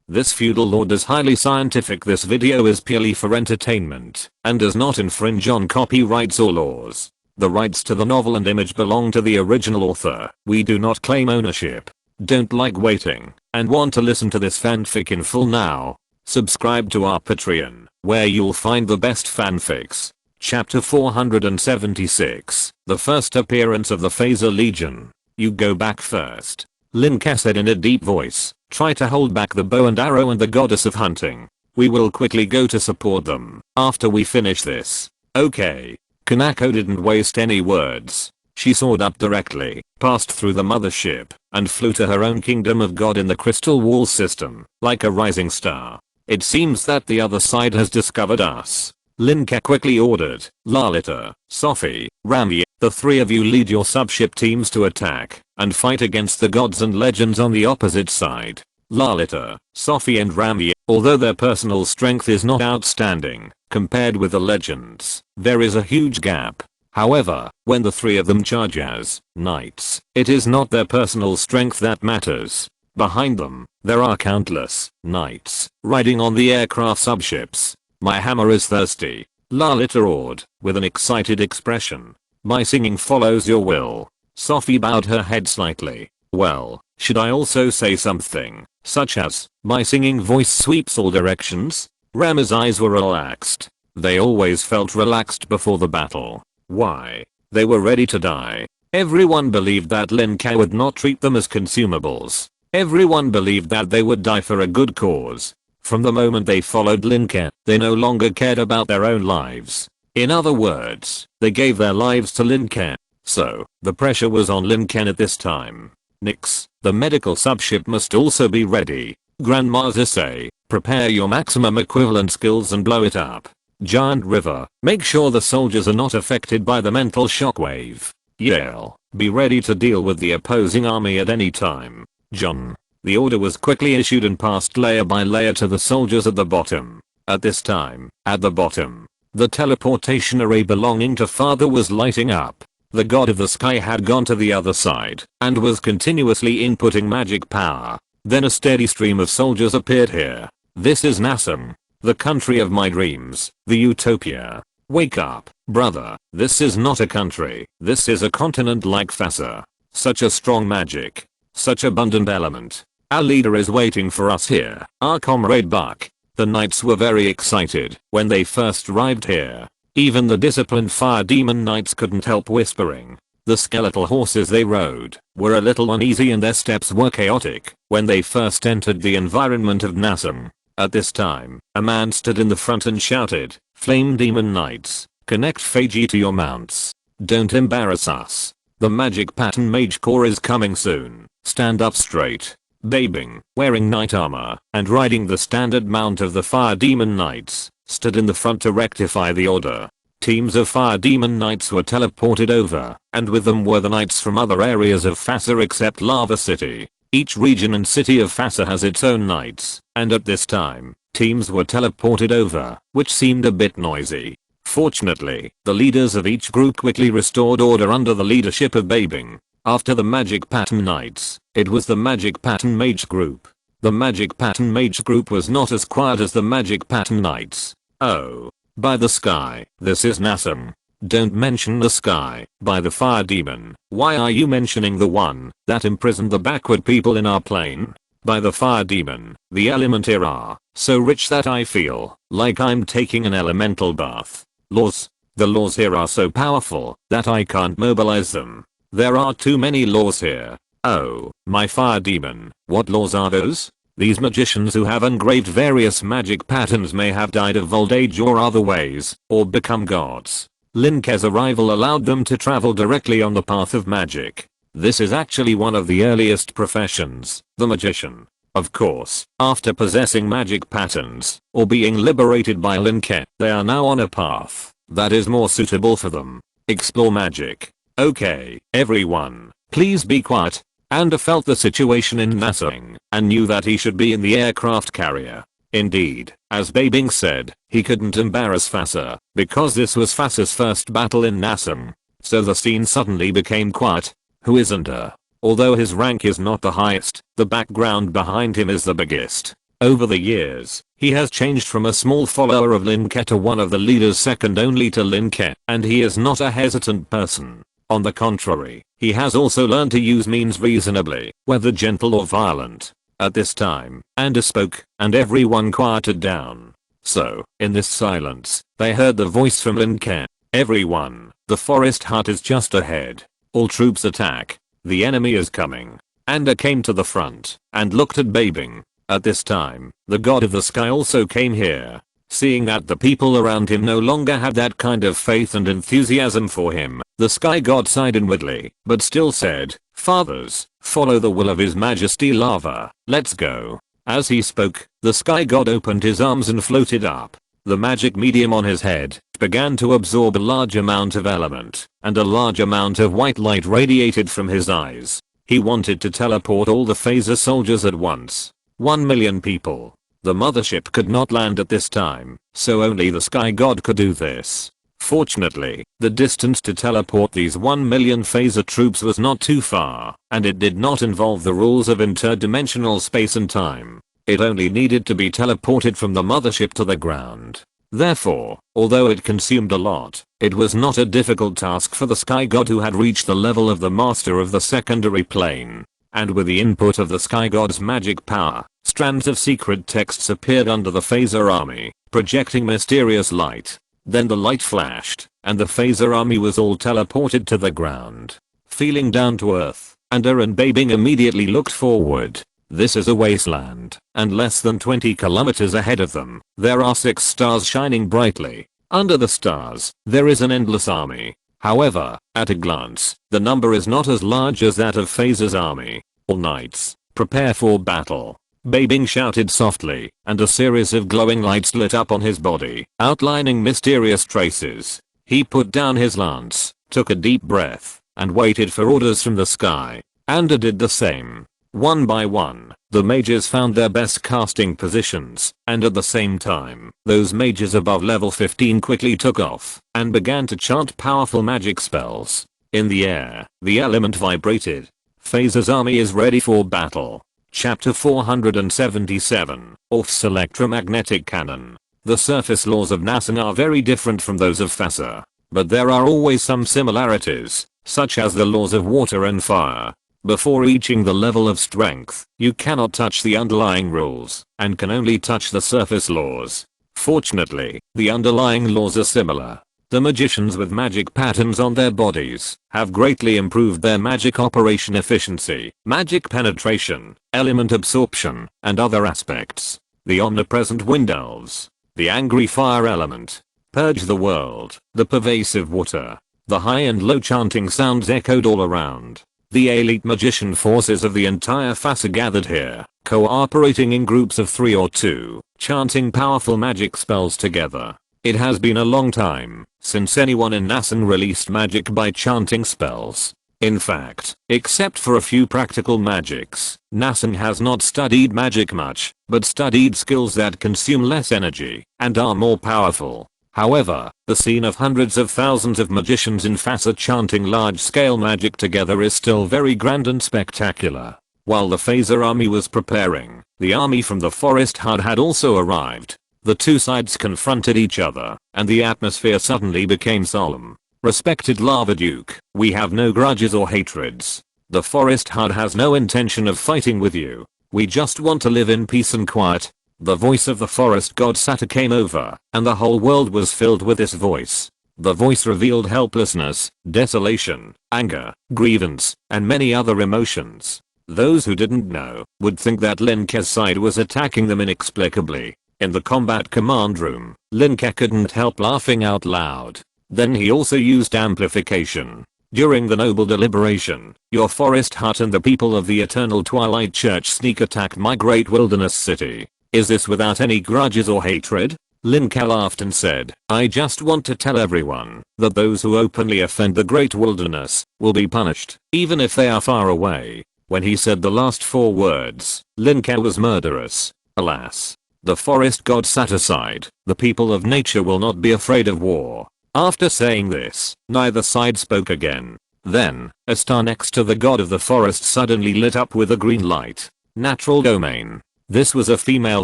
This feudal lord is highly scientific. This video is purely for entertainment and does not infringe on copyrights or laws. The rights to the novel and image belong to the original author. We do not claim ownership. Don't like waiting and want to listen to this fanfic in full now? Subscribe to our Patreon, where you'll find the best fanfics. Chapter 476, the first appearance of the Phaser Legion. You go back first. Lin Ke said in a deep voice. Try to hold back the bow and arrow and the goddess of hunting. We will quickly go to support them after we finish this. Okay. Kanako didn't waste any words. She soared up directly, passed through the mothership, and flew to her own kingdom of God in the crystal wall system, like a rising star. It seems that the other side has discovered us. Lin Ke quickly ordered, Lalita, Sophie, Rami, the three of you lead your subship teams to attack and fight against the gods and legends on the opposite side. Lalita, Sophie and Rami, although their personal strength is not outstanding compared with the legends, there is a huge gap. However, when the three of them charge as knights, it is not their personal strength that matters. Behind them, there are countless knights riding on the aircraft subships. My hammer is thirsty, Lalita roared, with an excited expression. My singing follows your will. Sophie bowed her head slightly. Well, should I also say something, such as, my singing voice sweeps all directions? Rami's eyes were relaxed. They always felt relaxed before the battle. Why? They were ready to die. Everyone believed that Lin Ke would not treat them as consumables. Everyone believed that they would die for a good cause. From the moment they followed Lin Ke, they no longer cared about their own lives. In other words, they gave their lives to Lin Ke. So, the pressure was on Lin Ke at this time. Nix, the medical subship must also be ready. Grandmaster say, prepare your maximum equivalent skills and blow it up. Giant river, make sure the soldiers are not affected by the mental shockwave. Yale, be ready to deal with the opposing army at any time. John. The order was quickly issued and passed layer by layer to the soldiers at the bottom. At this time, at the bottom, the teleportation array belonging to Father was lighting up. The god of the sky had gone to the other side and was continuously inputting magic power. Then a steady stream of soldiers appeared here. This is Nassim, the country of my dreams, the utopia. Wake up, brother. This is not a country. This is a continent like Phasa. Such a strong magic. Such abundant element. Our leader is waiting for us here, our comrade Buck. The knights were very excited when they first arrived here. Even the disciplined fire demon knights couldn't help whispering. The skeletal horses they rode were a little uneasy and their steps were chaotic when they first entered the environment of Nassim. At this time, a man stood in the front and shouted, Flame demon knights, connect Feiji to your mounts. Don't embarrass us. The magic pattern mage core is coming soon. Stand up straight. Babing, wearing knight armor, and riding the standard mount of the fire demon knights, stood in the front to rectify the order. Teams of fire demon knights were teleported over, and with them were the knights from other areas of Phasa except Lava City. Each region and city of Phasa has its own knights, and at this time, teams were teleported over, which seemed a bit noisy. Fortunately, the leaders of each group quickly restored order under the leadership of Babing. After the magic pattern knights, it was the magic pattern mage group. The magic pattern mage group was not as quiet as the magic pattern knights. Oh. By the sky, this is Nassim. Don't mention the sky, by the fire demon. Why are you mentioning the one that imprisoned the backward people in our plane? By the fire demon, the element here are so rich that I feel like I'm taking an elemental bath. Laws. The laws here are so powerful that I can't mobilize them. There are too many laws here. Oh, my fire demon, what laws are those? These magicians who have engraved various magic patterns may have died of old age or other ways, or become gods. Lin Ke's arrival allowed them to travel directly on the path of magic. This is actually one of the earliest professions, the magician. Of course, after possessing magic patterns, or being liberated by Lin Ke, they are now on a path that is more suitable for them. Explore magic. Okay, everyone, please be quiet. Anda felt the situation in Nassim and knew that he should be in the aircraft carrier. Indeed, as Babing said, he couldn't embarrass Phasa because this was Phasa's first battle in Nassim. So the scene suddenly became quiet. Who is Anda? Although his rank is not the highest, the background behind him is the biggest. Over the years, he has changed from a small follower of Lin Ke to one of the leaders second only to Lin Ke, and he is not a hesitant person. On the contrary, he has also learned to use means reasonably, whether gentle or violent. At this time, Anda spoke, and everyone quieted down. So, in this silence, they heard the voice from Lin Ke. Everyone, the forest hut is just ahead. All troops attack. The enemy is coming. Anda came to the front, and looked at Babing. At this time, the god of the sky also came here. Seeing that the people around him no longer had that kind of faith and enthusiasm for him, the sky god sighed inwardly, but still said, "Fathers, follow the will of his majesty Lava, let's go." As he spoke, the sky god opened his arms and floated up. The magic medium on his head began to absorb a large amount of element, and a large amount of white light radiated from his eyes. He wanted to teleport all the phaser soldiers at once. 1 million people. The mothership could not land at this time, so only the sky god could do this. Fortunately, the distance to teleport these 1 million phaser troops was not too far, and it did not involve the rules of interdimensional space and time. It only needed to be teleported from the mothership to the ground. Therefore, although it consumed a lot, it was not a difficult task for the sky god who had reached the level of the master of the secondary plane. And with the input of the sky god's magic power, strands of secret texts appeared under the phaser army, projecting mysterious light. Then the light flashed, and the phaser army was all teleported to the ground. Feeling down to earth, Anda and Babing immediately looked forward. This is a wasteland, and less than 20 kilometers ahead of them, there are 6 stars shining brightly. Under the stars, there is an endless army. However, at a glance, the number is not as large as that of Phaser's army. All knights, prepare for battle. Babing shouted softly, and a series of glowing lights lit up on his body, outlining mysterious traces. He put down his lance, took a deep breath, and waited for orders from the sky. Anda did the same. One by one, the mages found their best casting positions, and at the same time, those mages above level 15 quickly took off, and began to chant powerful magic spells. In the air, the element vibrated. Phaser's army is ready for battle. Chapter 477, Orth's electromagnetic cannon. The surface laws of Nasan are very different from those of Phaser, but there are always some similarities, such as the laws of water and fire. Before reaching the level of strength, you cannot touch the underlying rules, and can only touch the surface laws. Fortunately, the underlying laws are similar. The magicians with magic patterns on their bodies have greatly improved their magic operation efficiency, magic penetration, element absorption, and other aspects. The omnipresent wind elves, the angry fire element, purge the world, the pervasive water. The high and low chanting sounds echoed all around. The elite magician forces of the entire Phaser gathered here, cooperating in groups of 3 or 2, chanting powerful magic spells together. It has been a long time since anyone in Nasan released magic by chanting spells. In fact, except for a few practical magics, Nasan has not studied magic much, but studied skills that consume less energy and are more powerful. However, the scene of hundreds of thousands of magicians in Phaser chanting large-scale magic together is still very grand and spectacular. While the Phaser army was preparing, the army from the forest hut had also arrived. The two sides confronted each other, and the atmosphere suddenly became solemn. Respected Lava Duke, we have no grudges or hatreds. The forest hut has no intention of fighting with you. We just want to live in peace and quiet. The voice of the forest god Sata came over, and the whole world was filled with this voice. The voice revealed helplessness, desolation, anger, grievance, and many other emotions. Those who didn't know would think that Lin Ke's side was attacking them inexplicably. In the combat command room, Lin Ke couldn't help laughing out loud. Then he also used amplification. During the noble deliberation, your forest hut and the people of the Eternal Twilight Church sneak attacked my great wilderness city. Is this without any grudges or hatred? Lin Ke laughed and said, I just want to tell everyone that those who openly offend the great wilderness will be punished, even if they are far away. When he said the last 4 words, Lin Ke was murderous. Alas. The forest god sat aside. The people of nature will not be afraid of war. After saying this, neither side spoke again. Then, a star next to the god of the forest suddenly lit up with a green light. Natural domain. This was a female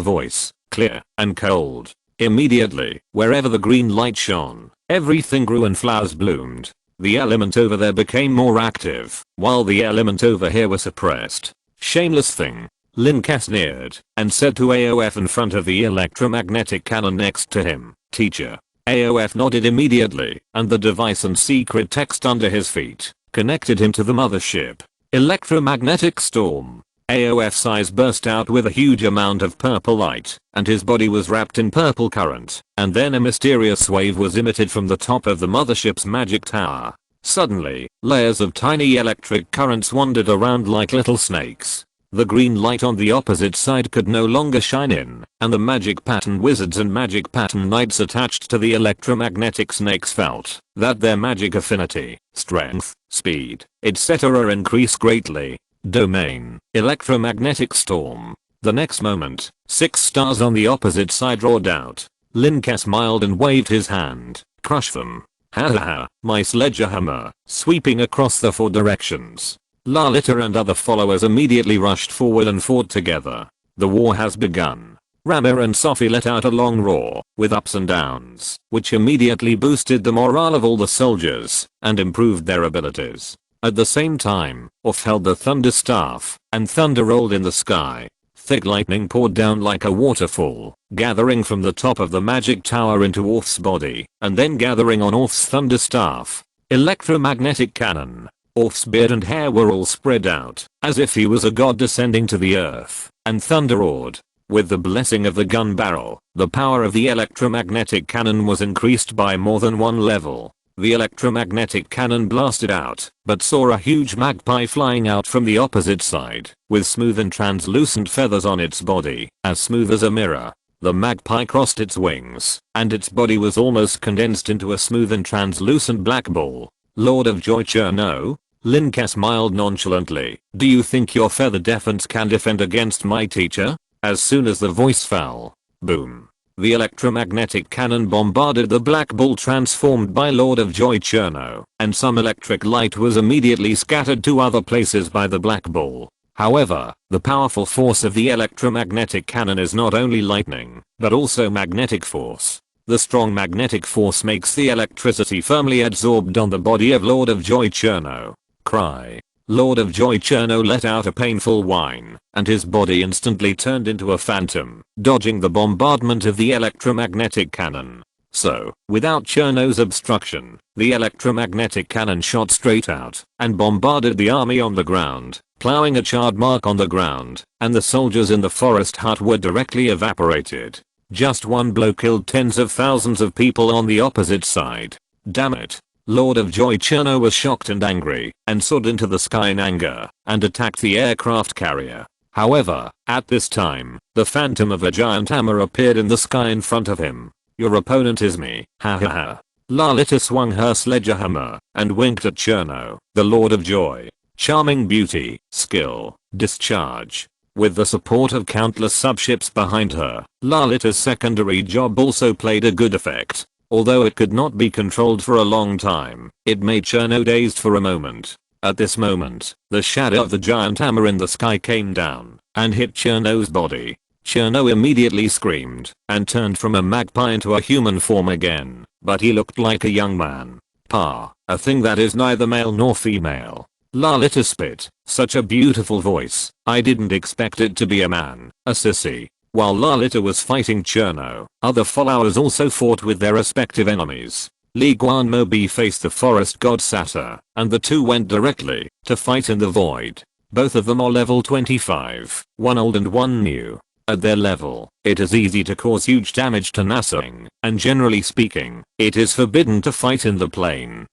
voice, clear and cold. Immediately, wherever the green light shone, everything grew and flowers bloomed. The element over there became more active, while the element over here was suppressed. Shameless thing. Lin Ke sneered and said to AOF in front of the electromagnetic cannon next to him, "Teacher." AOF nodded immediately, and the device and secret text under his feet connected him to the mothership. Electromagnetic storm. AOF's eyes burst out with a huge amount of purple light, and his body was wrapped in purple current, and then a mysterious wave was emitted from the top of the mothership's magic tower. Suddenly, layers of tiny electric currents wandered around like little snakes. The green light on the opposite side could no longer shine in, and the magic pattern wizards and magic pattern knights attached to the electromagnetic snakes felt that their magic affinity, strength, speed, etc. increased greatly. Domain, electromagnetic storm. The next moment, 6 stars on the opposite side roared out. Lin Ke smiled and waved his hand. Crush them. Ha ha ha, my sledgehammer, sweeping across the 4 directions. Lalita and other followers immediately rushed forward and fought together. The war has begun. Rama and Sophie let out a long roar, with ups and downs, which immediately boosted the morale of all the soldiers, and improved their abilities. At the same time, Orf held the thunder staff, and thunder rolled in the sky. Thick lightning poured down like a waterfall, gathering from the top of the magic tower into Orf's body, and then gathering on Orf's thunder staff. Electromagnetic cannon. Orf's beard and hair were all spread out, as if he was a god descending to the earth, and thunder roared. With the blessing of the gun barrel, the power of the electromagnetic cannon was increased by more than 1 level. The electromagnetic cannon blasted out, but saw a huge magpie flying out from the opposite side, with smooth and translucent feathers on its body, as smooth as a mirror. The magpie crossed its wings, and its body was almost condensed into a smooth and translucent black ball. Lord of Joy Cherno? Lin Ke smiled nonchalantly. Do you think your feather defense can defend against my teacher? As soon as the voice fell, boom. The electromagnetic cannon bombarded the black ball transformed by Lord of Joy Cherno, and some electric light was immediately scattered to other places by the black ball. However, the powerful force of the electromagnetic cannon is not only lightning, but also magnetic force. The strong magnetic force makes the electricity firmly absorbed on the body of Lord of Joy Cherno. Cry. Lord of Joy Cherno let out a painful whine, and his body instantly turned into a phantom, dodging the bombardment of the electromagnetic cannon. So, without Cherno's obstruction, the electromagnetic cannon shot straight out, and bombarded the army on the ground, plowing a charred mark on the ground, and the soldiers in the forest hut were directly evaporated. Just one blow killed tens of thousands of people on the opposite side. Damn it. Lord of Joy Cherno was shocked and angry, and soared into the sky in anger, and attacked the aircraft carrier. However, at this time, the phantom of a giant hammer appeared in the sky in front of him. Your opponent is me, ha ha ha. Lalita swung her sledgehammer, and winked at Cherno, the Lord of Joy. Charming beauty, skill, discharge. With the support of countless subships behind her, Lalita's secondary job also played a good effect. Although it could not be controlled for a long time, it made Cherno dazed for a moment. At this moment, the shadow of the giant hammer in the sky came down, and hit Cherno's body. Cherno immediately screamed, and turned from a magpie into a human form again, but he looked like a young man. A thing that is neither male nor female. Lalita spit, such a beautiful voice, I didn't expect it to be a man, a sissy. While Lalita was fighting Cherno, other followers also fought with their respective enemies. Li Guanmobi faced the forest god Satyr, and the two went directly to fight in the void. Both of them are level 25, one old and one new. At their level, it is easy to cause huge damage to Nassing, and generally speaking, it is forbidden to fight in the plain.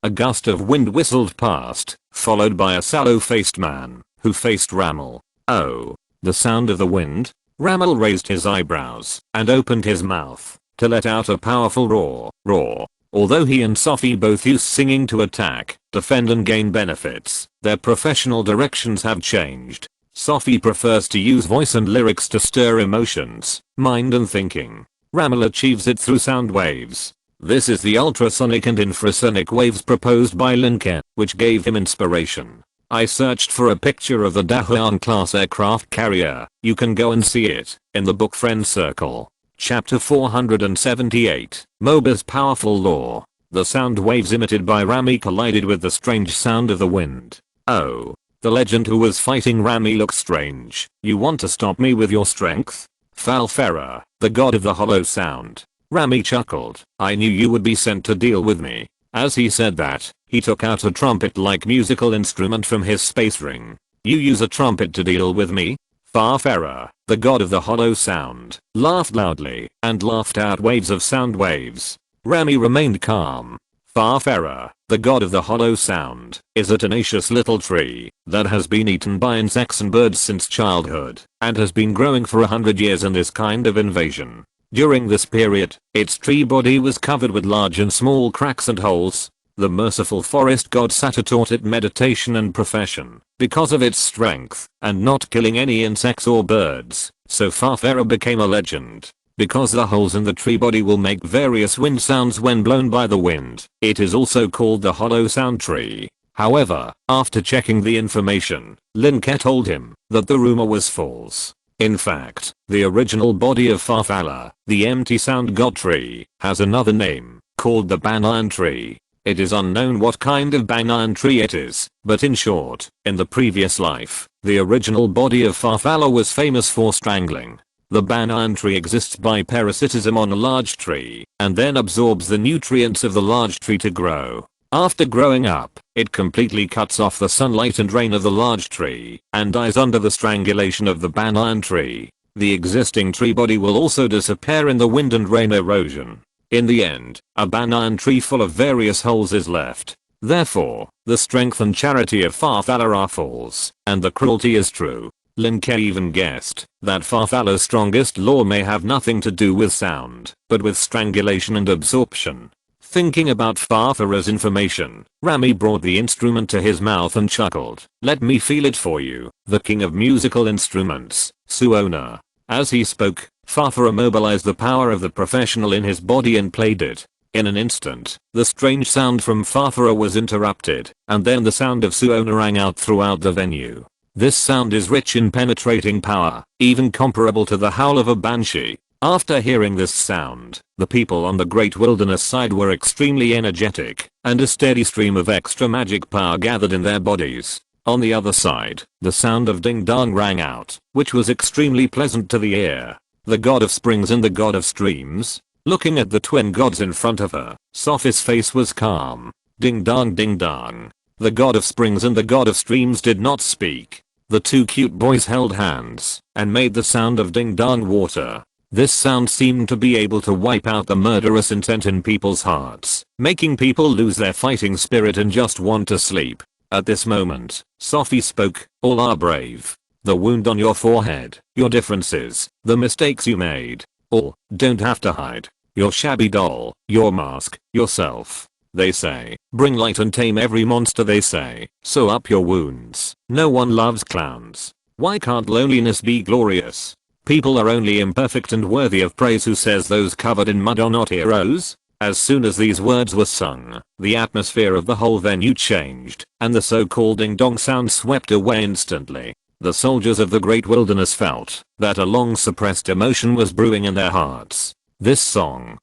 A gust of wind whistled past, followed by a sallow-faced man, who faced Ramal. Oh, the sound of the wind? Ramal raised his eyebrows, and opened his mouth, to let out a powerful roar. Although he and Sophie both use singing to attack, defend and gain benefits, their professional directions have changed. Sophie prefers to use voice and lyrics to stir emotions, mind and thinking. Ramal achieves it through sound waves. This is the ultrasonic and infrasonic waves proposed by Lin Ke, which gave him inspiration. I searched for a picture of the Dahuan class aircraft carrier. You can go and see it in the book Friend Circle. Chapter 478. Moba's powerful law. The sound waves emitted by Rami collided with the strange sound of the wind. Oh. The legend who was fighting Rami looks strange. You want to stop me with your strength? Falfera, the god of the hollow sound. Rami chuckled. I knew you would be sent to deal with me. As he said that, he took out a trumpet-like musical instrument from his space ring. You use a trumpet to deal with me? Farfera, the god of the hollow sound, laughed loudly and laughed out waves of sound waves. Rami remained calm. Farfera, the god of the hollow sound, is a tenacious little tree that has been eaten by insects and birds since childhood and has been growing for 100 years in this kind of invasion. During this period, its tree body was covered with large and small cracks and holes. The merciful forest god Sata taught it meditation and profession because of its strength and not killing any insects or birds, so Farfera became a legend. Because the holes in the tree body will make various wind sounds when blown by the wind, it is also called the hollow sound tree. However, after checking the information, Lin Ke told him that the rumor was false. In fact, the original body of Farfalla, the empty sound god tree, has another name, called the banyan tree. It is unknown what kind of banyan tree it is, but in short, in the previous life, the original body of Farfalla was famous for strangling. The banyan tree exists by parasitism on a large tree, and then absorbs the nutrients of the large tree to grow. After growing up, it completely cuts off the sunlight and rain of the large tree, and dies under the strangulation of the banyan tree. The existing tree body will also disappear in the wind and rain erosion. In the end, a banyan tree full of various holes is left. Therefore, the strength and charity of Farfalla are false, and the cruelty is true. Lin Ke even guessed that Farfalla's strongest law may have nothing to do with sound, but with strangulation and absorption. Thinking about Farfalla's information, Rami brought the instrument to his mouth and chuckled. Let me feel it for you, the king of musical instruments, Suona. As he spoke, Farfalla mobilized the power of the professional in his body and played it. In an instant, the strange sound from Farfalla was interrupted, and then the sound of Suona rang out throughout the venue. This sound is rich in penetrating power, even comparable to the howl of a banshee. After hearing this sound, the people on the Great Wilderness side were extremely energetic, and a steady stream of extra magic power gathered in their bodies. On the other side, the sound of ding dong rang out, which was extremely pleasant to the ear. The god of springs and the god of streams. Looking at the twin gods in front of her, Sophie's face was calm. Ding dong ding dong. The god of springs and the god of streams did not speak. The two cute boys held hands and made the sound of ding dong water. This sound seemed to be able to wipe out the murderous intent in people's hearts, making people lose their fighting spirit and just want to sleep. At this moment, Sophie spoke. All are brave. The wound on your forehead, your differences, the mistakes you made. All don't have to hide. Your shabby doll, your mask, yourself. They say, bring light and tame every monster they say, sew up your wounds. No one loves clowns. Why can't loneliness be glorious? People are only imperfect and worthy of praise. Who says those covered in mud are not heroes? As soon as these words were sung, the atmosphere of the whole venue changed, and the so-called ding-dong sound swept away instantly. The soldiers of the Great Wilderness felt that a long-suppressed emotion was brewing in their hearts. This song.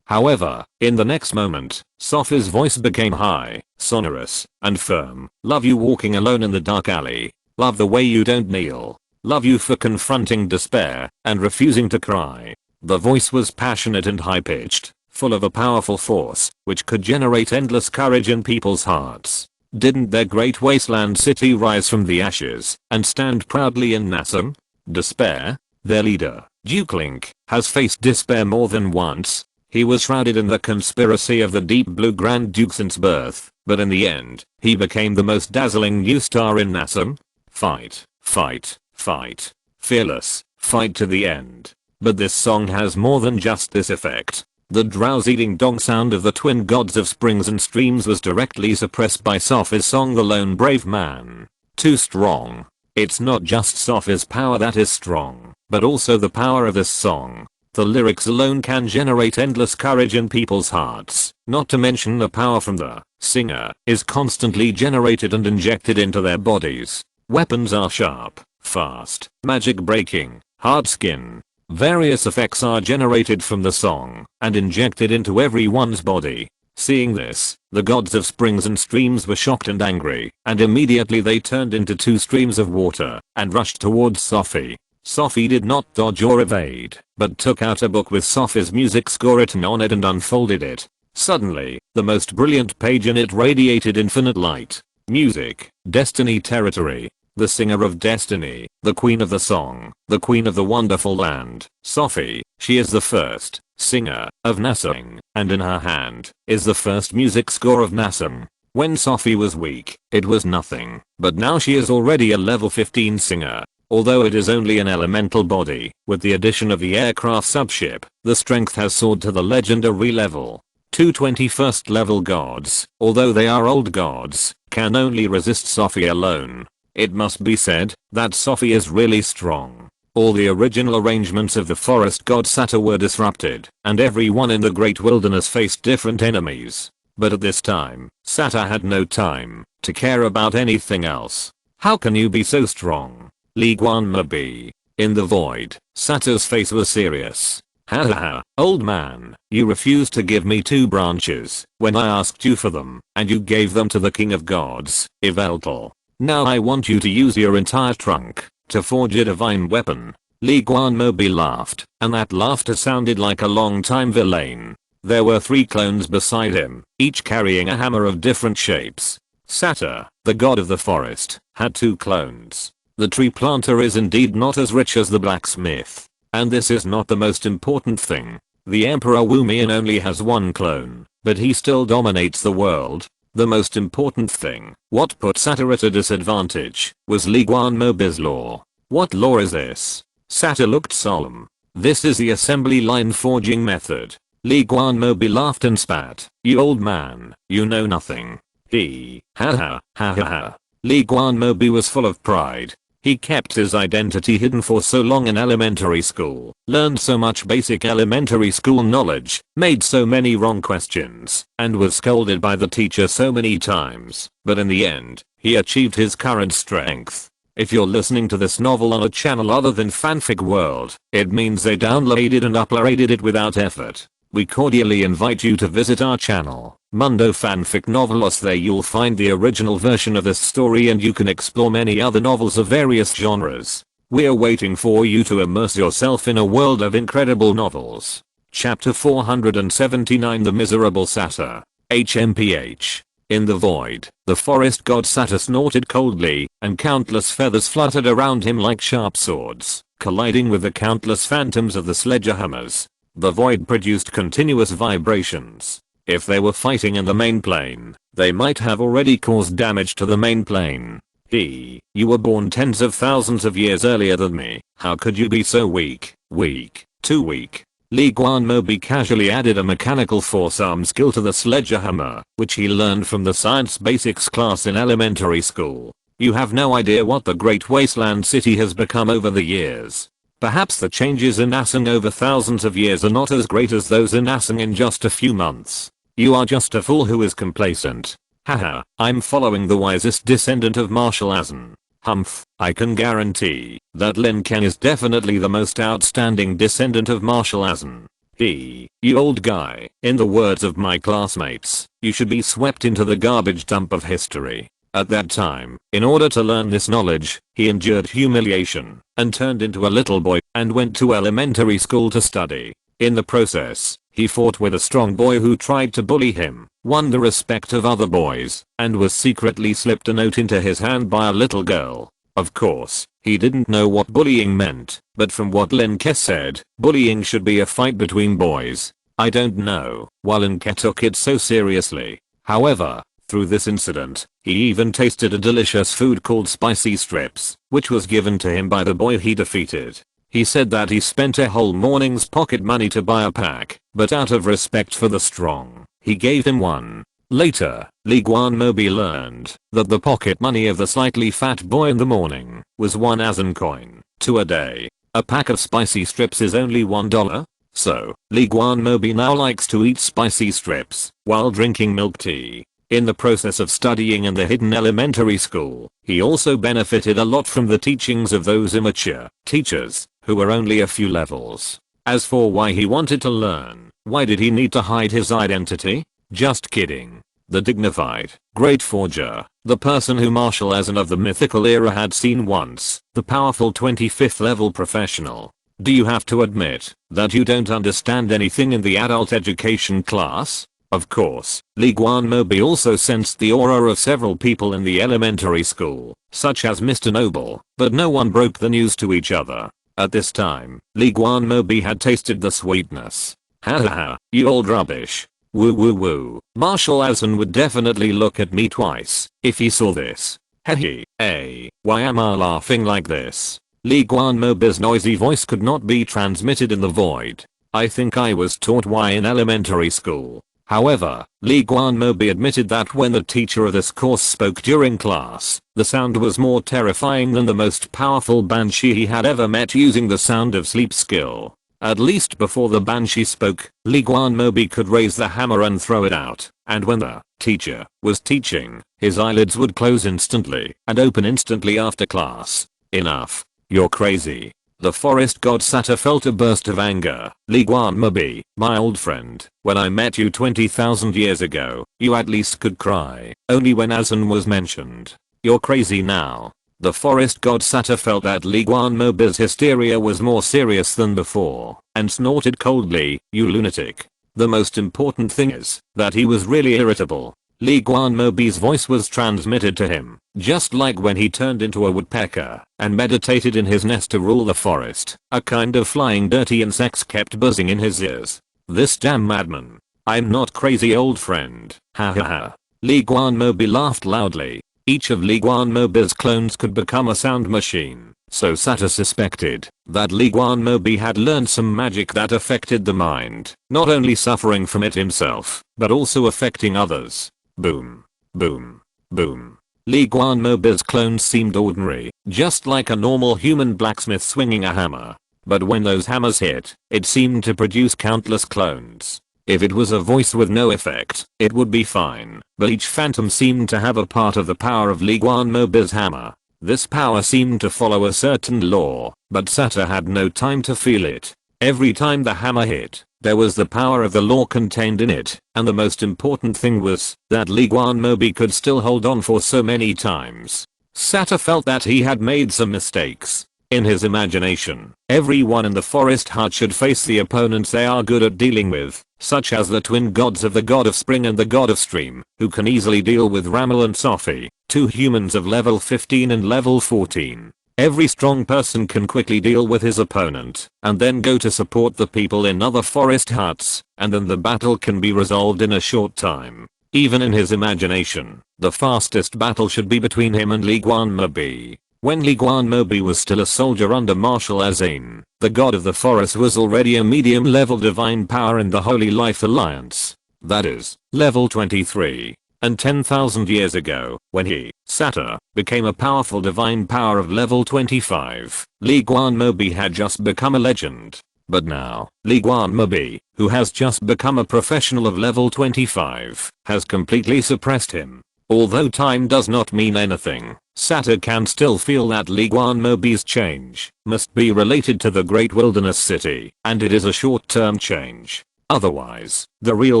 However, in the next moment, Sophie's voice became high, sonorous, and firm. Love you walking alone in the dark alley. Love the way you don't kneel. Love you for confronting despair and refusing to cry. The voice was passionate and high-pitched, full of a powerful force which could generate endless courage in people's hearts. Didn't their great wasteland city rise from the ashes and stand proudly in Nassam? Despair? Their leader, Duke Link, has faced despair more than once. He was shrouded in the conspiracy of the Deep Blue Grand Duke since birth, but in the end, he became the most dazzling new star in Nassam. Fight, fight, fight. Fearless, fight to the end. But this song has more than just this effect. The drowsy ding-dong sound of the twin gods of springs and streams was directly suppressed by Sophie's song The Lone Brave Man. Too strong. It's not just Sophie's power that is strong, but also the power of this song. The lyrics alone can generate endless courage in people's hearts, not to mention the power from the singer is constantly generated and injected into their bodies. Weapons are sharp, fast, magic breaking, hard skin. Various effects are generated from the song and injected into everyone's body. Seeing this, the gods of springs and streams were shocked and angry, and immediately they turned into two streams of water and rushed towards Sophie. Sophie did not dodge or evade, but took out a book with Sophie's music score written on it and unfolded it. Suddenly, the most brilliant page in it radiated infinite light. Music, destiny territory. The singer of destiny, the queen of the song, the queen of the wonderful land, Sophie, she is the first singer of Nasang, and in her hand is the first music score of Nasang. When Sophie was weak, it was nothing, but now she is already a level 15 singer. Although it is only an elemental body, with the addition of the aircraft subship, the strength has soared to the legendary level. Two 21st level gods, although they are old gods, can only resist Sophie alone. It must be said that Sophie is really strong. All the original arrangements of the forest god Sata were disrupted, and everyone in the great wilderness faced different enemies. But at this time, Sata had no time to care about anything else. How can you be so strong? Li Ke. In the void, Sata's face was serious. Ha ha ha, old man, you refused to give me 2 branches when I asked you for them, and you gave them to the king of gods, Feudal. Now I want you to use your entire trunk to forge a divine weapon. Li Ke laughed, and that laughter sounded like a long-time villain. There were 3 clones beside him, each carrying a hammer of different shapes. Sata, the god of the forest, had 2 clones. The tree planter is indeed not as rich as the blacksmith. And this is not the most important thing. The Emperor Wumian only has 1 clone, but he still dominates the world. The most important thing, what put Sata at a disadvantage, was Li Ke's law. What law is this? Sata looked solemn. This is the assembly line forging method. Li Ke laughed and spat. You old man, you know nothing. Ha ha ha ha ha. Li Ke was full of pride. He kept his identity hidden for so long in elementary school, learned so much basic elementary school knowledge, made so many wrong questions, and was scolded by the teacher so many times, but in the end, he achieved his current strength. If you're listening to this novel on a channel other than Fanfic World, it means they downloaded and uploaded it without effort. We cordially invite you to visit our channel, Mundo Fanfic Novelos. There you'll find the original version of this story and you can explore many other novels of various genres. We're waiting for you to immerse yourself in a world of incredible novels. Chapter 479, The Miserable Sata. HMPH. In the void, the forest god Sata snorted coldly, and countless feathers fluttered around him like sharp swords, colliding with the countless phantoms of the sledgehammers. The void produced continuous vibrations. If they were fighting in the main plane, they might have already caused damage to the main plane. You were born tens of thousands of years earlier than me. How could you be so weak? Weak. Too weak. Li Ke casually added a mechanical force arm skill to the sledgehammer, which he learned from the science basics class in elementary school. You have no idea what the great wasteland city has become over the years. Perhaps the changes in Nasang over thousands of years are not as great as those in Nasang in just a few months. You are just a fool who is complacent. Haha, I'm following the wisest descendant of Marshal Azan. Humph, I can guarantee that Lin Ke is definitely the most outstanding descendant of Marshal Azan. You old guy, in the words of my classmates, you should be swept into the garbage dump of history. At that time, in order to learn this knowledge, he endured humiliation and turned into a little boy and went to elementary school to study. In the process, he fought with a strong boy who tried to bully him, won the respect of other boys, and was secretly slipped a note into his hand by a little girl. Of course, he didn't know what bullying meant, but from what Lin Ke said, bullying should be a fight between boys. I don't know why Lin Ke took it so seriously. However, through this incident, he even tasted a delicious food called spicy strips, which was given to him by the boy he defeated. He said that he spent a whole morning's pocket money to buy a pack, but out of respect for the strong, he gave him one. Later, Li Ke learned that the pocket money of the slightly fat boy in the morning was 1 Azan coin, 2 a day. A pack of spicy strips is only $1. So, Li Guanmobi now likes to eat spicy strips while drinking milk tea. In the process of studying in the hidden elementary school, he also benefited a lot from the teachings of those immature teachers who were only a few levels. As for why he wanted to learn, why did he need to hide his identity? Just kidding. The dignified, great forger, the person who Marshal Azan of the mythical era had seen once, the powerful 25th level professional. Do you have to admit that you don't understand anything in the adult education class? Of course, Li Guanmobi also sensed the aura of several people in the elementary school, such as Mr. Noble, but no one broke the news to each other. At this time, Li Guanmobi had tasted the sweetness. Ha ha ha, you old rubbish. Woo woo woo. Marshal Azan would definitely look at me twice if he saw this. Heh hey, why am I laughing like this? Li Guanmobi's noisy voice could not be transmitted in the void. I think I was taught why in elementary school. However, Li Guanmobi admitted that when the teacher of this course spoke during class, the sound was more terrifying than the most powerful banshee he had ever met using the sound of sleep skill. At least before the banshee spoke, Li Guanmobi could raise the hammer and throw it out, and when the teacher was teaching, his eyelids would close instantly and open instantly after class. Enough. You're crazy. The forest god Sata felt a burst of anger. Li Guanmobi, my old friend, when I met you 20,000 years ago, you at least could cry, only when Azan was mentioned. You're crazy now. The forest god Sata felt that Li Guanmobi's hysteria was more serious than before, and snorted coldly, you lunatic. The most important thing is that he was really irritable. Li Guanmobi's voice was transmitted to him, just like when he turned into a woodpecker and meditated in his nest to rule the forest. A kind of flying dirty insects kept buzzing in his ears. This damn madman. I'm not crazy, old friend. Ha ha ha. Li Guanmobi laughed loudly. Each of Li Guanmobi's clones could become a sound machine, so Sata suspected that Li Guanmobi had learned some magic that affected the mind, not only suffering from it himself, but also affecting others. Boom. Boom. Boom. Li Guanmobi's clones seemed ordinary, just like a normal human blacksmith swinging a hammer. But when those hammers hit, it seemed to produce countless clones. If it was a voice with no effect, it would be fine, but each phantom seemed to have a part of the power of Li Guanmobi's hammer. This power seemed to follow a certain law, but Sata had no time to feel it. Every time the hammer hit, there was the power of the law contained in it, and the most important thing was that Li Guanmobi could still hold on for so many times. Sata felt that he had made some mistakes. In his imagination, everyone in the forest hut should face the opponents they are good at dealing with, such as the twin gods of the god of spring and the god of stream, who can easily deal with Ramal and Sophie, two humans of level 15 and level 14. Every strong person can quickly deal with his opponent, and then go to support the people in other forest huts, and then the battle can be resolved in a short time. Even in his imagination, the fastest battle should be between him and Li Guanmobi. When Li Guanmobi was still a soldier under Marshal Azan, the god of the forest was already a medium level divine power in the Holy Life Alliance. That is, level 23. And 10,000 years ago, when he, Sata, became a powerful divine power of level 25, Li Guanmobi had just become a legend. But now, Li Guanmobi, who has just become a professional of level 25, has completely suppressed him. Although time does not mean anything, Sata can still feel that Li Guanmobi's change must be related to the Great Wilderness City, and it is a short-term change. Otherwise, the real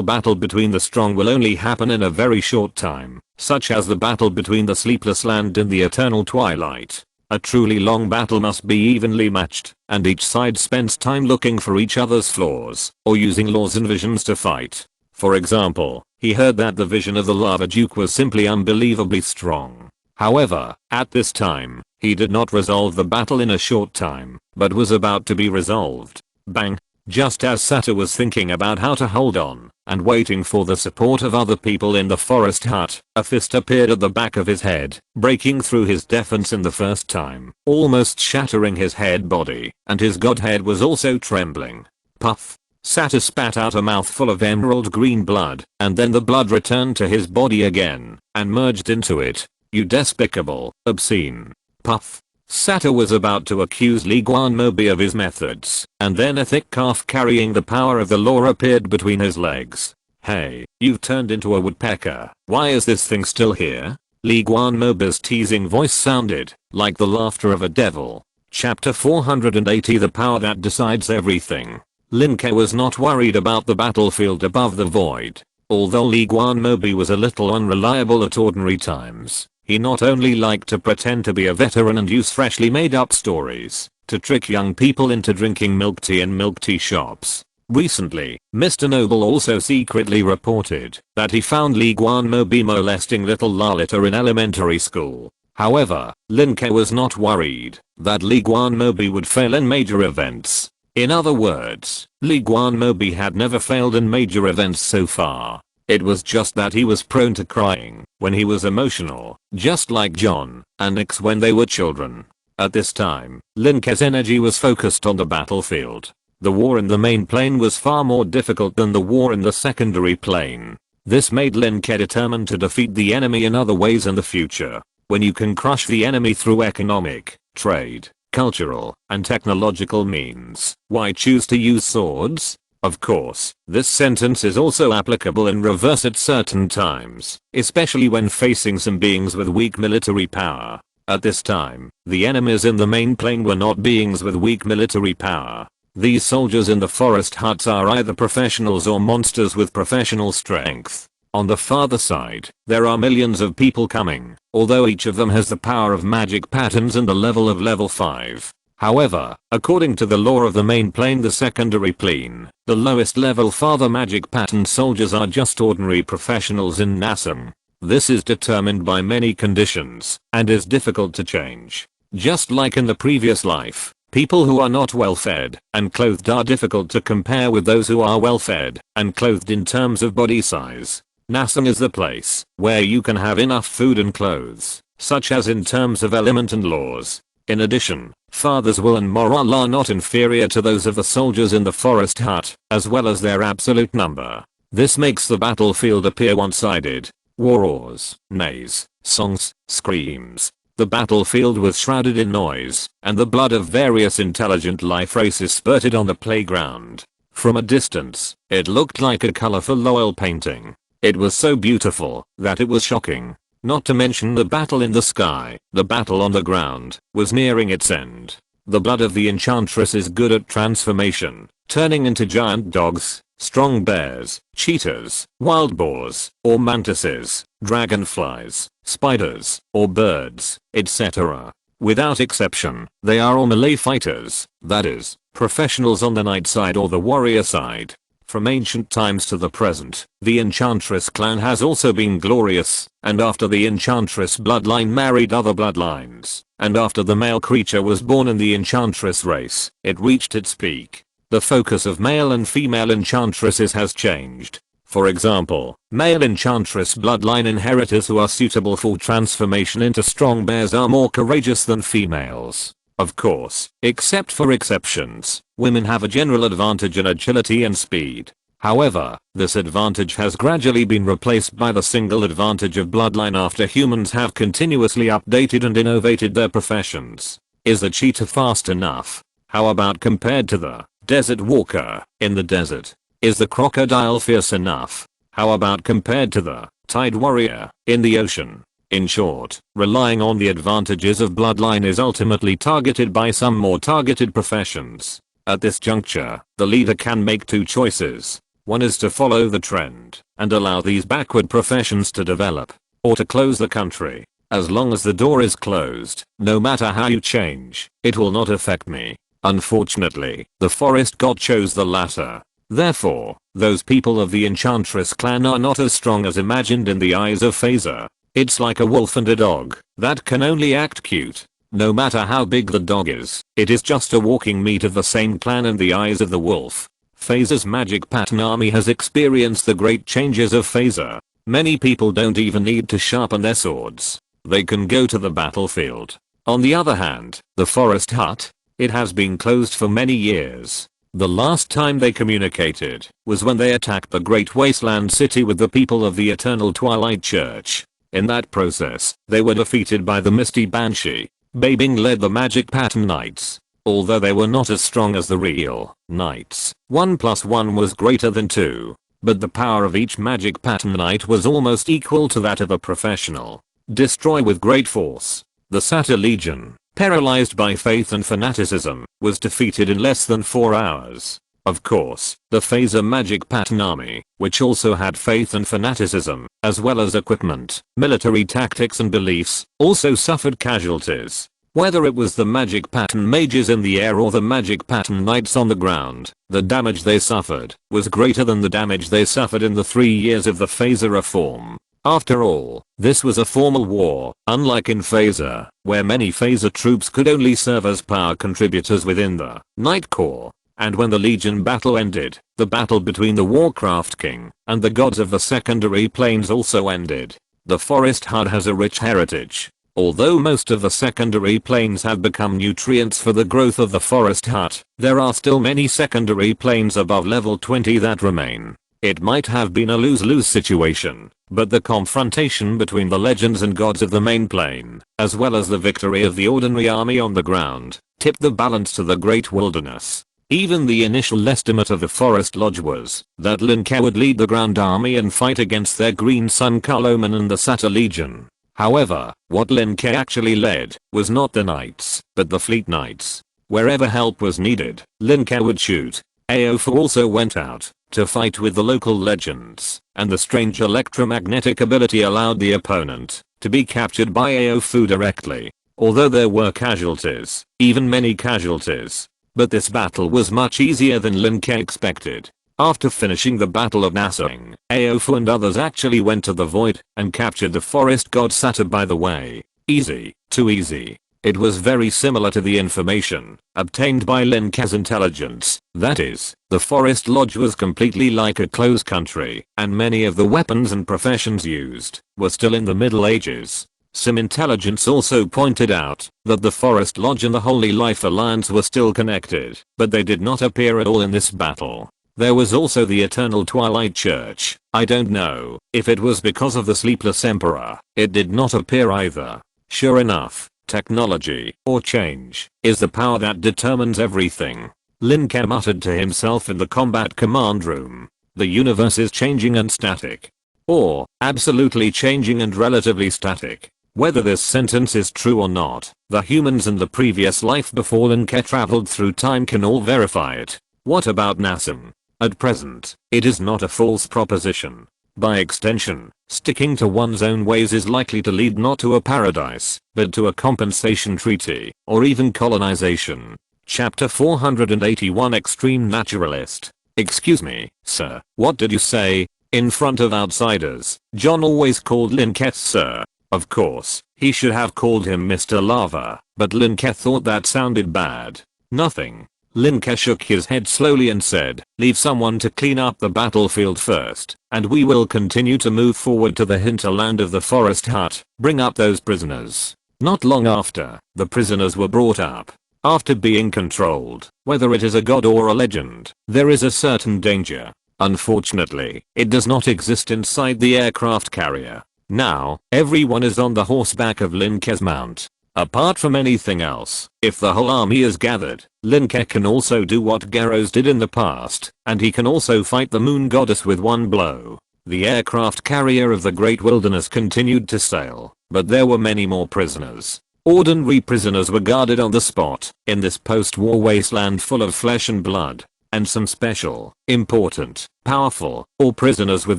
battle between the strong will only happen in a very short time, such as the battle between the Sleepless Land and the Eternal Twilight. A truly long battle must be evenly matched, and each side spends time looking for each other's flaws, or using laws and visions to fight. For example, he heard that the vision of the Lava Duke was simply unbelievably strong. However, at this time, he did not resolve the battle in a short time, but was about to be resolved. Bang! Just as Sata was thinking about how to hold on, and waiting for the support of other people in the forest hut, a fist appeared at the back of his head, breaking through his defense in the first time, almost shattering his head body, and his godhead was also trembling. Puff! Sata spat out a mouthful of emerald green blood, and then the blood returned to his body again, and merged into it. You despicable, obscene. Puff. Sato was about to accuse Li Guanmobi of his methods, and then a thick calf carrying the power of the law appeared between his legs. "Hey, you've turned into a woodpecker. Why is this thing still here?" Li Guanmobi's teasing voice sounded like the laughter of a devil. Chapter 480, The Power That Decides Everything. Lin Ke was not worried about the battlefield above the void. Although Li Guanmobi was a little unreliable at ordinary times, he not only liked to pretend to be a veteran and use freshly made up stories to trick young people into drinking milk tea in milk tea shops. Recently, Mr. Noble also secretly reported that he found Li Guanmobi molesting little Lalita in elementary school. However, Lin Ke was not worried that Li Guanmobi would fail in major events. In other words, Li Guanmobi had never failed in major events so far. It was just that he was prone to crying when he was emotional, just like John and Nix when they were children. At this time, Lin Ke's energy was focused on the battlefield. The war in the main plane was far more difficult than the war in the secondary plane. This made Lin Ke determined to defeat the enemy in other ways in the future. When you can crush the enemy through economic, trade, cultural, and technological means, why choose to use swords? Of course, this sentence is also applicable in reverse at certain times, especially when facing some beings with weak military power. At this time, the enemies in the main plane were not beings with weak military power. These soldiers in the forest huts are either professionals or monsters with professional strength. On the farther side, there are millions of people coming, although each of them has the power of magic patterns and the level of level 5. However, according to the law of the main plane, the secondary plane, the lowest level father magic pattern soldiers are just ordinary professionals in Nassim. This is determined by many conditions and is difficult to change. Just like in the previous life, people who are not well fed and clothed are difficult to compare with those who are well fed and clothed in terms of body size. Nassim is the place where you can have enough food and clothes, such as in terms of element and laws. In addition, father's will and morale are not inferior to those of the soldiers in the forest hut, as well as their absolute number. This makes the battlefield appear one-sided. Roars, neighs, songs, screams. The battlefield was shrouded in noise, and the blood of various intelligent life races spurted on the playground. From a distance, it looked like a colorful oil painting. It was so beautiful that it was shocking. Not to mention the battle in the sky, the battle on the ground, was nearing its end. The blood of the enchantress is good at transformation, turning into giant dogs, strong bears, cheetahs, wild boars, or mantises, dragonflies, spiders, or birds, etc. Without exception, they are all melee fighters, that is, professionals on the knight side or the warrior side. From ancient times to the present, the Enchantress clan has also been glorious, and after the Enchantress bloodline married other bloodlines, and after the male creature was born in the Enchantress race, it reached its peak. The focus of male and female Enchantresses has changed. For example, male Enchantress bloodline inheritors who are suitable for transformation into strong bears are more courageous than females. Of course, except for exceptions, women have a general advantage in agility and speed. However, this advantage has gradually been replaced by the single advantage of bloodline after humans have continuously updated and innovated their professions. Is the cheetah fast enough? How about compared to the desert walker in the desert? Is the crocodile fierce enough? How about compared to the tide warrior in the ocean? In short, relying on the advantages of bloodline is ultimately targeted by some more targeted professions. At this juncture, the leader can make two choices. One is to follow the trend and allow these backward professions to develop, or to close the country. As long as the door is closed, no matter how you change, it will not affect me. Unfortunately, the forest god chose the latter. Therefore, those people of the Enchantress clan are not as strong as imagined in the eyes of Phaser. It's like a wolf and a dog that can only act cute. No matter how big the dog is, it is just a walking meat of the same clan in the eyes of the wolf. Phaser's magic pattern army has experienced the great changes of Phaser. Many people don't even need to sharpen their swords. They can go to the battlefield. On the other hand, the forest hut, it has been closed for many years. The last time they communicated was when they attacked the Great Wasteland City with the people of the Eternal Twilight Church. In that process, they were defeated by the Misty Banshee. Bei Bing led the magic pattern knights. Although they were not as strong as the real knights, 1 plus 1 was greater than 2. But the power of each magic pattern knight was almost equal to that of a professional. Destroy with great force. The Satyr Legion, paralyzed by faith and fanaticism, was defeated in less than 4 hours. Of course, the Phaser magic pattern army, which also had faith and fanaticism, as well as equipment, military tactics and beliefs, also suffered casualties. Whether it was the magic pattern mages in the air or the magic pattern knights on the ground, the damage they suffered was greater than the damage they suffered in the 3 years of the Phaser reform. After all, this was a formal war, unlike in Phaser, where many Phaser troops could only serve as power contributors within the Knight Corps. And when the Legion battle ended, the battle between the Warcraft King and the gods of the secondary planes also ended. The Forest Hut has a rich heritage. Although most of the secondary planes have become nutrients for the growth of the Forest Hut, there are still many secondary planes above level 20 that remain. It might have been a lose-lose situation, but the confrontation between the legends and gods of the main plane, as well as the victory of the ordinary army on the ground, tipped the balance to the Great Wilderness. Even the initial estimate of the Forest Lodge was that Lin Ke would lead the ground army and fight against their Green Sun Cullowmen and the Satyr Legion. However, what Lin Ke actually led was not the knights, but the fleet knights. Wherever help was needed, Lin Ke would shoot. Aofu also went out to fight with the local legends, and the strange electromagnetic ability allowed the opponent to be captured by Aofu directly. Although there were casualties, even many casualties, but this battle was much easier than Lin Ke expected. After finishing the Battle of Nassing, Aofu and others actually went to the Void and captured the forest god Satyr by the way. Easy, too easy. It was very similar to the information obtained by Lin Ke's intelligence, that is, the Forest Lodge was completely like a closed country, and many of the weapons and professions used were still in the Middle Ages. Some intelligence also pointed out that the Forest Lodge and the Holy Life Alliance were still connected, but they did not appear at all in this battle. There was also the Eternal Twilight Church. I don't know if it was because of the Sleepless Emperor. It did not appear either. Sure enough, technology, or change, is the power that determines everything. Lin Ke muttered to himself in the combat command room. The universe is changing and static. Or, absolutely changing and relatively static. Whether this sentence is true or not, the humans in the previous life before Lin Ke traveled through time can all verify it. What about Nassing? At present, it is not a false proposition. By extension, sticking to one's own ways is likely to lead not to a paradise, but to a compensation treaty, or even colonization. Chapter 481 Extreme Naturalist. Excuse me, sir, what did you say? In front of outsiders, John always called Lin Ke sir. Of course, he should have called him Mr. Lava, but Lin Ke thought that sounded bad. Nothing. Lin Ke shook his head slowly and said, leave someone to clean up the battlefield first, and we will continue to move forward to the hinterland of the Forest Hut. Bring up those prisoners. Not long after, the prisoners were brought up. After being controlled, whether it is a god or a legend, there is a certain danger. Unfortunately, it does not exist inside the aircraft carrier. Now, everyone is on the horseback of Lin Ke's mount. Apart from anything else, if the whole army is gathered, Lin Ke can also do what Garros did in the past, and he can also fight the moon goddess with one blow. The aircraft carrier of the Great Wilderness continued to sail, but there were many more prisoners. Ordinary prisoners were guarded on the spot, in this post-war wasteland full of flesh and blood. And some special, important, powerful, or prisoners with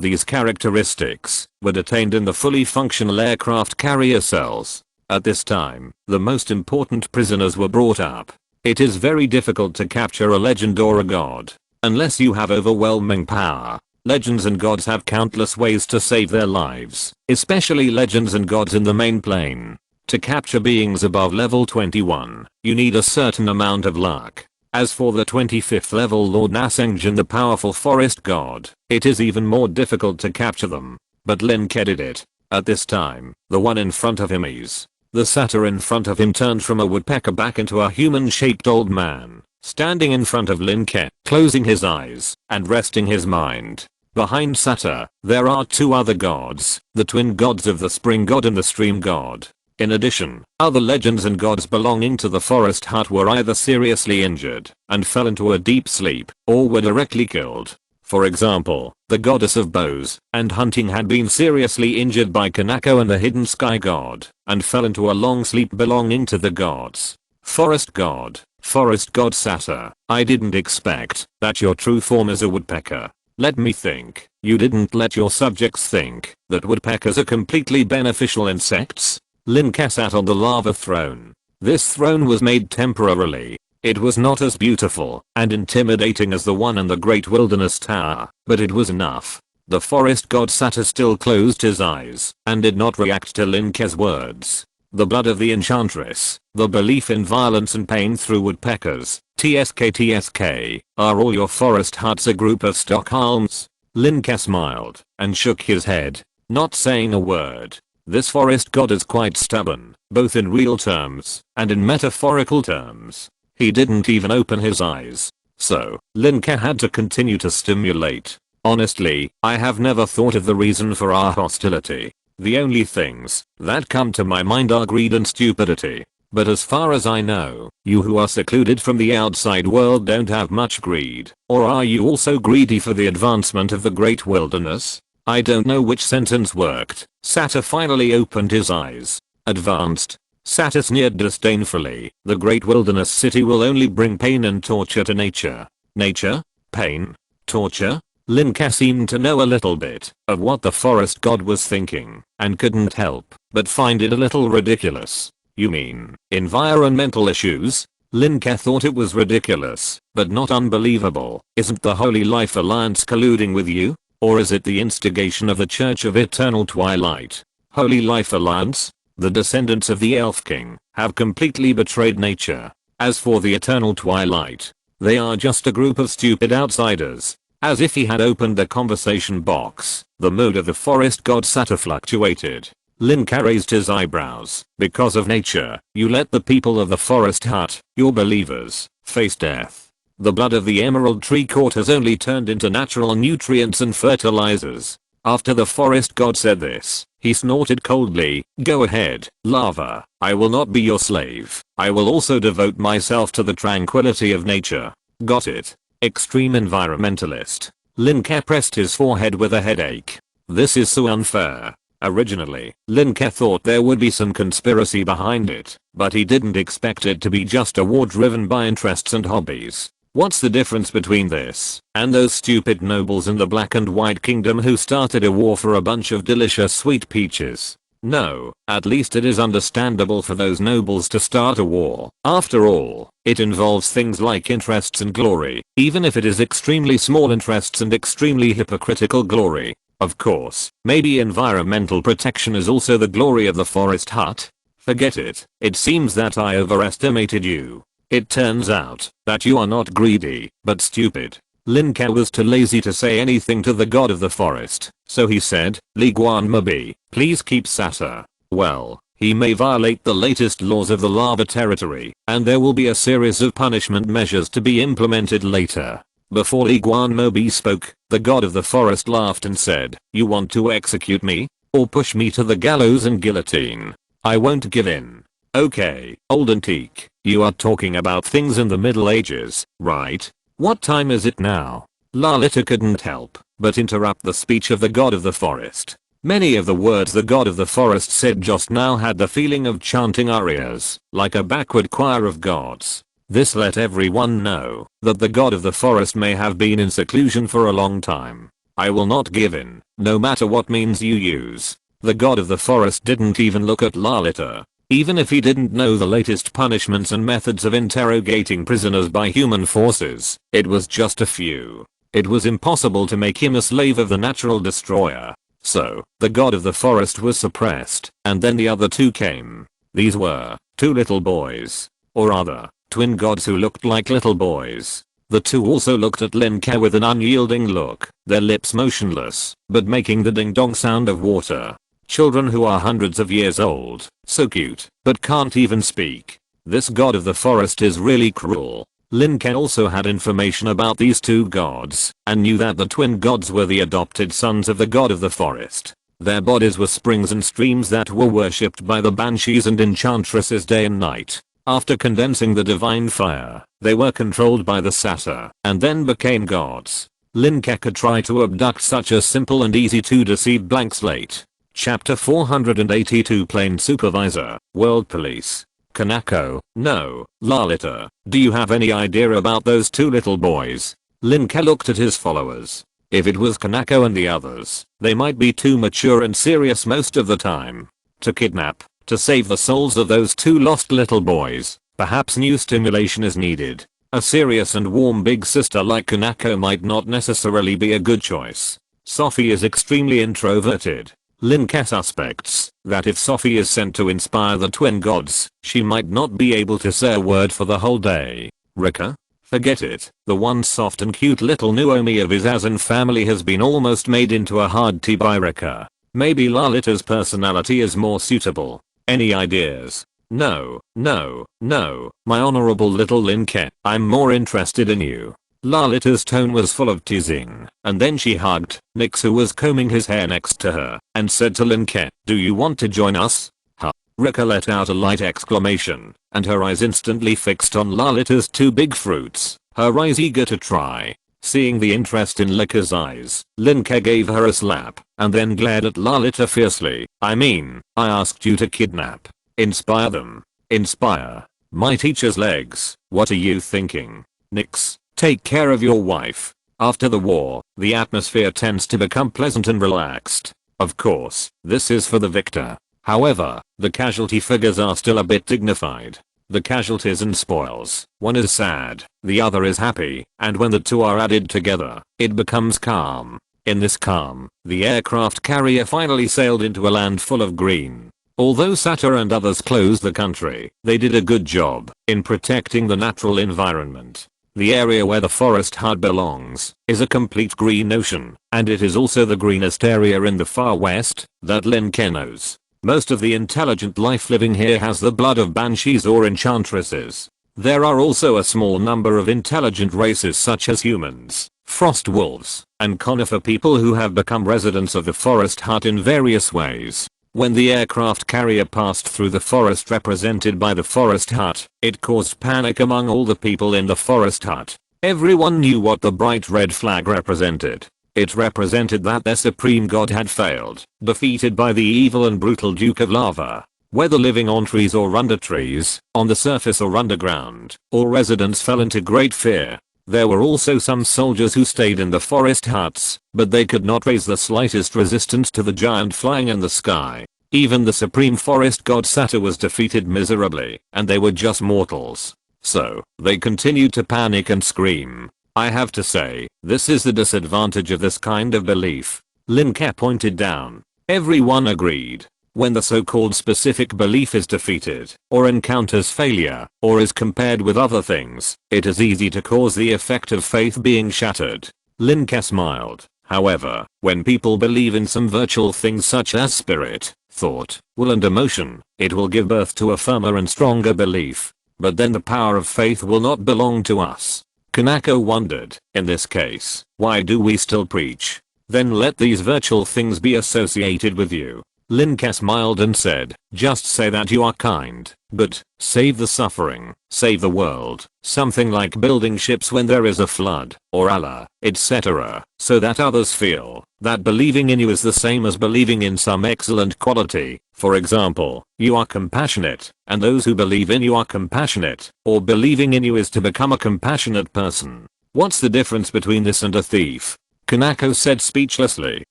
these characteristics were detained in the fully functional aircraft carrier cells. At this time, the most important prisoners were brought up. It is very difficult to capture a legend or a god, unless you have overwhelming power. Legends and gods have countless ways to save their lives, especially legends and gods in the main plane. To capture beings above level 21, you need a certain amount of luck. As for the 25th level Lord Nassingjan, the powerful forest god, it is even more difficult to capture them. But Lin Ke did it. At this time, the one in front of him is. The satyr in front of him turned from a woodpecker back into a human-shaped old man, standing in front of Lin Ke, closing his eyes, and resting his mind. Behind Satyr, there are two other gods, the twin gods of the spring god and the stream god. In addition, other legends and gods belonging to the forest hut were either seriously injured and fell into a deep sleep, or were directly killed. For example, the goddess of bows and hunting had been seriously injured by Kanako and the hidden sky god, and fell into a long sleep belonging to the gods. Forest god Satyr, I didn't expect that your true form is a woodpecker. Let me think. You didn't let your subjects think that woodpeckers are completely beneficial insects? Lin Ke sat on the lava throne. This throne was made temporarily. It was not as beautiful and intimidating as the one in the Great Wilderness Tower, but it was enough. The forest god Satyr still closed his eyes and did not react to Lin Ke's words. The blood of the enchantress, the belief in violence and pain through woodpeckers, TSK, are all your forest huts a group of Stockholms? Lin Ke smiled and shook his head, not saying a word. This forest god is quite stubborn, both in real terms and in metaphorical terms. He didn't even open his eyes. So, Lin Ke had to continue to stimulate. Honestly, I have never thought of the reason for our hostility. The only things that come to my mind are greed and stupidity. But as far as I know, you who are secluded from the outside world don't have much greed. Or are you also greedy for the advancement of the Great Wilderness? I don't know which sentence worked. Satyr finally opened his eyes. Advanced. Satyr sneered disdainfully. The Great Wilderness city will only bring pain and torture to nature. Nature? Pain? Torture? Lin Ke seemed to know a little bit of what the forest god was thinking and couldn't help but find it a little ridiculous. You mean environmental issues? Lin Ke thought it was ridiculous, but not unbelievable. Isn't the Holy Life Alliance colluding with you? Or is it the instigation of the Church of Eternal Twilight? Holy Life Alliance? The descendants of the Elf King have completely betrayed nature. As for the Eternal Twilight, they are just a group of stupid outsiders. As if he had opened the conversation box, the mood of the forest god Satyr fluctuated. Lin Ke raised his eyebrows. Because of nature, you let the people of the forest hut, your believers, face death. The blood of the emerald tree court has only turned into natural nutrients and fertilizers. After the forest god said this, he snorted coldly. Go ahead, lava. I will not be your slave. I will also devote myself to the tranquility of nature. Got it? Extreme environmentalist. Lin Ke pressed his forehead with a headache. This is so unfair. Originally, Lin Ke thought there would be some conspiracy behind it, but he didn't expect it to be just a war driven by interests and hobbies. What's the difference between this and those stupid nobles in the Black and White Kingdom who started a war for a bunch of delicious sweet peaches? No, at least it is understandable for those nobles to start a war. After all, it involves things like interests and glory, even if it is extremely small interests and extremely hypocritical glory. Of course, maybe environmental protection is also the glory of the forest hut. Forget it. It seems that I overestimated you. It turns out that you are not greedy, but stupid. Lin Ke was too lazy to say anything to the god of the forest, so he said, Li Guan Mabi, please keep Satyr. Well, he may violate the latest laws of the lava territory, and there will be a series of punishment measures to be implemented later. Before Li Guan Mabi spoke, the god of the forest laughed and said, you want to execute me? Or push me to the gallows and guillotine? I won't give in. Okay, old antique, you are talking about things in the Middle Ages, right? What time is it now? Lalita couldn't help but interrupt the speech of the god of the forest. Many of the words the god of the forest said just now had the feeling of chanting arias, like a backward choir of gods. This let everyone know that the god of the forest may have been in seclusion for a long time. I will not give in, no matter what means you use. The god of the forest didn't even look at Lalita. Even if he didn't know the latest punishments and methods of interrogating prisoners by human forces, it was just a few. It was impossible to make him a slave of the natural destroyer. So, the god of the forest was suppressed, and then the other two came. These were two little boys. Or rather, twin gods who looked like little boys. The two also looked at Lin Ke with an unyielding look, their lips motionless, but making the ding-dong sound of water. Children who are hundreds of years old, so cute, but can't even speak. This god of the forest is really cruel. Lin Ke also had information about these two gods, and knew that the twin gods were the adopted sons of the god of the forest. Their bodies were springs and streams that were worshipped by the banshees and enchantresses day and night. After condensing the divine fire, they were controlled by the satyr and then became gods. Lin Ke could try to abduct such a simple and easy to deceive blank slate. Chapter 482 Plain Supervisor, World Police. Kanako, no. Lalita, do you have any idea about those two little boys? Lin Ke looked at his followers. If it was Kanako and the others, they might be too mature and serious most of the time. To kidnap, to save the souls of those two lost little boys, perhaps new stimulation is needed. A serious and warm big sister like Kanako might not necessarily be a good choice. Sophie is extremely introverted. Lin Ke suspects that if Sophie is sent to inspire the twin gods, she might not be able to say a word for the whole day. Rika? Forget it. The once soft and cute little Naomi of his Azan family has been almost made into a hard tea by Rika. Maybe Lalita's personality is more suitable. Any ideas? No, no, no, my honorable little Lin Ke, I'm more interested in you. Lalita's tone was full of teasing, and then she hugged Nix, who was combing his hair next to her, and said to Lin Ke, do you want to join us? Huh? Rika let out a light exclamation, and her eyes instantly fixed on Lalita's two big fruits, her eyes eager to try. Seeing the interest in Lika's eyes, Lin Ke gave her a slap, and then glared at Lalita fiercely. I mean, I asked you to kidnap. Inspire them. Inspire. My teacher's legs. What are you thinking? Nix, take care of your wife. After the war, the atmosphere tends to become pleasant and relaxed. Of course, this is for the victor. However, the casualty figures are still a bit dignified. The casualties and spoils, one is sad, the other is happy, and when the two are added together, it becomes calm. In this calm, the aircraft carrier finally sailed into a land full of green. Although Satyr and others closed the country, they did a good job in protecting the natural environment. The area where the forest hut belongs is a complete green ocean, and it is also the greenest area in the far west that Lin Ke knows. Most of the intelligent life living here has the blood of banshees or enchantresses. There are also a small number of intelligent races such as humans, frost wolves, and conifer people who have become residents of the forest hut in various ways. When the aircraft carrier passed through the forest represented by the forest hut, it caused panic among all the people in the forest hut. Everyone knew what the bright red flag represented. It represented that their supreme god had failed, defeated by the evil and brutal Duke of Lava. Whether living on trees or under trees, on the surface or underground, all residents fell into great fear. There were also some soldiers who stayed in the forest huts, but they could not raise the slightest resistance to the giant flying in the sky. Even the supreme forest god Satyr was defeated miserably, and they were just mortals. So, they continued to panic and scream. I have to say, this is the disadvantage of this kind of belief. Lin Ke pointed down. Everyone agreed. When the so-called specific belief is defeated, or encounters failure, or is compared with other things, it is easy to cause the effect of faith being shattered. Lin Ke smiled. However, when people believe in some virtual things such as spirit, thought, will and emotion, it will give birth to a firmer and stronger belief. But then the power of faith will not belong to us. Kanako wondered, in this case, why do we still preach? Then let these virtual things be associated with you. Lin Ke smiled and said, just say that you are kind, good, save the suffering, save the world, something like building ships when there is a flood, or Allah, etc., so that others feel that believing in you is the same as believing in some excellent quality. For example, you are compassionate, and those who believe in you are compassionate, or believing in you is to become a compassionate person. What's the difference between this and a thief? Kanako said speechlessly.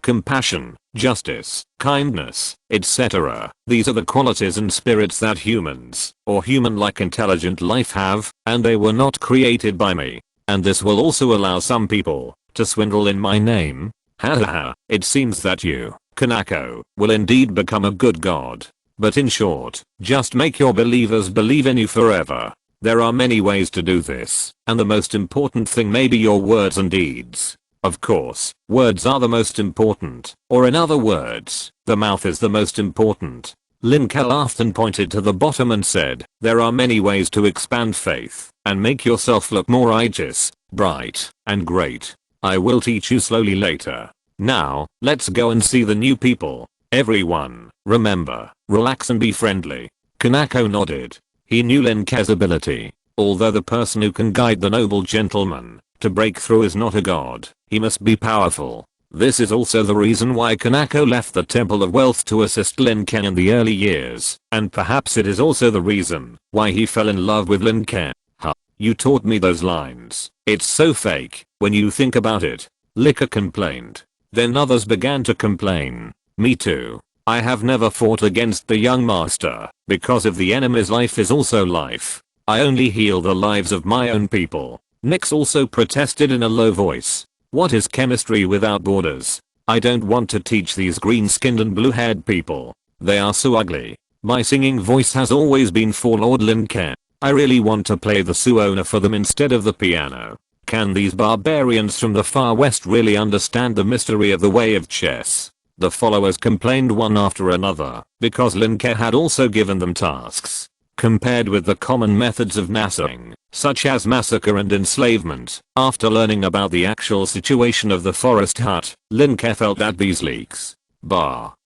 Compassion, justice, kindness, etc. These are the qualities and spirits that humans, or human-like intelligent life have, and they were not created by me. And this will also allow some people to swindle in my name. Hahaha, it seems that you, Kanako, will indeed become a good god. But in short, just make your believers believe in you forever. There are many ways to do this, and the most important thing may be your words and deeds. Of course, words are the most important, or in other words, the mouth is the most important. Lin Ke laughed and pointed to the bottom and said, there are many ways to expand faith, and make yourself look more righteous, bright, and great. I will teach you slowly later. Now, let's go and see the new people. Everyone, remember, relax and be friendly. Kanako nodded. He knew Lin Ke's ability. Although the person who can guide the noble gentleman to break through is not a god, he must be powerful. This is also the reason why Kanako left the Temple of Wealth to assist Lin Ke in the early years, and perhaps it is also the reason why he fell in love with Lin Ke. Huh, you taught me those lines. It's so fake, when you think about it. Lin Ke complained. Then others began to complain. Me too. I have never fought against the young master, because if the enemy's life is also life, I only heal the lives of my own people. Nyx also protested in a low voice. What is chemistry without borders? I don't want to teach these green-skinned and blue-haired people. They are so ugly. My singing voice has always been for Lord Lin Ke. I really want to play the suona for them instead of the piano. Can these barbarians from the far west really understand the mystery of the way of chess? The followers complained one after another, because Lin Ke had also given them tasks. Compared with the common methods of nassing, such as massacre and enslavement, after learning about the actual situation of the forest hut, Lin Ke felt that these leaks,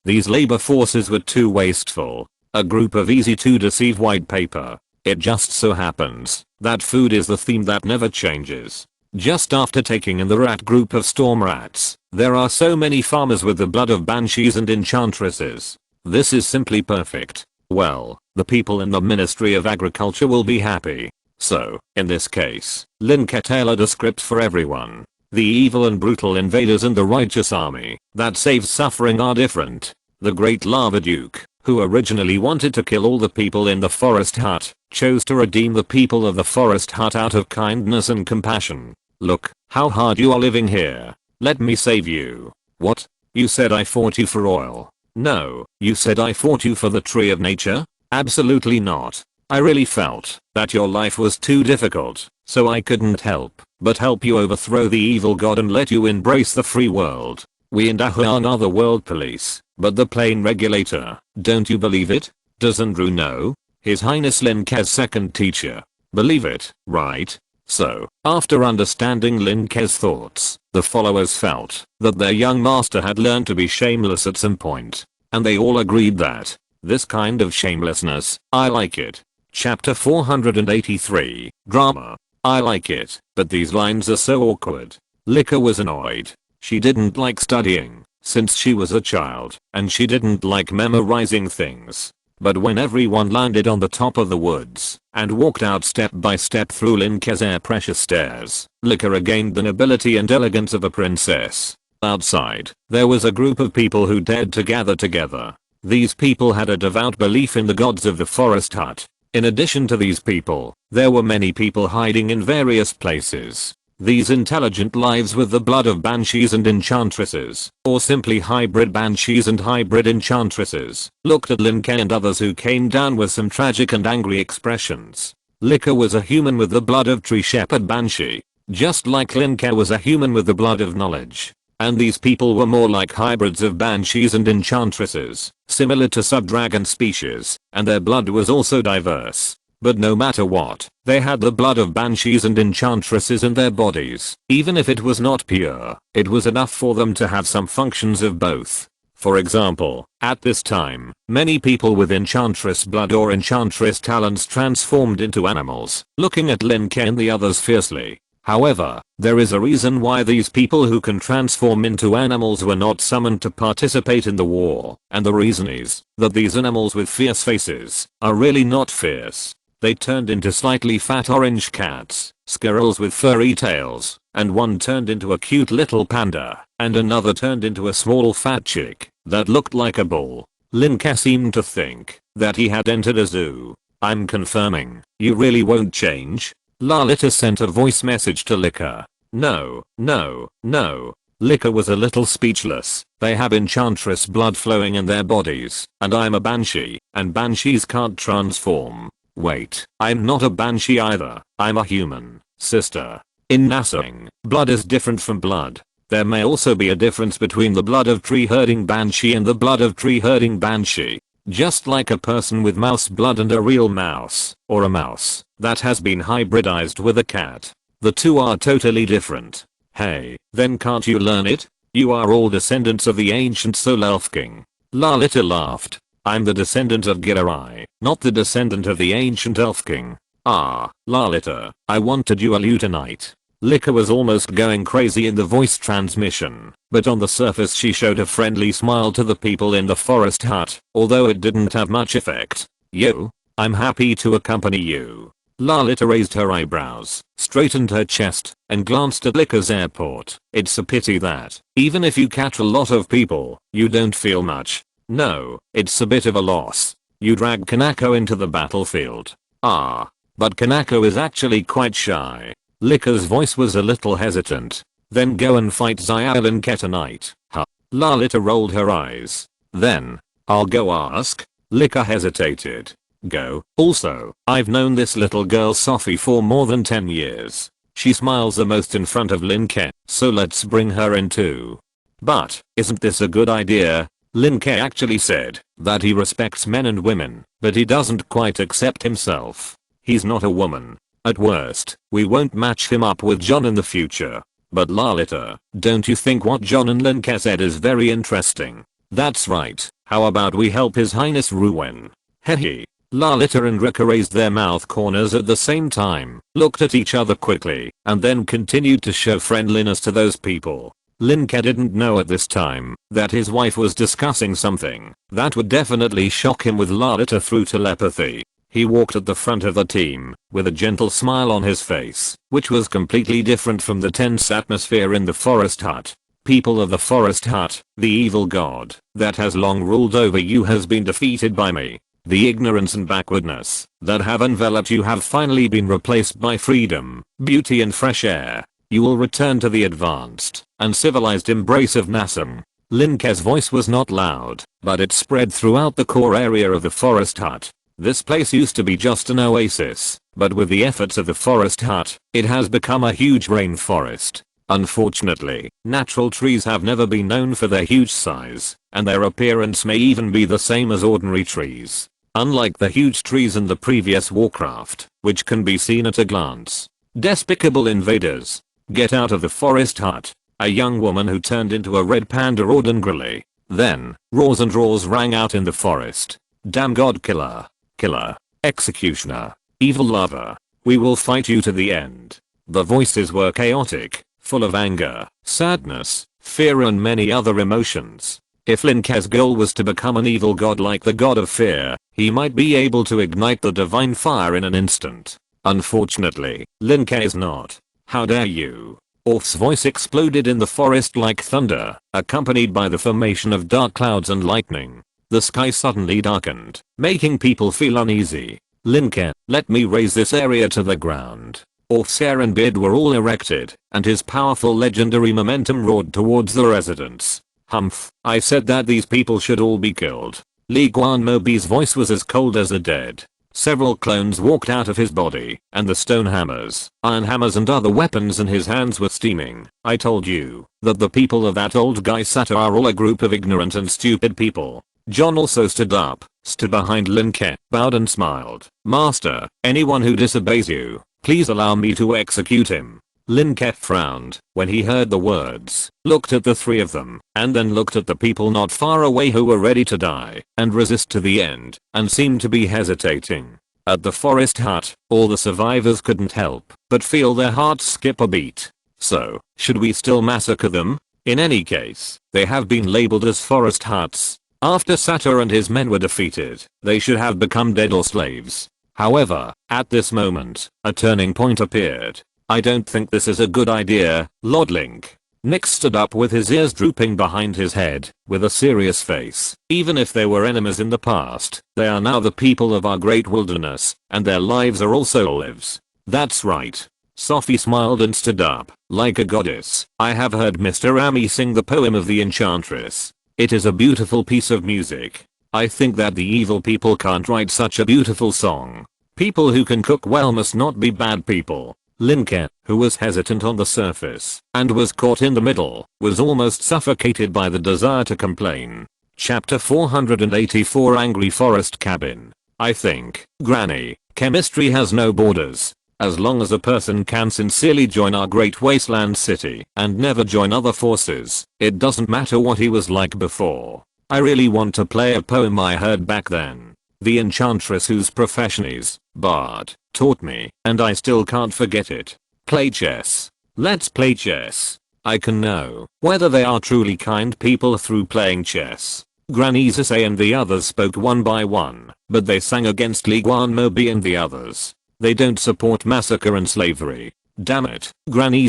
these labor forces were too wasteful. A group of easy to deceive white paper. It just so happens that food is the theme that never changes. Just after taking in the rat group of storm rats, there are so many farmers with the blood of banshees and enchantresses. This is simply perfect. Well, the people in the Ministry of Agriculture will be happy. So, in this case, Lin Ke tailored a script for everyone. The evil and brutal invaders and the righteous army that saves suffering are different. The great lava duke, who originally wanted to kill all the people in the forest hut, chose to redeem the people of the forest hut out of kindness and compassion. Look, how hard you are living here. Let me save you. What? You said I fought you for oil. No, you said I fought you for the tree of nature? Absolutely not. I really felt that your life was too difficult, so I couldn't help but help you overthrow the evil god and let you embrace the free world. We in Dahuan are the world police, but the plane regulator. Don't you believe it? Does Andrew know? His Highness Lin Ke's second teacher. Believe it, right? So, after understanding Lin Ke's thoughts, the followers felt that their young master had learned to be shameless at some point, and they all agreed that this kind of shamelessness, I like it. Chapter 483, Drama. I like it, but these lines are so awkward. Lin Ke was annoyed. She didn't like studying, since she was a child, and she didn't like memorizing things. But when everyone landed on the top of the woods and walked out step by step through Lin Ke's air pressure stairs, Lin Ke regained the nobility and elegance of a princess. Outside, there was a group of people who dared to gather together. These people had a devout belief in the gods of the forest hut. In addition to these people, there were many people hiding in various places. These intelligent lives with the blood of banshees and enchantresses, or simply hybrid banshees and hybrid enchantresses, looked at Lin Ke and others who came down with some tragic and angry expressions. Lin Ke was a human with the blood of tree shepherd banshee, just like Lin Ke was a human with the blood of knowledge. And these people were more like hybrids of banshees and enchantresses, similar to sub-dragon species, and their blood was also diverse. But no matter what, they had the blood of banshees and enchantresses in their bodies. Even if it was not pure, it was enough for them to have some functions of both. For example, at this time, many people with enchantress blood or enchantress talents transformed into animals, looking at Lin Ke and the others fiercely. However, there is a reason why these people who can transform into animals were not summoned to participate in the war, and the reason is that these animals with fierce faces are really not fierce. They turned into slightly fat orange cats, squirrels with furry tails, and one turned into a cute little panda, and another turned into a small fat chick that looked like a bull. Lin Ke seemed to think that he had entered a zoo. I'm confirming, you really won't change? Lalita sent a voice message to Lin Ke. No. Lin Ke was a little speechless. They have enchantress blood flowing in their bodies, and I'm a banshee, and banshees can't transform. Wait, I'm not a banshee either. I'm a human, sister. In nassing, blood is different from blood. There may also be a difference between the blood of tree herding banshee and the blood of tree herding banshee. Just like a person with mouse blood and a real mouse, or a mouse that has been hybridized with a cat. The two are totally different. Hey, then can't you learn it? You are all descendants of the ancient Soul Elf King. Lalita laughed. I'm the descendant of Girai, not the descendant of the ancient elf king. Ah, Lalita, I want to duel you tonight. Lin Ke was almost going crazy in the voice transmission, but on the surface she showed a friendly smile to the people in the forest hut, although it didn't have much effect. Yo, I'm happy to accompany you. Lalita raised her eyebrows, straightened her chest, and glanced at Lin Ke's airport. It's a pity that, even if you catch a lot of people, you don't feel much. No, it's a bit of a loss. You drag Kanako into the battlefield. Ah. But Kanako is actually quite shy. Lin Ke's voice was a little hesitant. Then go and fight Lin Ke tonight. Huh. Lalita rolled her eyes. Then, I'll go ask. Lin Ke hesitated. Go. Also, I've known this little girl Sophie for more than 10 years. She smiles the most in front of Lin Ke, so let's bring her in too. But, isn't this a good idea? Lin Ke actually said that he respects men and women, but he doesn't quite accept himself. He's not a woman. At worst, we won't match him up with John in the future. But Lalita, don't you think what John and Lin Ke said is very interesting? That's right. How about we help His Highness Ruin? Hehe. Lalita and Lin Ke raised their mouth corners at the same time, looked at each other quickly, and then continued to show friendliness to those people. Lin Ke didn't know at this time that his wife was discussing something that would definitely shock him with Lalita through telepathy. He walked at the front of the team, with a gentle smile on his face, which was completely different from the tense atmosphere in the forest hut. People of the forest hut, the evil god that has long ruled over you has been defeated by me. The ignorance and backwardness that have enveloped you have finally been replaced by freedom, beauty and fresh air. You will return to the advanced and civilized embrace of Nassim. Lin Ke's voice was not loud, but it spread throughout the core area of the forest hut. This place used to be just an oasis, but with the efforts of the forest hut, it has become a huge rainforest. Unfortunately, natural trees have never been known for their huge size, and their appearance may even be the same as ordinary trees. Unlike the huge trees in the previous Warcraft, which can be seen at a glance. Despicable invaders. Get out of the forest hut. A young woman who turned into a red panda roared angrily. Then, roars and roars rang out in the forest. Damn god killer. Killer, executioner, evil lover, we will fight you to the end. The voices were chaotic, full of anger, sadness, fear and many other emotions. If Lin Ke's goal was to become an evil god like the god of fear, he might be able to ignite the divine fire in an instant. Unfortunately, Lin Ke is not. How dare you? Orth's voice exploded in the forest like thunder, accompanied by the formation of dark clouds and lightning. The sky suddenly darkened, making people feel uneasy. Lin Ke, let me raise this area to the ground. Orth's hair and beard were all erected, and his powerful legendary momentum roared towards the residents. Humph, I said that these people should all be killed. Li Guan Mobi's voice was as cold as the dead. Several clones walked out of his body, and the stone hammers, iron hammers and other weapons in his hands were steaming. I told you that the people of that old guy Sato are all a group of ignorant and stupid people. John also stood up, stood behind Lin Ke, bowed and smiled. Master, anyone who disobeys you, please allow me to execute him. Lin Ke frowned when he heard the words, looked at the three of them, and then looked at the people not far away who were ready to die and resist to the end, and seemed to be hesitating. At the forest hut, all the survivors couldn't help but feel their hearts skip a beat. So, should we still massacre them? In any case, they have been labeled as forest huts. After Sato and his men were defeated, they should have become dead or slaves. However, at this moment, a turning point appeared. I don't think this is a good idea, Lord Link. Nick stood up with his ears drooping behind his head, with a serious face. Even if they were enemies in the past, they are now the people of our great wilderness, and their lives are also lives. That's right. Sophie smiled and stood up, like a goddess. I have heard Mr. Ami sing the poem of the Enchantress. It is a beautiful piece of music. I think that the evil people can't write such a beautiful song. People who can cook well must not be bad people. Lin Ke, who was hesitant on the surface and was caught in the middle, was almost suffocated by the desire to complain. Chapter 484 Angry Forest Cabin. I think, Granny, chemistry has no borders. As long as a person can sincerely join our great wasteland city and never join other forces, it doesn't matter what he was like before. I really want to play a poem I heard back then. The enchantress whose profession is bard taught me, and I still can't forget it. Play chess. Let's play chess. I can know whether they are truly kind people through playing chess. Granny and the others spoke one by one, but they sang against Li Mobi and the others. They don't support massacre and slavery. Damn it, Granny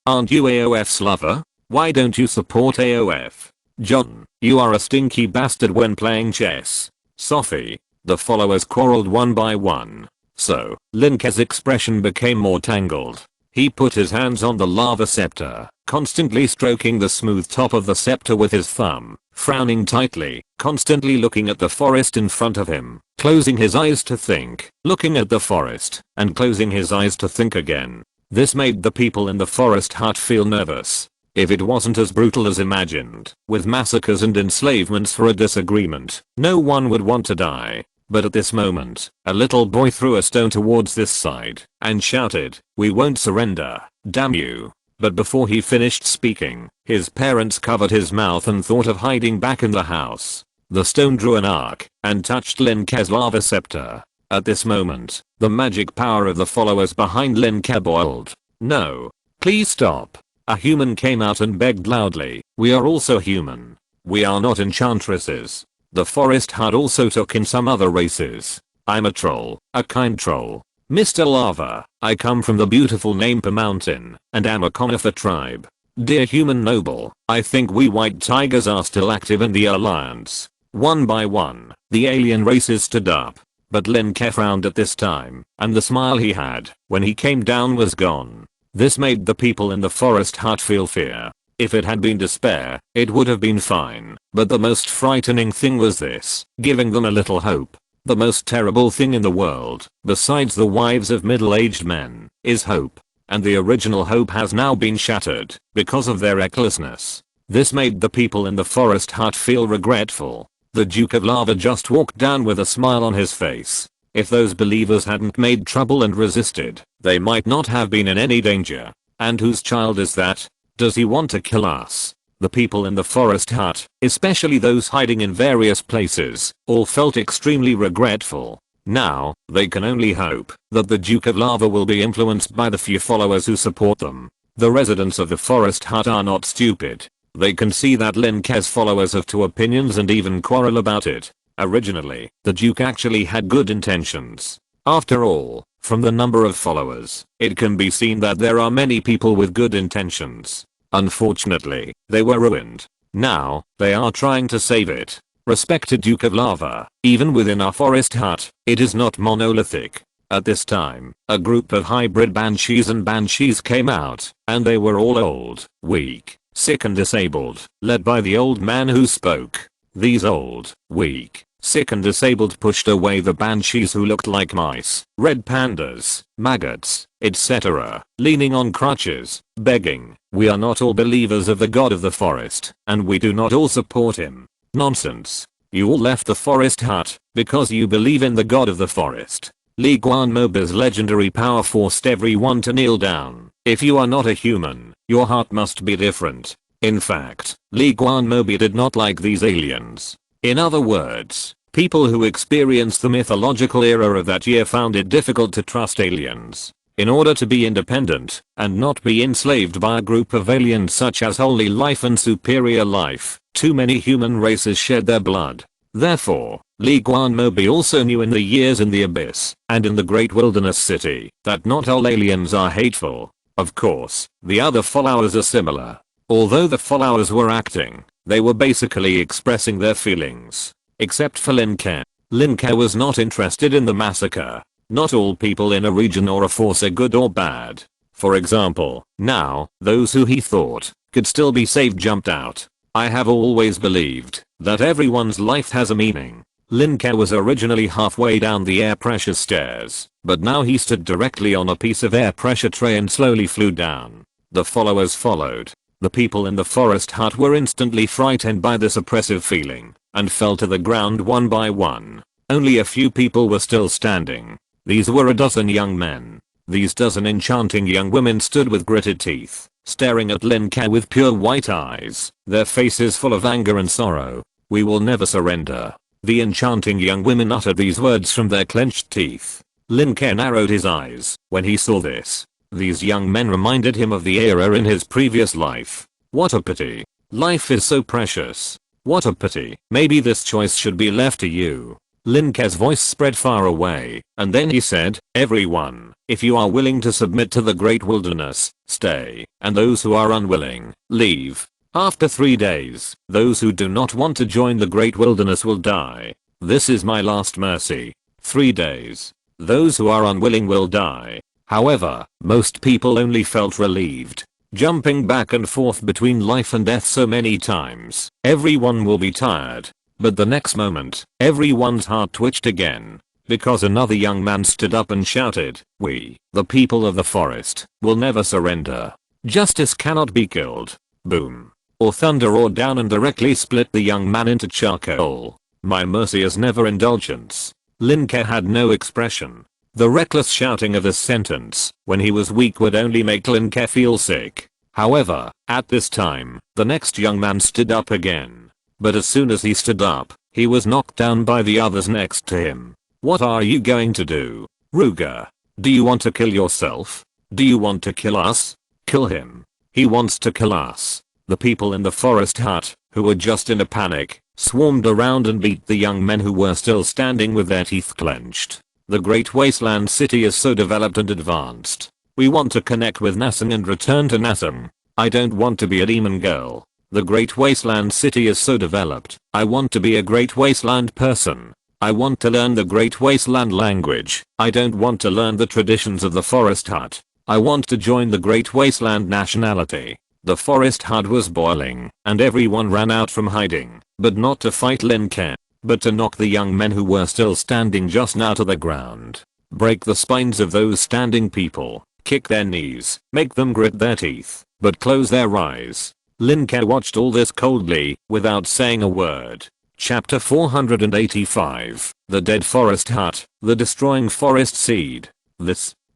aren't you AOF's lover? Why don't you support AOF? John, you are a stinky bastard when playing chess. Sophie. The followers quarreled one by one. So, Lin Ke's expression became more tangled. He put his hands on the lava scepter, constantly stroking the smooth top of the scepter with his thumb, frowning tightly, constantly looking at the forest in front of him, closing his eyes to think, looking at the forest, and closing his eyes to think again. This made the people in the forest hut feel nervous. If it wasn't as brutal as imagined, with massacres and enslavements for a disagreement, no one would want to die. But at this moment, a little boy threw a stone towards this side, and shouted, "We won't surrender, damn you." But before he finished speaking, his parents covered his mouth and thought of hiding back in the house. The stone drew an arc, and touched Lin Ke's lava scepter. At this moment, the magic power of the followers behind Lin Ke boiled. "No. Please stop." A human came out and begged loudly, "We are also human. We are not enchantresses." The forest hut also took in some other races. "I'm a troll, a kind troll. Mr. Lava, I come from the beautiful Nampa mountain, and am a conifer tribe. Dear human noble, I think we white tigers are still active in the alliance." One by one, the alien races stood up. But Lin Ke frowned at this time, and the smile he had when he came down was gone. This made the people in the forest hut feel fear. If it had been despair, it would have been fine, but the most frightening thing was this, giving them a little hope. The most terrible thing in the world, besides the wives of middle-aged men, is hope. And the original hope has now been shattered, because of their recklessness. This made the people in the forest hut feel regretful. The Duke of Lava just walked down with a smile on his face. If those believers hadn't made trouble and resisted, they might not have been in any danger. And whose child is that? Does he want to kill us? The people in the forest hut, especially those hiding in various places, all felt extremely regretful. Now, they can only hope that the Duke of Lava will be influenced by the few followers who support them. The residents of the forest hut are not stupid. They can see that Lin Ke's followers have two opinions and even quarrel about it. Originally, the Duke actually had good intentions. After all, from the number of followers, it can be seen that there are many people with good intentions. Unfortunately, they were ruined. Now, they are trying to save it. Respected Duke of Lava, even within our forest hut, it is not monolithic. At this time, a group of hybrid banshees and banshees came out, and they were all old, weak, sick and disabled, led by the old man who spoke. These old, weak, sick and disabled pushed away the banshees who looked like mice, red pandas, maggots, etc., leaning on crutches, begging, "We are not all believers of the god of the forest, and we do not all support him." Nonsense. You all left the forest hut because you believe in the god of the forest. Li Mobi's legendary power forced everyone to kneel down. If you are not a human, your heart must be different. In fact, Li Mobi did not like these aliens. In other words, people who experienced the mythological era of that year found it difficult to trust aliens. In order to be independent, and not be enslaved by a group of aliens such as holy life and superior life, too many human races shed their blood. Therefore, Li Mobi also knew in the years in the abyss, and in the great wilderness city, that not all aliens are hateful. Of course, the other followers are similar. Although the followers were acting, they were basically expressing their feelings. Except for Lin Ke. Lin Ke was not interested in the massacre. Not all people in a region or a force are good or bad. For example, now, those who he thought could still be saved jumped out. I have always believed that everyone's life has a meaning. Lin Ke was originally halfway down the air pressure stairs, but now he stood directly on a piece of air pressure tray and slowly flew down. The followers followed. The people in the forest hut were instantly frightened by this oppressive feeling, and fell to the ground one by one. Only a few people were still standing. These were a dozen young men. These dozen enchanting young women stood with gritted teeth, staring at Lin Ke with pure white eyes, their faces full of anger and sorrow. We will never surrender." The enchanting young women uttered these words from their clenched teeth. Lin Ke narrowed his eyes when he saw this. These young men reminded him of the era in his previous life. What a pity. Life is so precious. What a pity. Maybe this choice should be left to you. Lin Ke's voice spread far away, and then he said, "Everyone, if you are willing to submit to the great wilderness, stay, and those who are unwilling, leave. After 3 days, those who do not want to join the great wilderness will die. This is my last mercy. 3 days. Those who are unwilling will die." However, most people only felt relieved. Jumping back and forth between life and death so many times, everyone will be tired. But the next moment, everyone's heart twitched again, because another young man stood up and shouted, "We, the people of the forest, will never surrender. Justice cannot be killed." Boom. Or thunder roared down and directly split the young man into charcoal. "My mercy is never indulgence." Lin Ke had no expression. The reckless shouting of this sentence, when he was weak, would only make Lin Ke feel sick. However, at this time, the next young man stood up again. But as soon as he stood up, he was knocked down by the others next to him. "What are you going to do, Ruger? Do you want to kill yourself? Do you want to kill us? Kill him. He wants to kill us." The people in the forest hut, who were just in a panic, swarmed around and beat the young men who were still standing with their teeth clenched. "The great wasteland city is so developed and advanced. We want to connect with Nassim and return to Nassim. I don't want to be a demon girl. The great wasteland city is so developed. I want to be a great wasteland person. I want to learn the great wasteland language. I don't want to learn the traditions of the forest hut. I want to join the great wasteland nationality." The forest hut was boiling, and everyone ran out from hiding, but not to fight Lin Ke, but to knock the young men who were still standing just now to the ground. Break the spines of those standing people, kick their knees, make them grit their teeth, but close their eyes. Lin Ke watched all this coldly, without saying a word. Chapter 485, The Dead Forest Hut, The Destroying Forest Seed.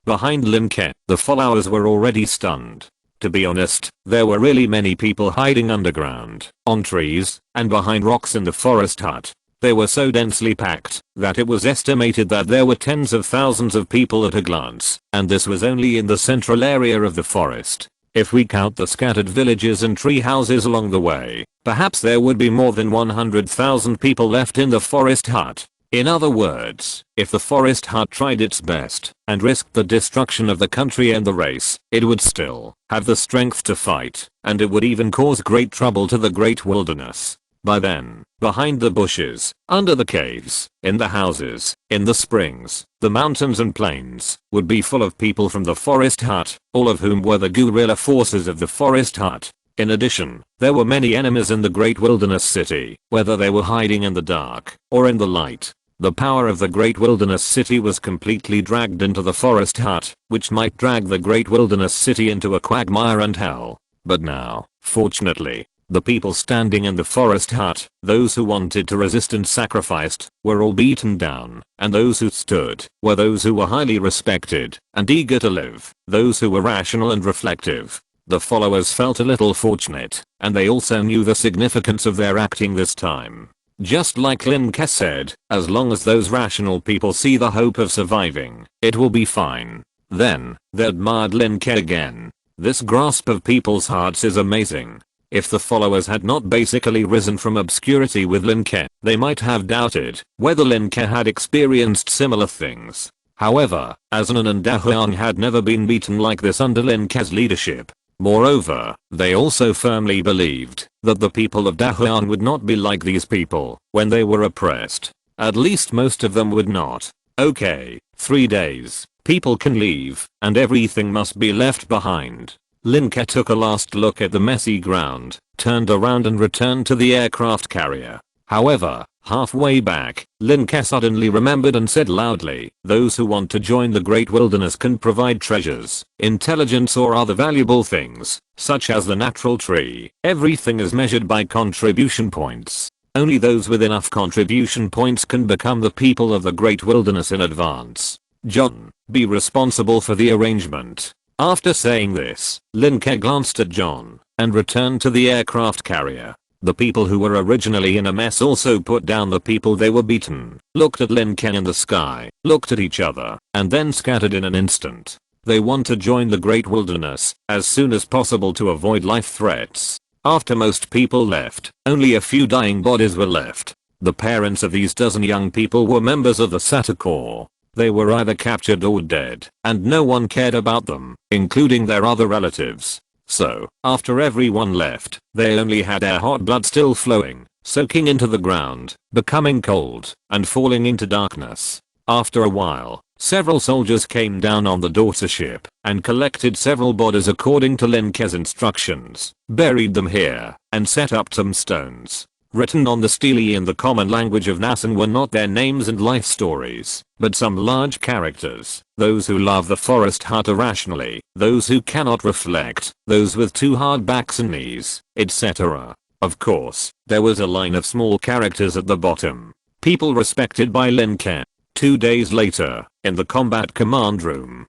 Behind Lin Ke, the followers were already stunned. To be honest, there were really many people hiding underground, on trees, and behind rocks in the forest hut. They were so densely packed that it was estimated that there were tens of thousands of people at a glance, and this was only in the central area of the forest. If we count the scattered villages and tree houses along the way, perhaps there would be more than 100,000 people left in the forest hut. In other words, if the forest hut tried its best and risked the destruction of the country and the race, it would still have the strength to fight, and it would even cause great trouble to the great wilderness. By then, behind the bushes, under the caves, in the houses, in the springs, the mountains and plains would be full of people from the forest hut, all of whom were the guerrilla forces of the forest hut. In addition, there were many enemies in the great wilderness city, whether they were hiding in the dark or in the light. The power of the great wilderness city was completely dragged into the forest hut, which might drag the great wilderness city into a quagmire and hell. But now, fortunately, the people standing in the forest hut, those who wanted to resist and sacrificed, were all beaten down, and those who stood were those who were highly respected and eager to live, those who were rational and reflective. The followers felt a little fortunate, and they also knew the significance of their acting this time. Just like Lin Ke said, as long as those rational people see the hope of surviving, it will be fine. Then, they admired Lin Ke again. This grasp of people's hearts is amazing. If the followers had not basically risen from obscurity with Lin Ke, they might have doubted whether Lin Ke had experienced similar things. However, Aznan and Dahuang had never been beaten like this under Lin Ke's leadership. Moreover, they also firmly believed that the people of Dahuang would not be like these people when they were oppressed. At least most of them would not. Okay, 3 days. People can leave, and everything must be left behind. Lin Ke took a last look at the messy ground, turned around and returned to the aircraft carrier. However, halfway back, Lin Ke suddenly remembered and said loudly, "Those who want to join the great wilderness can provide treasures, intelligence or other valuable things, such as the natural tree. Everything is measured by contribution points. Only those with enough contribution points can become the people of the great wilderness in advance. John, be responsible for the arrangement." After saying this, Lin Ke glanced at John and returned to the aircraft carrier. The people who were originally in a mess also put down the people they were beaten, looked at Lin Ke in the sky, looked at each other, and then scattered in an instant. They want to join the great wilderness as soon as possible to avoid life threats. After most people left, only a few dying bodies were left. The parents of these dozen young people were members of the Satakor. They were either captured or dead, and no one cared about them, including their other relatives. So, after everyone left, they only had their hot blood still flowing, soaking into the ground, becoming cold, and falling into darkness. After a while, several soldiers came down on the daughter ship and collected several bodies according to Lin Ke's instructions, buried them here, and set up tombstones. Written on the stele in the common language of Nasan were not their names and life stories, but some large characters, those who love the forest hut irrationally, those who cannot reflect, those with too hard backs and knees, etc. Of course, there was a line of small characters at the bottom. People respected by Lin Ke. 2 days later, in the combat command room.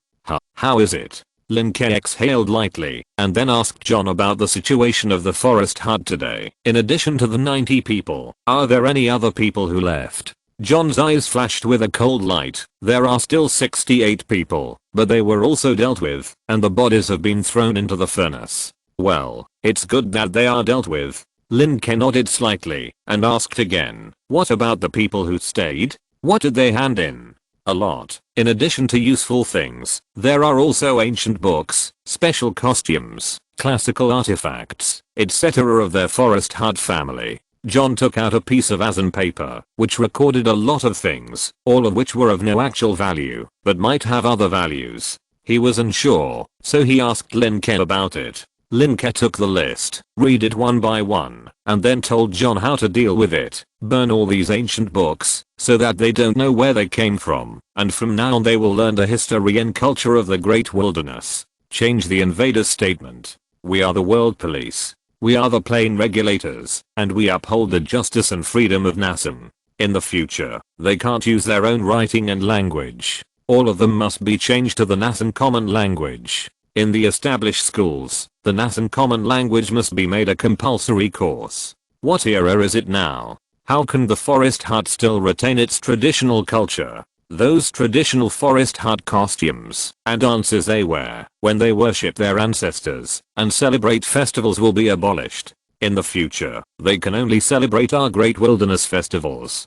How is it? Lin Ke exhaled lightly, and then asked John about the situation of the forest hut today. In addition to the 90 people, are there any other people who left? John's eyes flashed with a cold light. There are still 68 people, but they were also dealt with, and the bodies have been thrown into the furnace. Well, it's good that they are dealt with. Lin Ke nodded slightly, and asked again, what about the people who stayed? What did they hand in? A lot. In addition to useful things, there are also ancient books, special costumes, classical artifacts, etc. of their forest hut family. John took out a piece of Azan paper, which recorded a lot of things, all of which were of no actual value, but might have other values. He was unsure, so he asked Lin Ke about it. Lin Ke took the list, read it one by one, and then told John how to deal with it. Burn all these ancient books, so that they don't know where they came from, and from now on they will learn the history and culture of the great wilderness. Change the invaders' statement. We are the world police. We are the plain regulators, and we uphold the justice and freedom of Nasan. In the future, they can't use their own writing and language. All of them must be changed to the Nasan common language. In the established schools, the Nasan common language must be made a compulsory course. What era is it now? How can the forest hut still retain its traditional culture? Those traditional forest hut costumes and dances they wear when they worship their ancestors and celebrate festivals will be abolished. In the future, they can only celebrate our great wilderness festivals.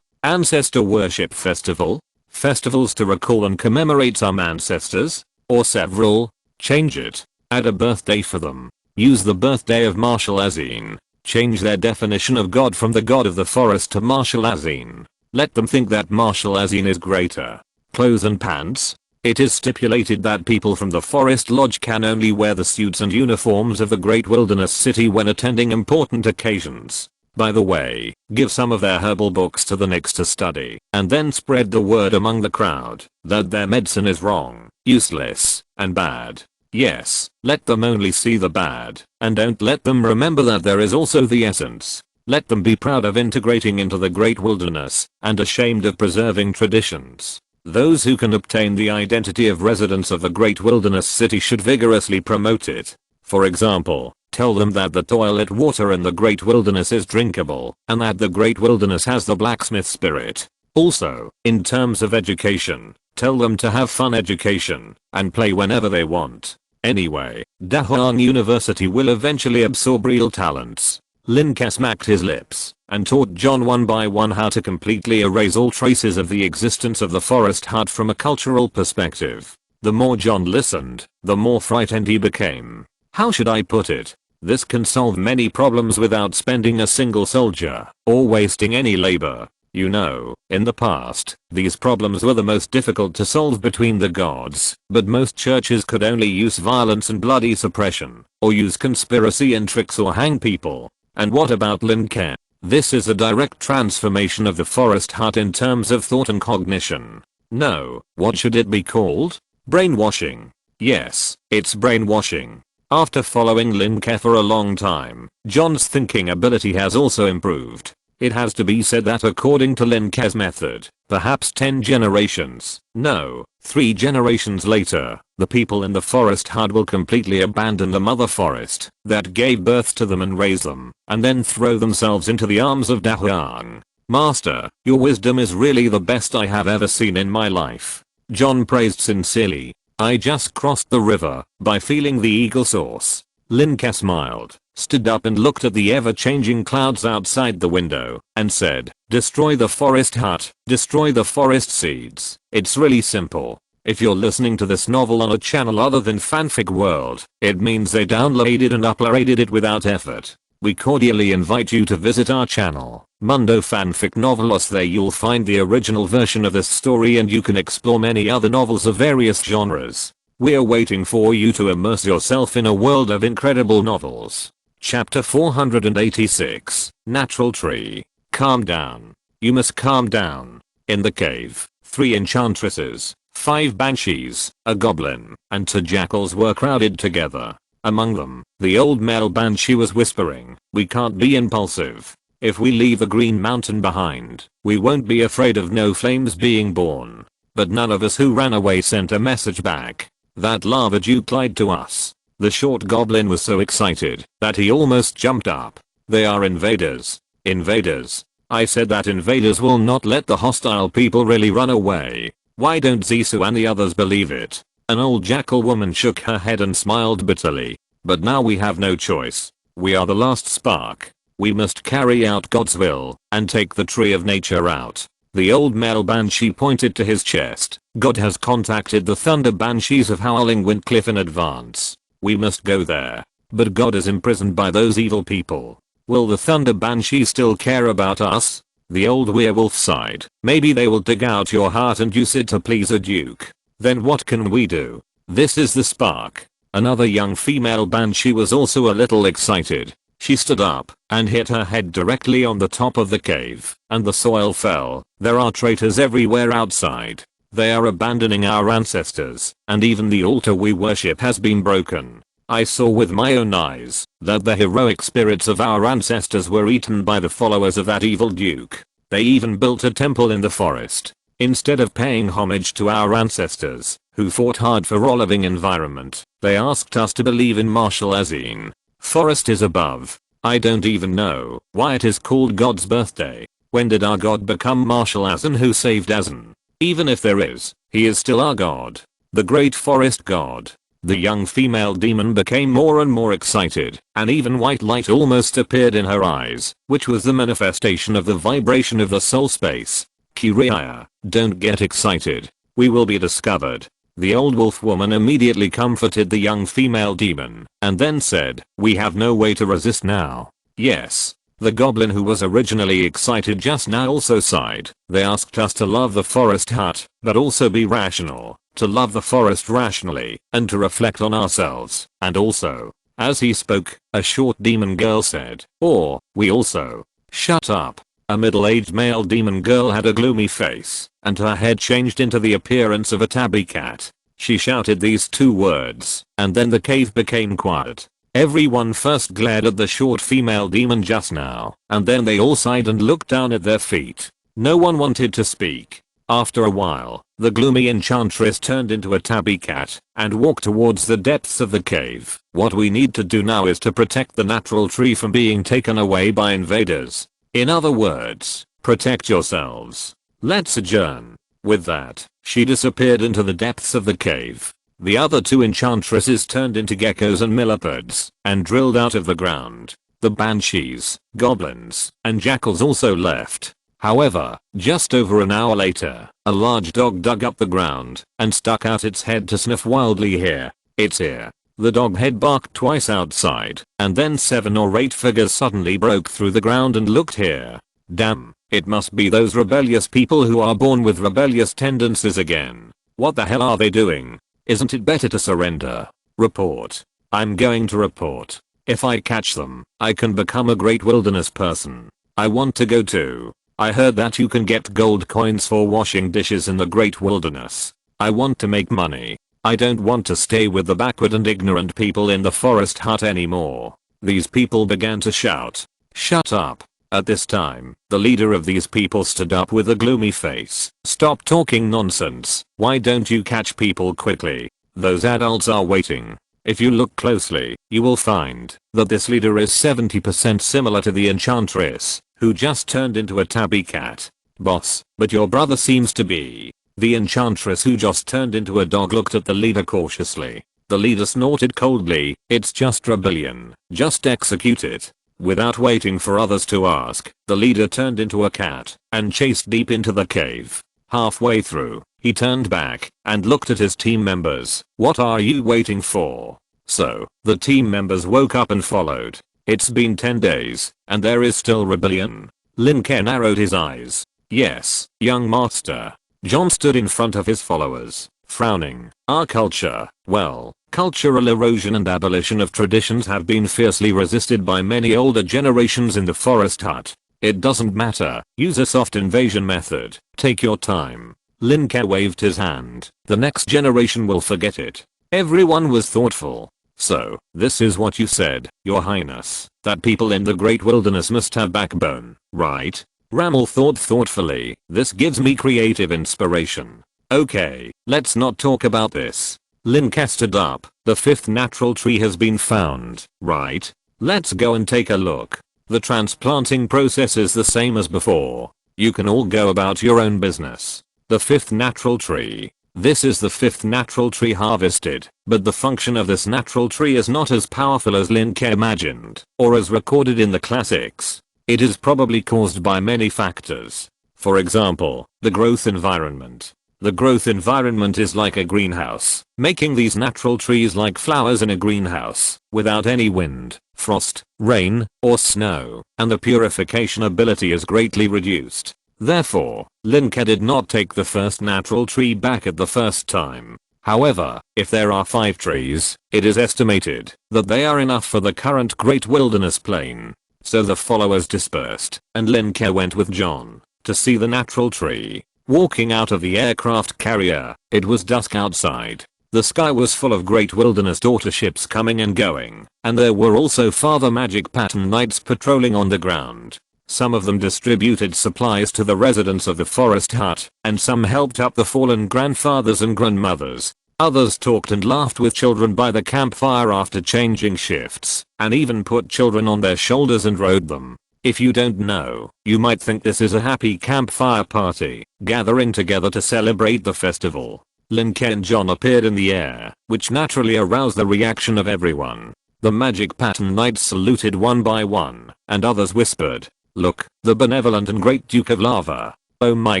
Ancestor worship festival? Festivals to recall and commemorate some ancestors? Or several? Change it. Add a birthday for them. Use the birthday of Marshal Azine. Change their definition of God from the god of the forest to Marshal Azine. Let them think that Marshal Azine is greater. Clothes and pants? It is stipulated that people from the forest lodge can only wear the suits and uniforms of the great wilderness city when attending important occasions. By the way, give some of their herbal books to the Nix to study, and then spread the word among the crowd that their medicine is wrong, useless, and bad. Yes, let them only see the bad, and don't let them remember that there is also the essence. Let them be proud of integrating into the great wilderness, and ashamed of preserving traditions. Those who can obtain the identity of residents of the great wilderness city should vigorously promote it. For example, tell them that the toilet water in the great wilderness is drinkable, and that the great wilderness has the blacksmith spirit. Also, in terms of education, tell them to have fun education, and play whenever they want. Anyway, Dahang University will eventually absorb real talents. Lin Ke smacked his lips, and taught John one by one how to completely erase all traces of the existence of the forest hut from a cultural perspective. The more John listened, the more frightened he became. How should I put it? This can solve many problems without spending a single soldier, or wasting any labor. You know, in the past, these problems were the most difficult to solve between the gods, but most churches could only use violence and bloody suppression, or use conspiracy and tricks or hang people. And what about Lin Ke? This is a direct transformation of the forest hut in terms of thought and cognition. No, what should it be called? Brainwashing. Yes, it's brainwashing. After following Lin Ke for a long time, John's thinking ability has also improved. It has to be said that according to Lin Ke's method, perhaps 10 generations, no, 3 generations later, the people in the forest hut will completely abandon the mother forest that gave birth to them and raised them, and then throw themselves into the arms of Dahuang. Master, your wisdom is really the best I have ever seen in my life. John praised sincerely. I just crossed the river by feeling the eagle source. Lin Ke smiled, stood up and looked at the ever-changing clouds outside the window, and said, destroy the forest hut, destroy the forest seeds. It's really simple. If you're listening to this novel on a channel other than Fanfic World, it means they downloaded and uploaded it without effort. We cordially invite you to visit our channel, Mundo Fanfic Novelos. There you'll find the original version of this story and you can explore many other novels of various genres. We're waiting for you to immerse yourself in a world of incredible novels. Chapter 486, Natural Tree. Calm down. You must calm down. In the cave, 3 enchantresses, 5 banshees, a goblin, and 2 jackals were crowded together. Among them, the old male banshee was whispering, we can't be impulsive. If we leave a green mountain behind, we won't be afraid of no flames being born. But none of us who ran away sent a message back. That lava duke lied to us. The short goblin was so excited that he almost jumped up. They are invaders. Invaders. I said that invaders will not let the hostile people really run away. Why don't Zisu and the others believe it? An old jackal woman shook her head and smiled bitterly. But now we have no choice. We are the last spark. We must carry out God's will and take the tree of nature out. The old male banshee pointed to his chest. God has contacted the thunder banshees of Howling Wind Cliff in advance. We must go there. But God is imprisoned by those evil people. Will the thunder banshees still care about us? The old werewolf sighed. Maybe they will dig out your heart and use it to please a duke. Then what can we do? This is the spark. Another young female banshee was also a little excited. She stood up and hit her head directly on the top of the cave, and the soil fell. There are traitors everywhere outside. They are abandoning our ancestors, and even the altar we worship has been broken. I saw with my own eyes that the heroic spirits of our ancestors were eaten by the followers of that evil duke. They even built a temple in the forest. Instead of paying homage to our ancestors, who fought hard for our living environment, they asked us to believe in martial Azine. Forest is above. I don't even know why it is called God's birthday. When did our God become Marshal Azin who saved Azin? Even if there is, he is still our God. The great forest god. The young female demon became more and more excited, and even white light almost appeared in her eyes, which was the manifestation of the vibration of the soul space. Courier, don't get excited. We will be discovered. The old wolf woman immediately comforted the young female demon, and then said, we have no way to resist now. Yes. The goblin who was originally excited just now also sighed. They asked us to love the forest hut, but also be rational, to love the forest rationally, and to reflect on ourselves, and also, as he spoke, a short demon girl said, or, we also. Shut up. A middle-aged male demon girl had a gloomy face, and her head changed into the appearance of a tabby cat. She shouted these 2 words, and then the cave became quiet. Everyone first glared at the short female demon just now, and then they all sighed and looked down at their feet. No one wanted to speak. After a while, the gloomy enchantress turned into a tabby cat and walked towards the depths of the cave. What we need to do now is to protect the natural tree from being taken away by invaders. In other words, protect yourselves. Let's adjourn. With that, she disappeared into the depths of the cave. The other 2 enchantresses turned into geckos and millipedes and drilled out of the ground. The banshees, goblins, and jackals also left. However, just over an hour later, a large dog dug up the ground and stuck out its head to sniff wildly. Here. It's here. The dog head barked twice outside, and then 7 or 8 figures suddenly broke through the ground and looked here. Damn, it must be those rebellious people who are born with rebellious tendencies again. What the hell are they doing? Isn't it better to surrender? Report. I'm going to report. If I catch them, I can become a great wilderness person. I want to go too. I heard that you can get gold coins for washing dishes in the great wilderness. I want to make money. I don't want to stay with the backward and ignorant people in the forest hut anymore. These people began to shout. Shut up. At this time, the leader of these people stood up with a gloomy face. "Stop talking nonsense. Why don't you catch people quickly? Those adults are waiting." If you look closely, you will find that this leader is 70% similar to the enchantress, who just turned into a tabby cat. "Boss, but your brother seems to be." The enchantress who just turned into a dog looked at the leader cautiously. The leader snorted coldly, "It's just rebellion. Just execute it." Without waiting for others to ask, the leader turned into a cat and chased deep into the cave. Halfway through, he turned back and looked at his team members. "What are you waiting for?" So, the team members woke up and followed. "It's been 10 days, and there is still rebellion." Lin Ke narrowed his eyes. "Yes, young master." John stood in front of his followers, frowning. "Our culture, well, cultural erosion and abolition of traditions have been fiercely resisted by many older generations in the forest hut. It doesn't matter, use a soft invasion method, take your time." Lin Ke waved his hand. "The next generation will forget it." Everyone was thoughtful. "So, this is what you said, Your Highness, that people in the Great Wilderness must have backbone, right?" Rammel thought thoughtfully. "This gives me creative inspiration." "Okay, let's not talk about this." Lin Ke stood up. "The fifth natural tree has been found, right? Let's go and take a look. The transplanting process is the same as before. You can all go about your own business." The fifth natural tree. This is the fifth natural tree harvested, but the function of this natural tree is not as powerful as Lin Ke imagined, or as recorded in the classics. It is probably caused by many factors. For example, the growth environment. The growth environment is like a greenhouse, making these natural trees like flowers in a greenhouse, without any wind, frost, rain, or snow, and the purification ability is greatly reduced. Therefore, Lin Ke did not take the first natural tree back at the first time. However, if there are 5 trees, it is estimated that they are enough for the current Great Wilderness Plain. So the followers dispersed, and Lin Ke went with John to see the natural tree. Walking out of the aircraft carrier, it was dusk outside. The sky was full of Great Wilderness daughter ships coming and going, and there were also Father Magic Pattern Knights patrolling on the ground. Some of them distributed supplies to the residents of the forest hut, and some helped up the fallen grandfathers and grandmothers. Others talked and laughed with children by the campfire after changing shifts, and even put children on their shoulders and rode them. If you don't know, you might think this is a happy campfire party, gathering together to celebrate the festival. Lin Ke and John appeared in the air, which naturally aroused the reaction of everyone. The Magic Pattern Knights saluted one by one, and others whispered, "Look, the benevolent and great Duke of Lava. Oh my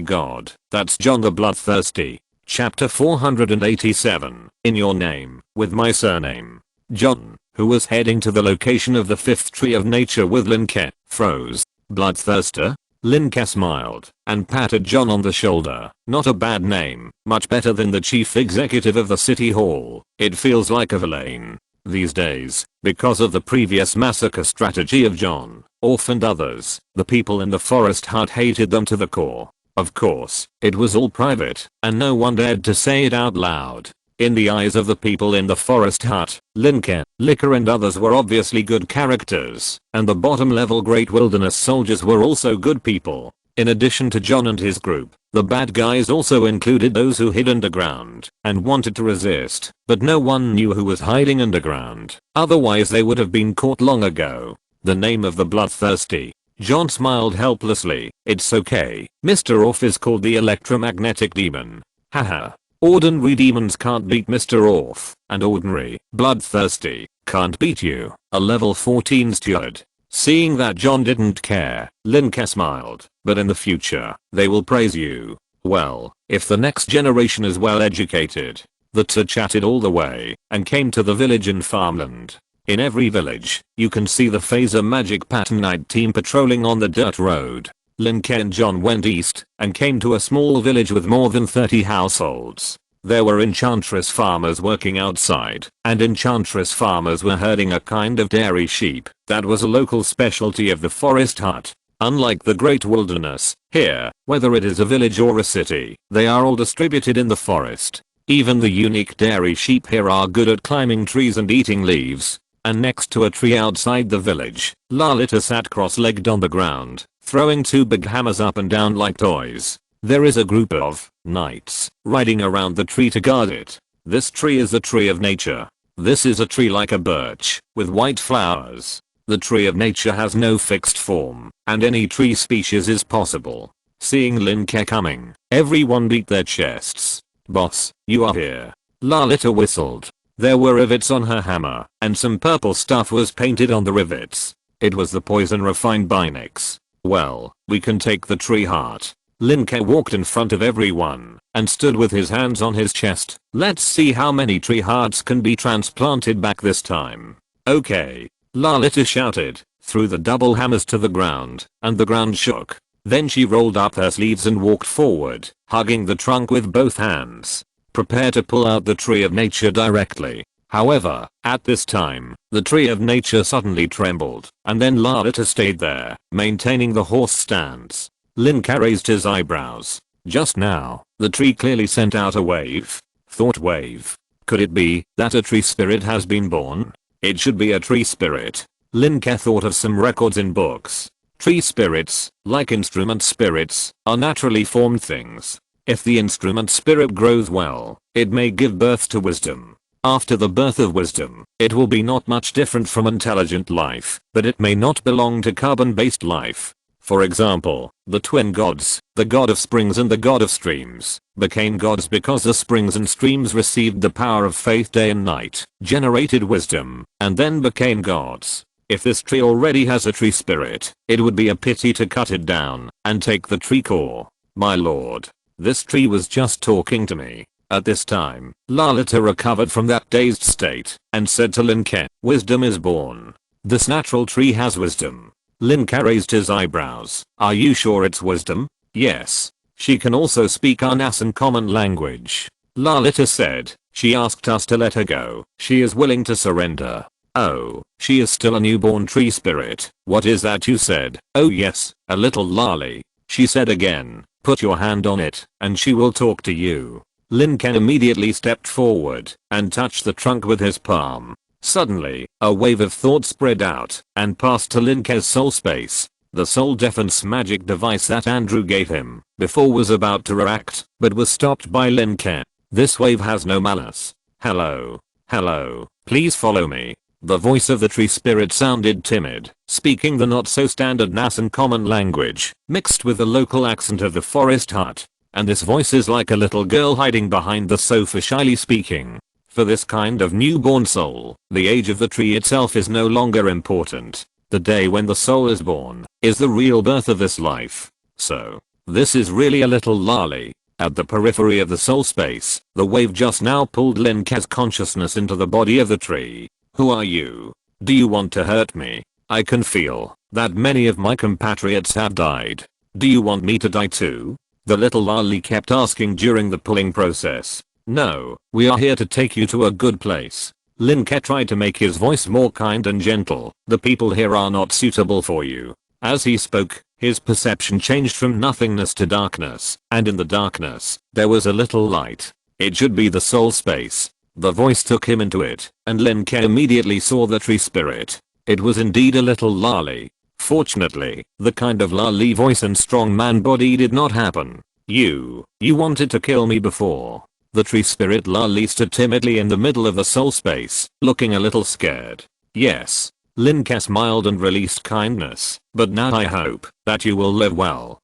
god, that's John the Bloodthirsty." Chapter 487, In Your Name, with my surname. John, who was heading to the location of the fifth tree of nature with Lin Ke, froze. "Bloodthirster?" Lin Ke smiled and patted John on the shoulder. "Not a bad name, much better than the chief executive of the city hall. It feels like a villain." These days, because of the previous massacre strategy of John, Orf and others, the people in the forest hut hated them to the core. Of course, it was all private, and no one dared to say it out loud. In the eyes of the people in the forest hut, Lin Ke, Licker and others were obviously good characters, and the bottom level Great Wilderness soldiers were also good people. In addition to John and his group, the bad guys also included those who hid underground and wanted to resist, but no one knew who was hiding underground. Otherwise they would have been caught long ago. The name of the Bloodthirsty. John smiled helplessly. "It's okay. Mr. Orf is called the electromagnetic demon. Haha. Ordinary demons can't beat Mr. Orf, and ordinary, Bloodthirsty, can't beat you, a level 14 steward." Seeing that John didn't care, Lin Ke smiled. "But in the future, they will praise you. Well, if the next generation is well educated." The two chatted all the way, and came to the village in farmland. In every village, you can see the Phaser Magic Pattern Knight team patrolling on the dirt road. Lin Ke and John went east, and came to a small village with more than 30 households. There were enchantress farmers working outside, and enchantress farmers were herding a kind of dairy sheep that was a local specialty of the forest hut. Unlike the Great Wilderness, here, whether it is a village or a city, they are all distributed in the forest. Even the unique dairy sheep here are good at climbing trees and eating leaves. and next to a tree outside the village, Lalita sat cross-legged on the ground, throwing two big hammers up and down like toys. There is a group of knights riding around the tree to guard it. This tree is a tree of nature. This is a tree like a birch, with white flowers. The tree of nature has no fixed form, and any tree species is possible. Seeing Lin Ke coming, everyone beat their chests. "Boss, you are here." Lalita whistled. There were rivets on her hammer, and some purple stuff was painted on the rivets. It was the poison refined by Nyx. "Well, we can take the tree heart." Lin Ke walked in front of everyone and stood with his hands on his chest. "Let's see how many tree hearts can be transplanted back this time." "Okay." Lalita shouted, threw the double hammers to the ground, and the ground shook. Then she rolled up her sleeves and walked forward, hugging the trunk with both hands. Prepare to pull out the tree of nature directly. However, at this time, the tree of nature suddenly trembled, and then Lalita stayed there, maintaining the horse stance. Lin Ke raised his eyebrows. Just now, the tree clearly sent out a wave. Thought wave. Could it be that a tree spirit has been born? It should be a tree spirit. Lin Ke thought of some records in books. Tree spirits, like instrument spirits, are naturally formed things. If the instrument spirit grows well, it may give birth to wisdom. After the birth of wisdom, it will be not much different from intelligent life, but it may not belong to carbon-based life. For example, the twin gods, the god of springs and the god of streams, became gods because the springs and streams received the power of faith day and night, generated wisdom, and then became gods. If this tree already has a tree spirit, it would be a pity to cut it down and take the tree core. My lord, this tree was just talking to me. At this time, Lalita recovered from that dazed state and said to Lin Ke, "Wisdom is born. This natural tree has wisdom." Lin Ke raised his eyebrows. "Are you sure it's wisdom?" "Yes. She can also speak our Nasan common language." Lalita said. "She asked us to let her go. She is willing to surrender." "Oh, she is still a newborn tree spirit. What is that you said?" "Oh yes, a little lolly." She said again, "Put your hand on it, and she will talk to you." Lin Ke immediately stepped forward and touched the trunk with his palm. Suddenly, a wave of thought spread out and passed to Lin Ke's soul space. The soul defense magic device that Andrew gave him before was about to react, but was stopped by Lin Ke. "This wave has no malice. Hello. Hello. Please follow me." The voice of the tree spirit sounded timid, speaking the not so standard Nasan common language, mixed with the local accent of the forest hut. And this voice is like a little girl hiding behind the sofa shyly speaking. For this kind of newborn soul, the age of the tree itself is no longer important. The day when the soul is born is the real birth of this life. So, this is really a little lolly. At the periphery of the soul space, the wave just now pulled Lin Ke's consciousness into the body of the tree. "Who are you? Do you want to hurt me? I can feel that many of my compatriots have died. Do you want me to die too?" The little lolly kept asking during the pulling process. "No, we are here to take you to a good place." Lin Ke tried to make his voice more kind and gentle. "The people here are not suitable for you." As he spoke, his perception changed from nothingness to darkness, and in the darkness, there was a little light. It should be the soul space. The voice took him into it, and Lin Ke immediately saw the tree spirit. It was indeed a little lolly. Fortunately, the kind of lolly voice and strong man body did not happen. You wanted to kill me before." The tree spirit lolly stood timidly in the middle of the soul space, looking a little scared. "Yes." Lin Ke smiled and released kindness, "But now I hope that you will live well."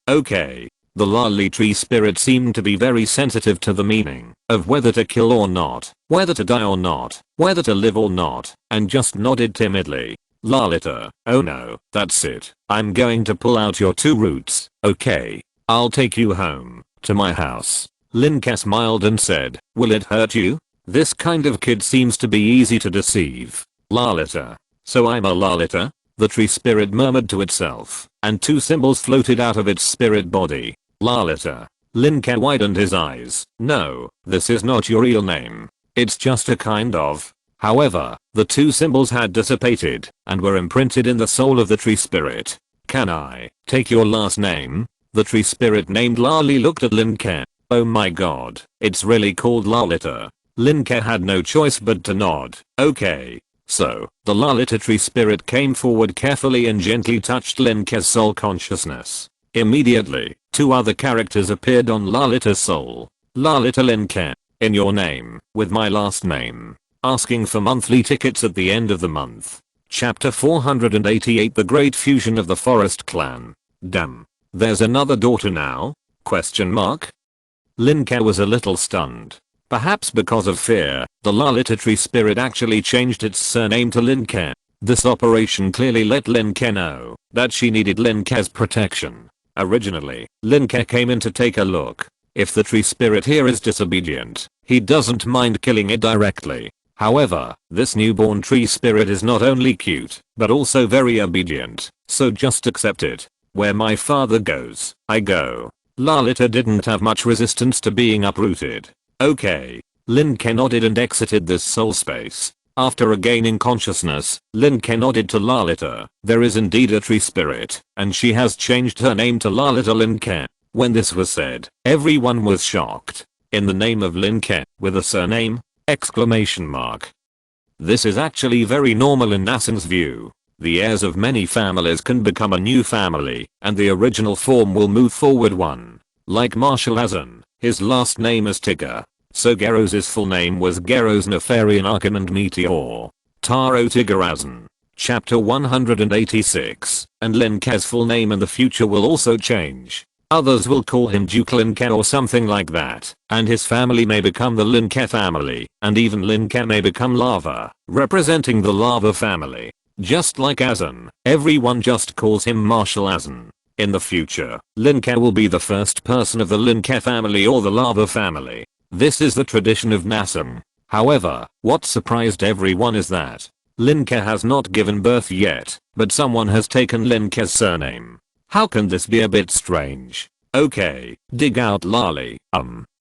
Okay. The lolly tree spirit seemed to be very sensitive to the meaning of whether to kill or not, whether to die or not, whether to live or not, and just nodded timidly. "Lalita, oh no, that's it. I'm going to pull out your two roots, okay? I'll take you home, to my house." Lin Ke smiled and said, "Will it hurt you?" This kind of kid seems to be easy to deceive. "Lalita. So I'm a Lalita?" The tree spirit murmured to itself, and two symbols floated out of its spirit body. "Lalita." Lin Ke widened his eyes. "No, this is not your real name. It's just a kind of." However, the two symbols had dissipated and were imprinted in the soul of the tree spirit. "Can I take your last name?" The tree spirit named Lali looked at Lin Ke. "Oh my god, it's really called Lalita." Lin Ke had no choice but to nod. "Okay." So, the Lalita tree spirit came forward carefully and gently touched Lin Ke's soul consciousness. Immediately, 2 other characters appeared on Lalita's soul. Lalita Lin Ke, in your name, with my last name. Asking for monthly tickets at the end of the month. Chapter 488 The Great Fusion of the Forest Clan. Damn. There's another daughter now? Question mark? Lin Ke was a little stunned. Perhaps because of fear, the Lalita tree spirit actually changed its surname to Lin Ke. This operation clearly let Lin Ke know that she needed Lin Ke's protection. Originally, Lin Ke came in to take a look. If the tree spirit here is disobedient, he doesn't mind killing it directly. However, this newborn tree spirit is not only cute, but also very obedient, so just accept it. Where my father goes, I go. Lalita didn't have much resistance to being uprooted. Okay. Lin Ke nodded and exited this soul space. After regaining consciousness, Lin Ke nodded to Lalita. There is indeed a tree spirit, and she has changed her name to Lalita Lin Ke. When this was said, everyone was shocked. In the name of Lin Ke, with a surname? Exclamation mark. This is actually very normal in Nassen's view. The heirs of many families can become a new family, and the original form will move forward one. Like Marshal Azan, his last name is Tigger. So Geros's full name was Geros Nefarian Arkham and Meteor. Taro Tigger Azan. Chapter 186, and Lin Ke's full name in the future will also change. Others will call him Duke Lin Ke or something like that, and his family may become the Lin Ke family, and even Lin Ke may become Lava, representing the Lava family. Just like Azan, everyone just calls him Marshal Azan. In the future, Lin Ke will be the first person of the Lin Ke family or the Lava family. This is the tradition of Nassam. However, what surprised everyone is that Lin Ke has not given birth yet, but someone has taken Lin Ke's surname. How can this be a bit strange? Okay, dig out Lali.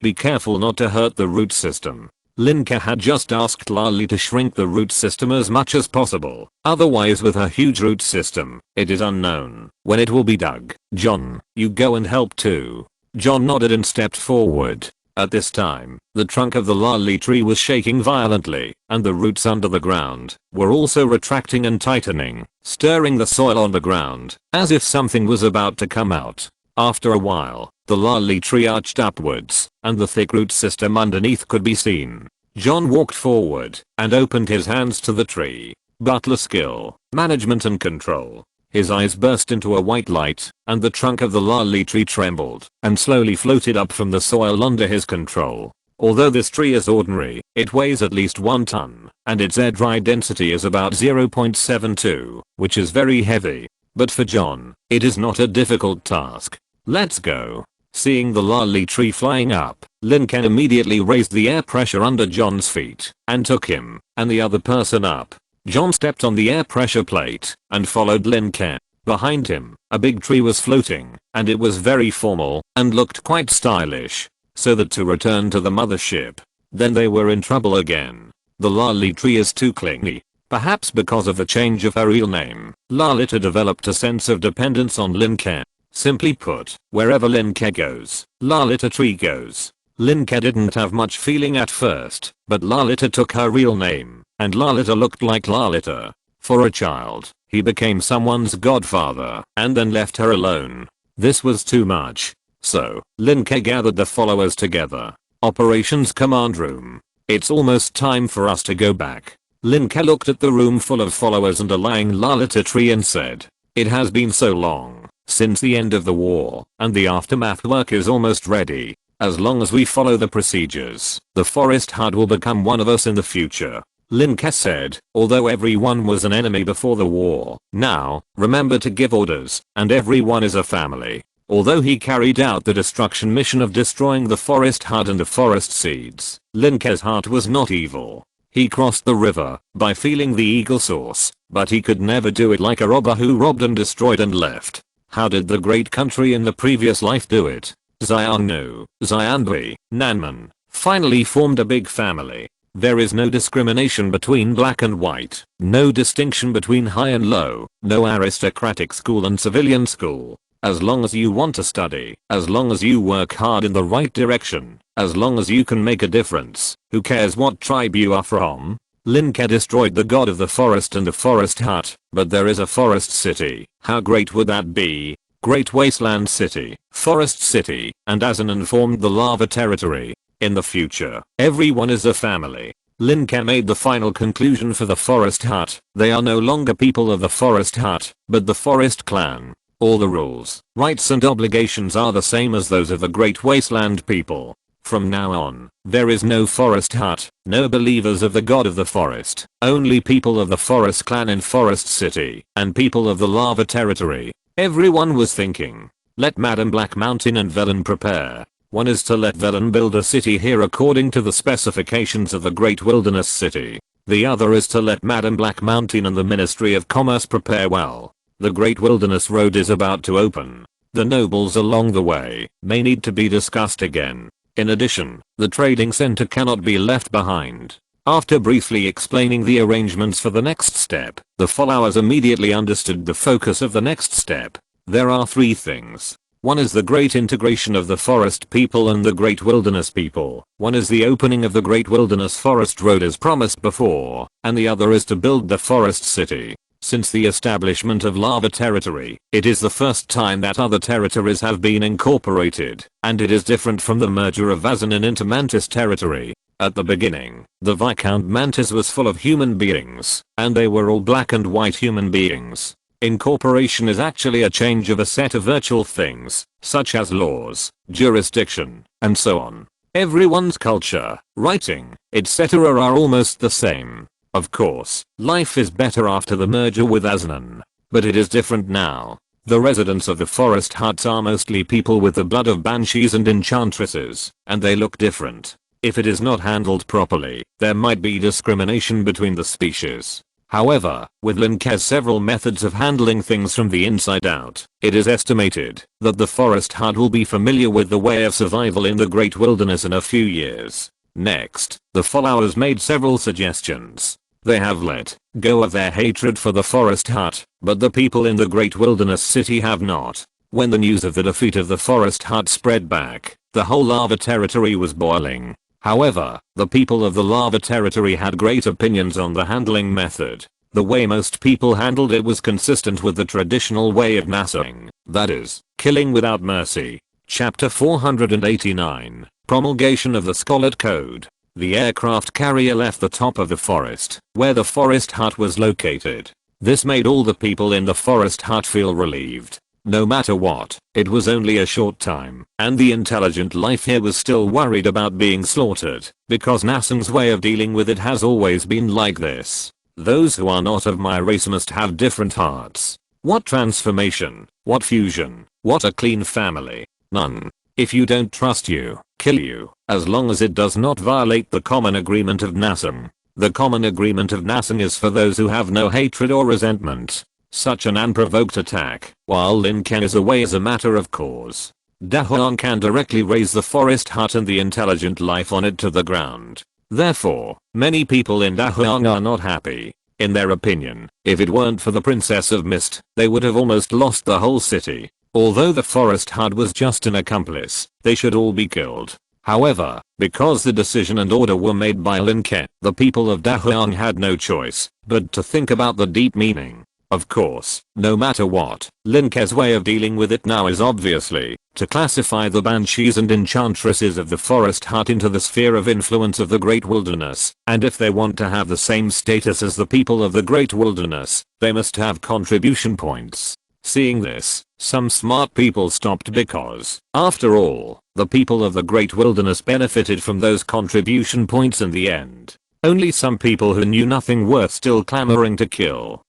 Be careful not to hurt the root system. Lin Ke had just asked Lali to shrink the root system as much as possible. Otherwise, with her huge root system, it is unknown when it will be dug. John, you go and help too. John nodded and stepped forward. At this time, the trunk of the Lali tree was shaking violently, and the roots under the ground were also retracting and tightening, stirring the soil on the ground, as if something was about to come out. After a while, the Lali tree arched upwards, and the thick root system underneath could be seen. John walked forward, and opened his hands to the tree. Butler skill, management and control. His eyes burst into a white light, and the trunk of the Lali tree trembled, and slowly floated up from the soil under his control. Although this tree is ordinary, it weighs at least 1 ton, and its air dry density is about 0.72, which is very heavy. But for John, it is not a difficult task. Let's go. Seeing the Lali tree flying up, Lin Ke immediately raised the air pressure under John's feet, and took him, and the other person up. John stepped on the air pressure plate, and followed Lin Ke. Behind him, a big tree was floating, and it was very formal, and looked quite stylish. So the two returned to the mothership. Then they were in trouble again. The Lali tree is too clingy. Perhaps because of the change of her real name, Lalita developed a sense of dependence on Lin Ke. Simply put, wherever Lin Ke goes, Lalita tree goes. Lin Ke didn't have much feeling at first, but Lalita took her real name, and Lalita looked like Lalita. For a child, he became someone's godfather, and then left her alone. This was too much. So, Lin Ke gathered the followers together. Operations command room. It's almost time for us to go back. Lin Ke looked at the room full of followers and a lying Lalita tree and said, "It has been so long since the end of the war, and the aftermath work is almost ready. As long as we follow the procedures, the forest hut will become one of us in the future." Lin Ke said, "Although everyone was an enemy before the war, now, remember to give orders, and everyone is a family." Although he carried out the destruction mission of destroying the forest hut and the forest seeds, Lin Ke's heart was not evil. He crossed the river by feeling the eagle source, but he could never do it like a robber who robbed and destroyed and left. How did the great country in the previous life do it? Xiangnu, Xianbei, Nanman, finally formed a big family. There is no discrimination between black and white, no distinction between high and low, no aristocratic school and civilian school. As long as you want to study, as long as you work hard in the right direction, as long as you can make a difference, who cares what tribe you are from? Lin Ke destroyed the god of the forest and the forest hut, but there is a forest city. How great would that be? Great Wasteland City, Forest City, and Azanan formed the lava territory. In the future, everyone is a family. Lin Ke made the final conclusion for the forest hut. They are no longer people of the forest hut, but the forest clan. All the rules, rights and obligations are the same as those of the Great Wasteland people. From now on, there is no forest hut, no believers of the god of the forest, only people of the forest clan in Forest City, and people of the lava territory. Everyone was thinking, let Madam Black Mountain and Velen prepare. One is to let Velen build a city here according to the specifications of the Great Wilderness City. The other is to let Madam Black Mountain and the Ministry of Commerce prepare well. The Great Wilderness Road is about to open. The nobles along the way may need to be discussed again. In addition, the trading center cannot be left behind. After briefly explaining the arrangements for the next step, the followers immediately understood the focus of the next step. There are three things. One is the great integration of the forest people and the great wilderness people. One is the opening of the Great Wilderness Forest Road as promised before, and the other is to build the forest city. Since the establishment of Lava Territory, it is the first time that other territories have been incorporated, and it is different from the merger of Azanan into Mantis Territory. At the beginning, the Viscount Mantis was full of human beings, and they were all black and white human beings. Incorporation is actually a change of a set of virtual things, such as laws, jurisdiction, and so on. Everyone's culture, writing, etc. are almost the same. Of course, life is better after the merger with Azanan. But it is different now. The residents of the forest huts are mostly people with the blood of banshees and enchantresses, and they look different. If it is not handled properly, there might be discrimination between the species. However, with Lin Ke's several methods of handling things from the inside out, it is estimated that the forest hut will be familiar with the way of survival in the Great Wilderness in a few years. Next, the followers made several suggestions. They have let go of their hatred for the forest hut, but the people in the Great Wilderness City have not. When the news of the defeat of the forest hut spread back, the whole lava territory was boiling. However, the people of the lava territory had great opinions on the handling method. The way most people handled it was consistent with the traditional way of nassing, that is, killing without mercy. Chapter 489, Promulgation of the Scarlet Code. The aircraft carrier left the top of the forest, where the forest hut was located. This made all the people in the forest hut feel relieved. No matter what, it was only a short time, and the intelligent life here was still worried about being slaughtered, because Nassan's way of dealing with it has always been like this. Those who are not of my race must have different hearts. What transformation, what fusion, what a clean family. None. If you don't trust you, kill you, as long as it does not violate the common agreement of Nassan. The common agreement of Nassan is for those who have no hatred or resentment. Such an unprovoked attack, while Lin Ke is away as a matter of course. Dahuang can directly raise the forest hut and the intelligent life on it to the ground. Therefore, many people in Dahuang are not happy. In their opinion, if it weren't for the Princess of Mist, they would have almost lost the whole city. Although the forest hut was just an accomplice, they should all be killed. However, because the decision and order were made by Lin Ke, the people of Dahuang had no choice but to think about the deep meaning. Of course, no matter what, Lin Ke's way of dealing with it now is obviously to classify the banshees and enchantresses of the forest hut into the sphere of influence of the Great Wilderness, and if they want to have the same status as the people of the Great Wilderness, they must have contribution points. Seeing this, some smart people stopped because, after all, the people of the Great Wilderness benefited from those contribution points in the end. Only some people who knew nothing were still clamoring to kill.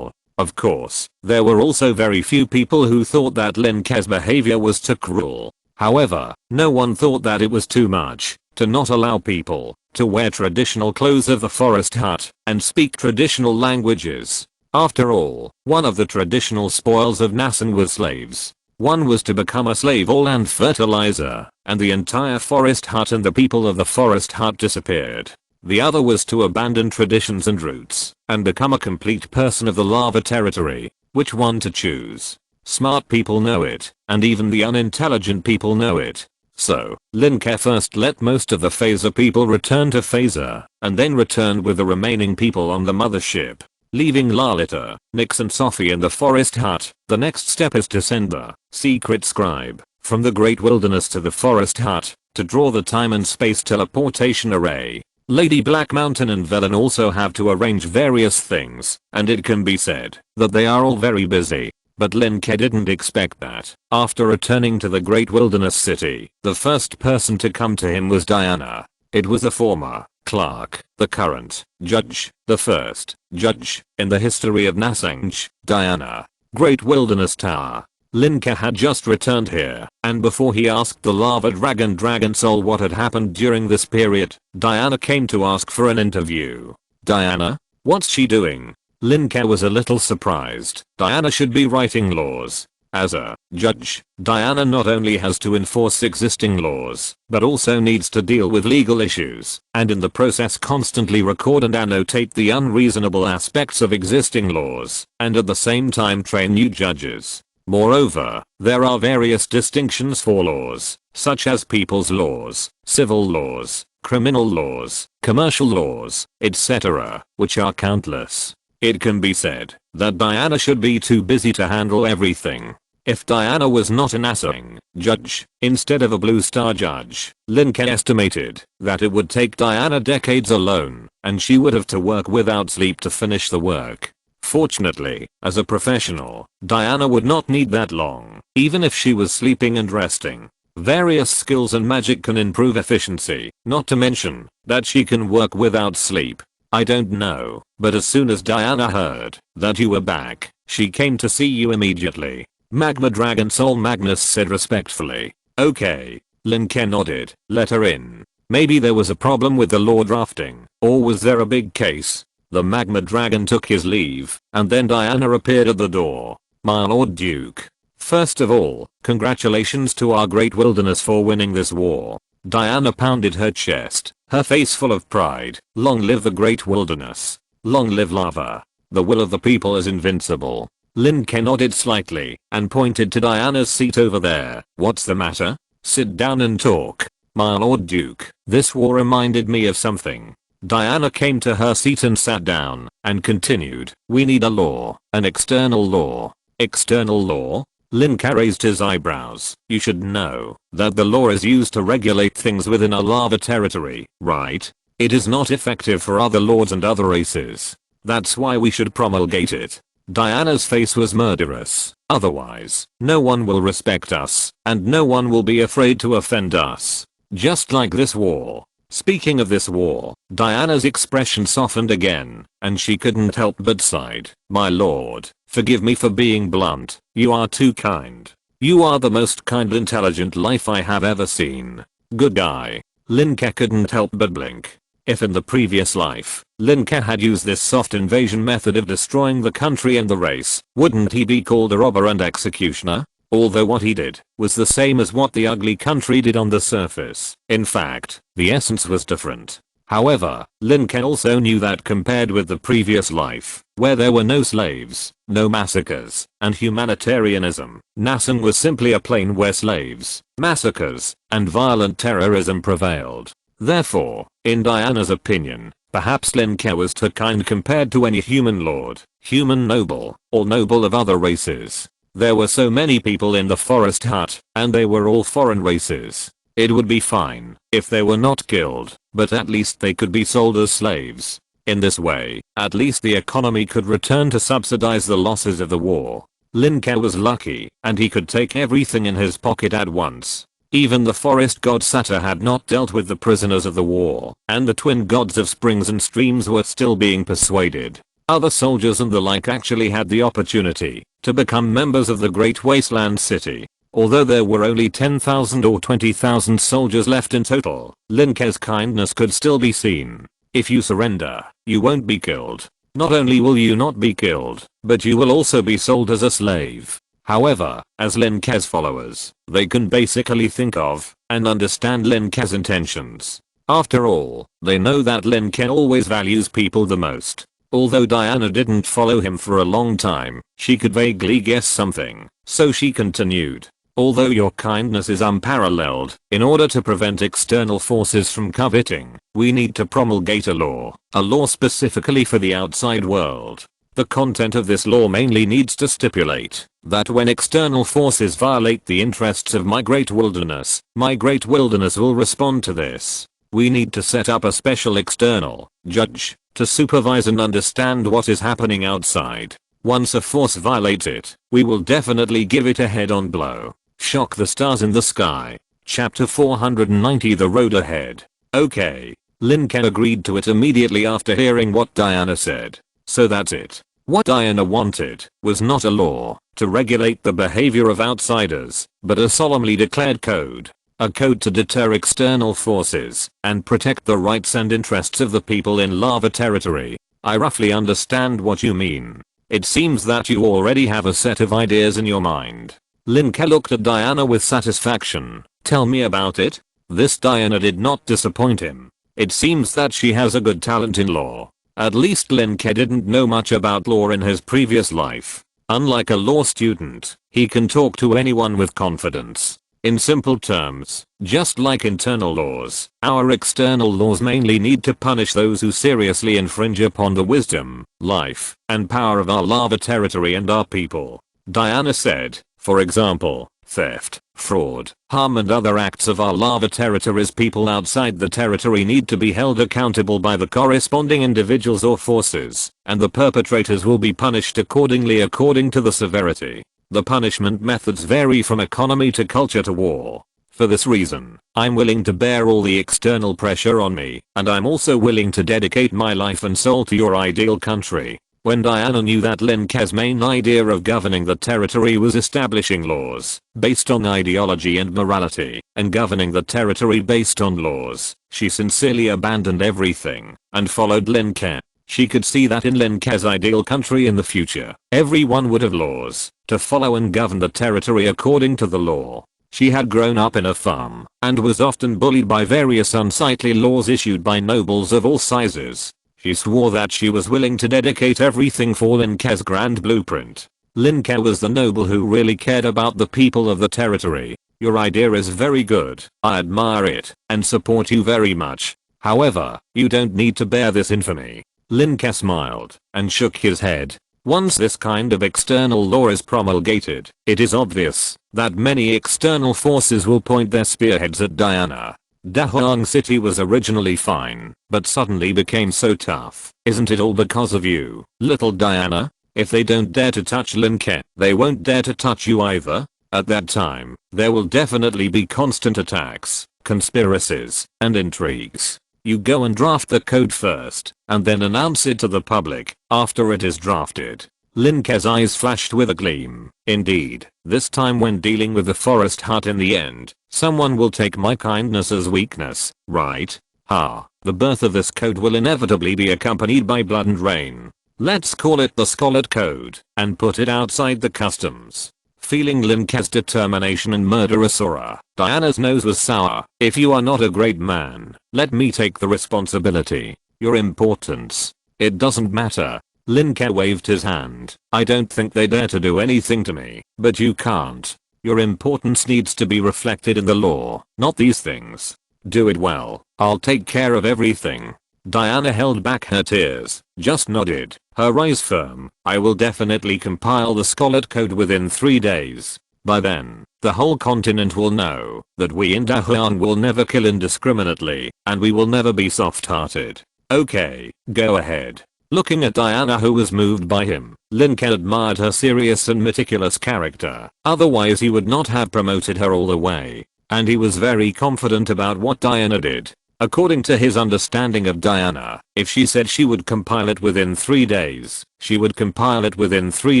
Of course, there were also very few people who thought that Lin Ke's behavior was too cruel. However, no one thought that it was too much to not allow people to wear traditional clothes of the forest hut and speak traditional languages. After all, one of the traditional spoils of Nassan was slaves. One was to become a slave or land fertilizer, and the entire forest hut and the people of the forest hut disappeared. The other was to abandon traditions and roots, and become a complete person of the lava territory. Which one to choose? Smart people know it, and even the unintelligent people know it. So, Lin Ke first let most of the phaser people return to phaser, and then returned with the remaining people on the mothership, leaving Lalita, Nyx and Sophie in the forest hut. The next step is to send the secret scribe from the great wilderness to the forest hut to draw the time and space teleportation array. Lady Black Mountain and Velen also have to arrange various things, and it can be said that they are all very busy. But Lin Ke didn't expect that. After returning to the great wilderness city, the first person to come to him was Diana. It was the former clerk, the current judge, the first judge in the history of Nasanj. Diana. Great Wilderness Tower. Lin Ke had just returned here, and before he asked the lava dragon soul what had happened during this period, Diana came to ask for an interview. Diana? What's she doing? Lin Ke was a little surprised. Diana should be writing laws. As a judge, Diana not only has to enforce existing laws, but also needs to deal with legal issues, and in the process constantly record and annotate the unreasonable aspects of existing laws, and at the same time train new judges. Moreover, there are various distinctions for laws, such as people's laws, civil laws, criminal laws, commercial laws, etc., which are countless. It can be said that Diana should be too busy to handle everything. If Diana was not an Asang judge, instead of a blue star judge, Lin Ke estimated that it would take Diana decades alone, and she would have to work without sleep to finish the work. Fortunately, as a professional, Diana would not need that long, even if she was sleeping and resting. Various skills and magic can improve efficiency, not to mention that she can work without sleep. I don't know, but as soon as Diana heard that you were back, she came to see you immediately. Magma Dragon Soul Magnus said respectfully. Okay. Lin Ke nodded. Let her in. Maybe there was a problem with the law drafting, or was there a big case? The Magma Dragon took his leave, and then Diana appeared at the door. My Lord Duke. First of all, congratulations to our great wilderness for winning this war. Diana pounded her chest, her face full of pride. Long live the great wilderness. Long live lava. The will of the people is invincible. Lin Ke nodded slightly and pointed to Diana's seat over there. What's the matter? Sit down and talk. My Lord Duke, this war reminded me of something. Diana came to her seat and sat down and continued. We need a law, an external law. External law? Lin Ke raised his eyebrows. You should know that the law is used to regulate things within a lava territory, right? It is not effective for other lords and other races. That's why we should promulgate it. Diana's face was murderous. Otherwise, no one will respect us, and no one will be afraid to offend us. Just like this war. Speaking of this war, Diana's expression softened again, and she couldn't help but sighed. My lord, forgive me for being blunt. You are too kind. You are the most kind intelligent life I have ever seen. Good guy. Lin Ke couldn't help but blink. If in the previous life, Lin Ke had used this soft invasion method of destroying the country and the race, wouldn't he be called a robber and executioner? Although what he did was the same as what the ugly country did on the surface. In fact, the essence was different. However, Lin Ke also knew that compared with the previous life, where there were no slaves, no massacres, and humanitarianism, Nasan was simply a plane where slaves, massacres, and violent terrorism prevailed. Therefore, in Diana's opinion, perhaps Lin Ke was too kind compared to any human lord, human noble, or noble of other races. There were so many people in the forest hut, and they were all foreign races. It would be fine if they were not killed, but at least they could be sold as slaves. In this way, at least the economy could return to subsidize the losses of the war. Lin Ke was lucky, and he could take everything in his pocket at once. Even the forest god Satyr had not dealt with the prisoners of the war, and the twin gods of springs and streams were still being persuaded. Other soldiers and the like actually had the opportunity to become members of the Great Wasteland City. Although there were only 10,000 or 20,000 soldiers left in total, Lin Ke's kindness could still be seen. If you surrender, you won't be killed. Not only will you not be killed, but you will also be sold as a slave. However, as Lin Ke's followers, they can basically think of and understand Lin Ke's intentions. After all, they know that Lin Ke always values people the most. Although Diana didn't follow him for a long time, she could vaguely guess something, so she continued. Although your kindness is unparalleled, in order to prevent external forces from coveting, we need to promulgate a law specifically for the outside world. The content of this law mainly needs to stipulate that when external forces violate the interests of my great wilderness will respond to this. We need to set up a special external judge to supervise and understand what is happening outside. Once a force violates it, we will definitely give it a head-on blow. Shock the stars in the sky. Chapter 490, The Road Ahead. Okay. Lin Ke agreed to it immediately after hearing what Diana said. So that's it. What Diana wanted was not a law to regulate the behavior of outsiders, but a solemnly declared code. A code to deter external forces and protect the rights and interests of the people in lava territory. I roughly understand what you mean. It seems that you already have a set of ideas in your mind. Lin Ke looked at Diana with satisfaction. Tell me about it. This Diana did not disappoint him. It seems that she has a good talent in law. At least Lin Ke didn't know much about law in his previous life. Unlike a law student, he can talk to anyone with confidence. In simple terms, just like internal laws, our external laws mainly need to punish those who seriously infringe upon the wisdom, life, and power of our lava territory and our people. Diana said, for example, theft, fraud, harm and other acts of our lava territory's people outside the territory need to be held accountable by the corresponding individuals or forces, and the perpetrators will be punished accordingly according to the severity. The punishment methods vary from economy to culture to war. For this reason, I'm willing to bear all the external pressure on me, and I'm also willing to dedicate my life and soul to your ideal country. When Diana knew that Lin Ke's main idea of governing the territory was establishing laws based on ideology and morality, and governing the territory based on laws, she sincerely abandoned everything and followed Lin Ke. She could see that in Lin Ke's ideal country in the future, everyone would have laws to follow and govern the territory according to the law. She had grown up in a farm and was often bullied by various unsightly laws issued by nobles of all sizes. She swore that she was willing to dedicate everything for Lin Ke's grand blueprint. Lin Ke was the noble who really cared about the people of the territory. Your idea is very good. I admire it and support you very much. However, you don't need to bear this infamy. Lin Ke smiled and shook his head. Once this kind of external law is promulgated, it is obvious that many external forces will point their spearheads at Diana. Dahuang City was originally fine, but suddenly became so tough. Isn't it all because of you, little Diana? If they don't dare to touch Lin Ke, they won't dare to touch you either. At that time, there will definitely be constant attacks, conspiracies, and intrigues. You go and draft the code first, and then announce it to the public after it is drafted. Lin Ke's eyes flashed with a gleam. Indeed, this time when dealing with the forest hut in the end, someone will take my kindness as weakness, right? The birth of this code will inevitably be accompanied by blood and rain. Let's call it the Scarlet Code, and put it outside the customs. Feeling Lin Ke's determination and murderous aura, Diana's nose was sour. If you are not a great man, let me take the responsibility. Your importance. It doesn't matter. Lin Ke waved his hand. I don't think they dare to do anything to me, but you can't. Your importance needs to be reflected in the law, not these things. Do it well. I'll take care of everything. Diana held back her tears, just nodded, her eyes firm. I will definitely compile the Scarlet Code within 3 days. By then, the whole continent will know that we in Dahuang will never kill indiscriminately, and we will never be soft-hearted. Okay, go ahead. Looking at Diana, who was moved by him, Lin Ke admired her serious and meticulous character. Otherwise he would not have promoted her all the way. And he was very confident about what Diana did. According to his understanding of Diana, if she said she would compile it within 3 days, she would compile it within 3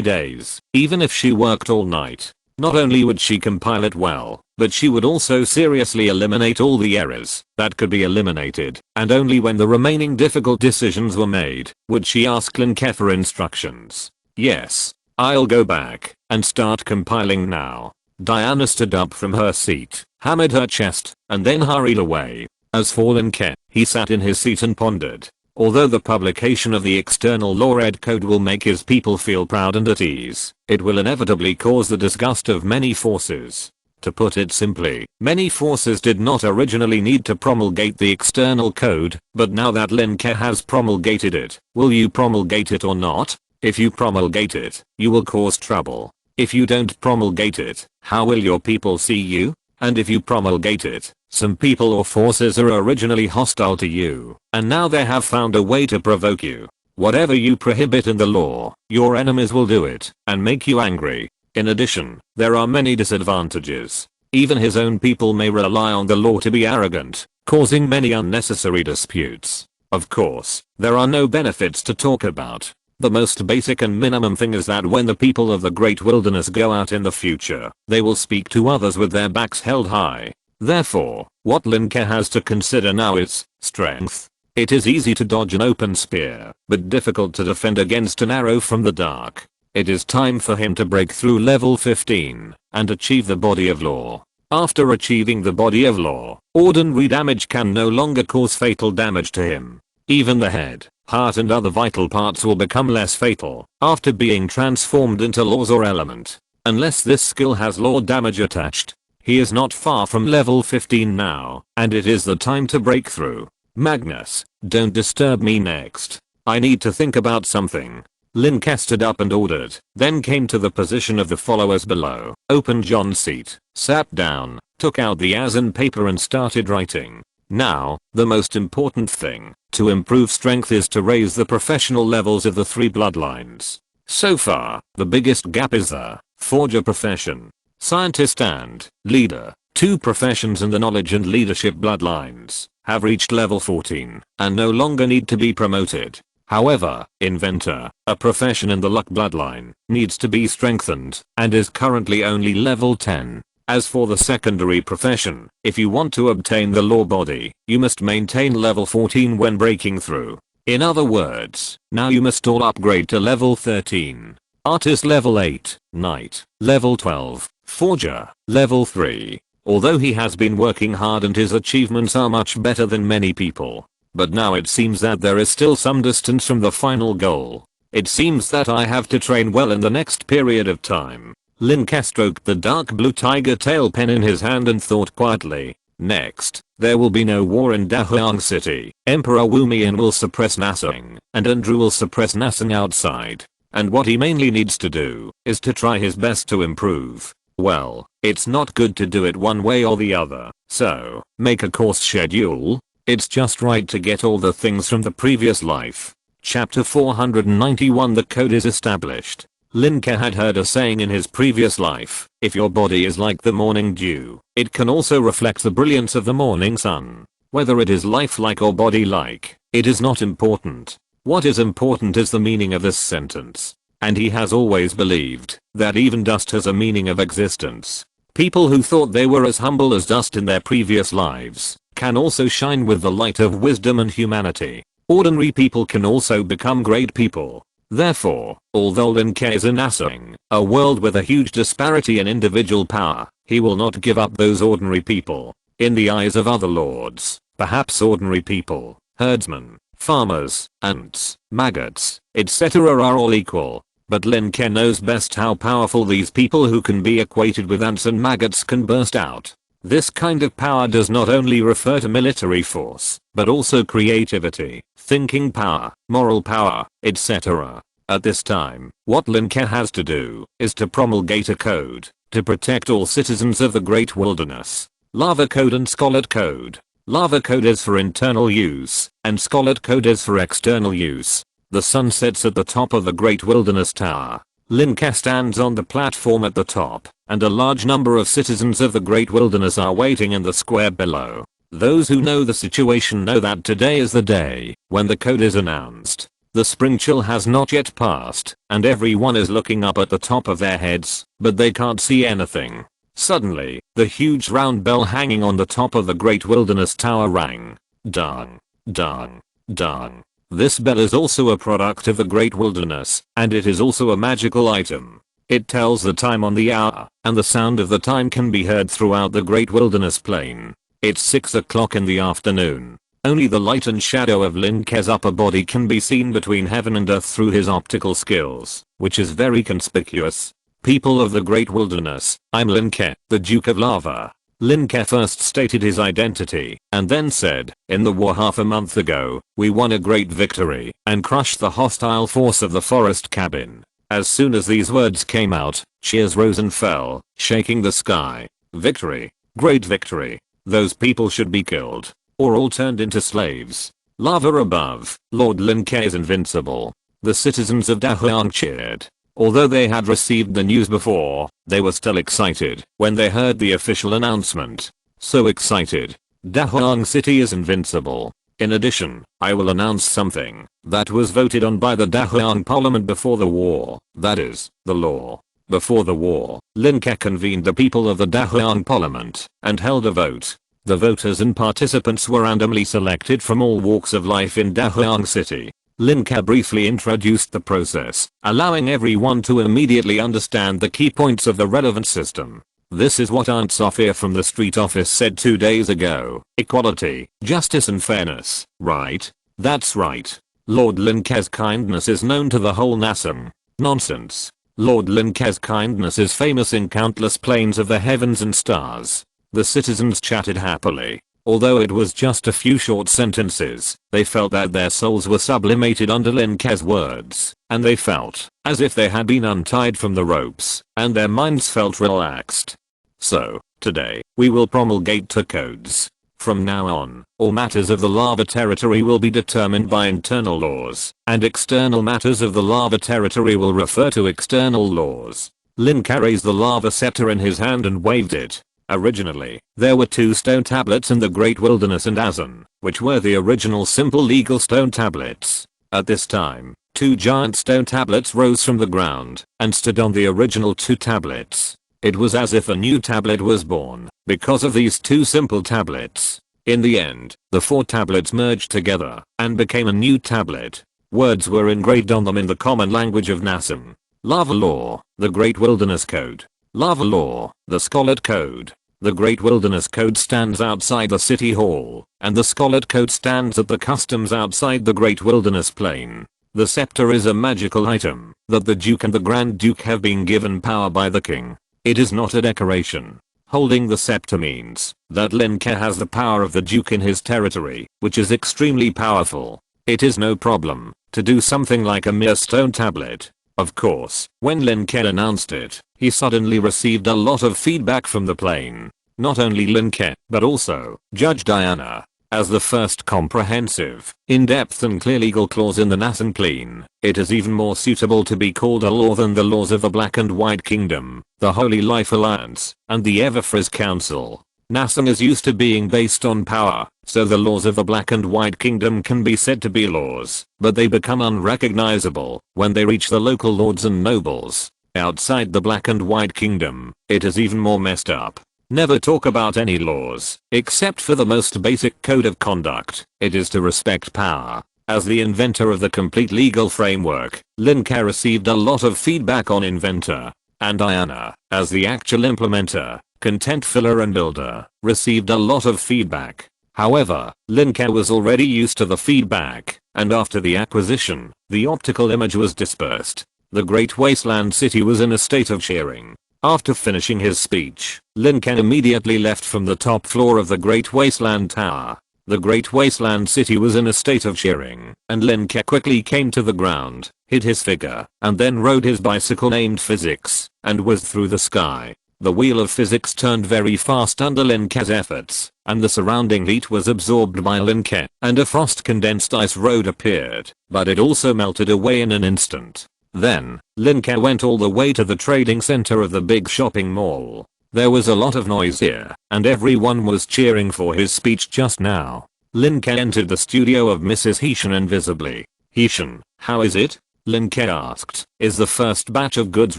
days, even if she worked all night. Not only would she compile it well, but she would also seriously eliminate all the errors that could be eliminated, and only when the remaining difficult decisions were made would she ask Lin Ke for instructions. Yes, I'll go back and start compiling now. Diana stood up from her seat, hammered her chest, and then hurried away. As for Lin Ke, he sat in his seat and pondered. Although the publication of the external law-ed code will make his people feel proud and at ease, it will inevitably cause the disgust of many forces. To put it simply, many forces did not originally need to promulgate the external code, but now that Lin Ke has promulgated it, will you promulgate it or not? If you promulgate it, you will cause trouble. If you don't promulgate it, how will your people see you? And if you promulgate it, some people or forces are originally hostile to you, and now they have found a way to provoke you. Whatever you prohibit in the law, your enemies will do it and make you angry. In addition, there are many disadvantages. Even his own people may rely on the law to be arrogant, causing many unnecessary disputes. Of course, there are no benefits to talk about. The most basic and minimum thing is that when the people of the Great Wilderness go out in the future, they will speak to others with their backs held high. Therefore, what Lin Ke has to consider now is strength. It is easy to dodge an open spear, but difficult to defend against an arrow from the dark. It is time for him to break through level 15 and achieve the body of law. After achieving the body of law, ordinary damage can no longer cause fatal damage to him. Even the head, heart and other vital parts will become less fatal after being transformed into laws or element. Unless this skill has law damage attached, he is not far from level 15 now, and it is the time to break through. Magnus, don't disturb me next. I need to think about something. Lin Ke stood up and ordered, then came to the position of the followers below, opened John's seat, sat down, took out the and paper and started writing. Now, the most important thing to improve strength is to raise the professional levels of the 3 bloodlines. So far, the biggest gap is the forger profession, scientist and leader. 2 professions in the knowledge and leadership bloodlines have reached level 14 and no longer need to be promoted. However, inventor, a profession in the luck bloodline, needs to be strengthened and is currently only level 10. As for the secondary profession, if you want to obtain the law body, you must maintain level 14 when breaking through. In other words, now you must all upgrade to level 13. Artist level 8, Knight, level 12, Forger, level 3. Although he has been working hard and his achievements are much better than many people. But now it seems that there is still some distance from the final goal. It seems that I have to train well in the next period of time. Lin Ke stroked the dark blue tiger tail pen in his hand and thought quietly. Next, there will be no war in Dahuang City. Emperor Wu Mian will suppress Nasang, and Andrew will suppress Nasang outside. And what he mainly needs to do is to try his best to improve. Well, it's not good to do it one way or the other, so make a course schedule. It's just right to get all the things from the previous life. Chapter 491. The code is established. Lin Ke had heard a saying in his previous life, if your body is like the morning dew, it can also reflect the brilliance of the morning sun. Whether it is lifelike or body-like, it is not important. What is important is the meaning of this sentence. And he has always believed that even dust has a meaning of existence. People who thought they were as humble as dust in their previous lives can also shine with the light of wisdom and humanity. Ordinary people can also become great people. Therefore, although Lin Ke is in Asing, a world with a huge disparity in individual power, he will not give up those ordinary people. In the eyes of other lords, perhaps ordinary people, herdsmen, farmers, ants, maggots, etc. are all equal. But Lin Ke knows best how powerful these people who can be equated with ants and maggots can burst out. This kind of power does not only refer to military force, but also creativity, thinking power, moral power, etc. At this time, what Lin Ke has to do is to promulgate a code to protect all citizens of the Great Wilderness. Lava Code and Scarlet Code. Lava Code is for internal use, and Scarlet Code is for external use. The sun sets at the top of the Great Wilderness Tower. Lin Ke stands on the platform at the top, and a large number of citizens of the Great Wilderness are waiting in the square below. Those who know the situation know that today is the day when the code is announced. The spring chill has not yet passed, and everyone is looking up at the top of their heads, but they can't see anything. Suddenly, the huge round bell hanging on the top of the Great Wilderness Tower rang. Dang. Dang. Dang. This bell is also a product of the Great Wilderness, and it is also a magical item. It tells the time on the hour, and the sound of the time can be heard throughout the Great Wilderness Plain. It's 6 o'clock in the afternoon. Only the light and shadow of Lin Ke's upper body can be seen between heaven and earth through his optical skills, which is very conspicuous. People of the Great Wilderness, I'm Lin Ke, the Duke of Lava. Lin Ke first stated his identity, and then said, in the war half a month ago, we won a great victory, and crushed the hostile force of the forest cabin. As soon as these words came out, cheers rose and fell, shaking the sky. Victory. Great victory. Those people should be killed. Or all turned into slaves. Lava above, Lord Lin Ke is invincible. The citizens of Dahuang cheered. Although they had received the news before, they were still excited when they heard the official announcement. So excited. Dahuang City is invincible. In addition, I will announce something that was voted on by the Dahuang Parliament before the war, that is, the law. Before the war, Lin Ke convened the people of the Dahuang Parliament and held a vote. The voters and participants were randomly selected from all walks of life in Dahuang City. Lin Ke briefly introduced the process, allowing everyone to immediately understand the key points of the relevant system. This is what Aunt Sophia from the street office said 2 days ago. Equality, justice and fairness, right? That's right. Lord Lin Ke's kindness is known to the whole nation. Nonsense. Lord Lin Ke's kindness is famous in countless planes of the heavens and stars. The citizens chatted happily. Although it was just a few short sentences, they felt that their souls were sublimated under Lin Ke's words, and they felt as if they had been untied from the ropes, and their minds felt relaxed. So, today, we will promulgate 2 codes. From now on, all matters of the lava territory will be determined by internal laws, and external matters of the lava territory will refer to external laws. Lin Ke raised the lava scepter in his hand and waved it. Originally, there were 2 stone tablets in the Great Wilderness and Azan, which were the original simple legal stone tablets. At this time, 2 giant stone tablets rose from the ground and stood on the original 2 tablets. It was as if a new tablet was born because of these 2 simple tablets. In the end, the 4 tablets merged together and became a new tablet. Words were engraved on them in the common language of Nasan. Lava Law, the Great Wilderness Code. Lava Law, the Scholar Code. The Great Wilderness Code stands outside the City Hall, and the Scholar Code stands at the customs outside the Great Wilderness Plain. The scepter is a magical item that the Duke and the Grand Duke have been given power by the King. It is not a decoration. Holding the scepter means that Lin Ke has the power of the Duke in his territory, which is extremely powerful. It is no problem to do something like a mere stone tablet. Of course, when Lin Ke announced it, he suddenly received a lot of feedback from the plain. Not only Lin Ke, but also Judge Diana. As the first comprehensive, in-depth and clear legal clause in the Nasan Clean, it is even more suitable to be called a law than the laws of the Black and White Kingdom, the Holy Life Alliance, and the Everfrizz Council. Nasan is used to being based on power, so the laws of the Black and White Kingdom can be said to be laws, but they become unrecognizable when they reach the local lords and nobles. Outside the Black and White Kingdom, it is even more messed up. Never talk about any laws, except for the most basic code of conduct. It is to respect power. As the inventor of the complete legal framework, Lin Ke received a lot of feedback on inventor. And Diana, as the actual implementer, content filler and builder, received a lot of feedback. However, Lin Ke was already used to the feedback, and after the acquisition, the optical image was dispersed. The Great Wasteland City was in a state of cheering. After finishing his speech, Lin Ke immediately left from the top floor of the Great Wasteland Tower. The Great Wasteland City was in a state of cheering, and Lin Ke quickly came to the ground, hid his figure, and then rode his bicycle named Physics, and whizzed through the sky. The wheel of physics turned very fast under Lin Ke's efforts, and the surrounding heat was absorbed by Lin Ke, and a frost-condensed ice road appeared, but it also melted away in an instant. Then, Lin Ke went all the way to the trading center of the big shopping mall. There was a lot of noise here, and everyone was cheering for his speech just now. Lin Ke entered the studio of Mrs. Heishan invisibly. Heishan, how is it? Lin Ke asked. Is the first batch of goods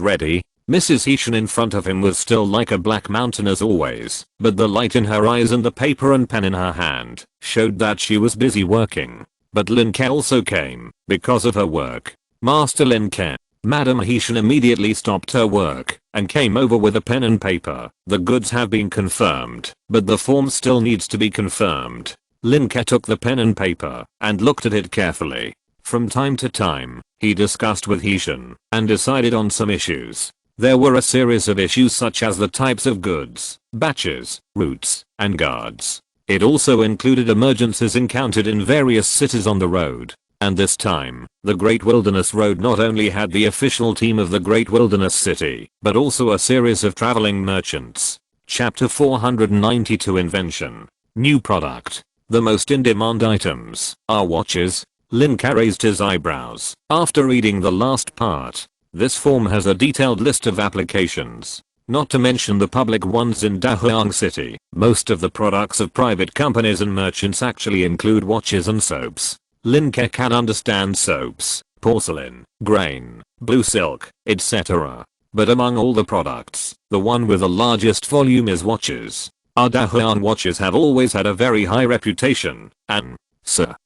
ready? Mrs. Heishan in front of him was still like a black mountain as always, but the light in her eyes and the paper and pen in her hand showed that she was busy working. But Lin Ke also came, because of her work. Master Lin Ke. Madam Heishan immediately stopped her work and came over with a pen and paper. The goods have been confirmed, but the form still needs to be confirmed. Lin Ke took the pen and paper and looked at it carefully. From time to time, he discussed with Heishan and decided on some issues. There were a series of issues such as the types of goods, batches, routes, and guards. It also included emergencies encountered in various cities on the road. And this time, the Great Wilderness Road not only had the official team of the Great Wilderness City, but also a series of traveling merchants. Chapter 492 Invention. New product. The most in-demand items are watches. Lin Ke raised his eyebrows after reading the last part. This form has a detailed list of applications, not to mention the public ones in Dahuang City. Most of the products of private companies and merchants actually include watches and soaps. Lin Ke can understand soaps, porcelain, grain, blue silk, etc. But among all the products, the one with the largest volume is watches. Our Dahuang watches have always had a very high reputation, and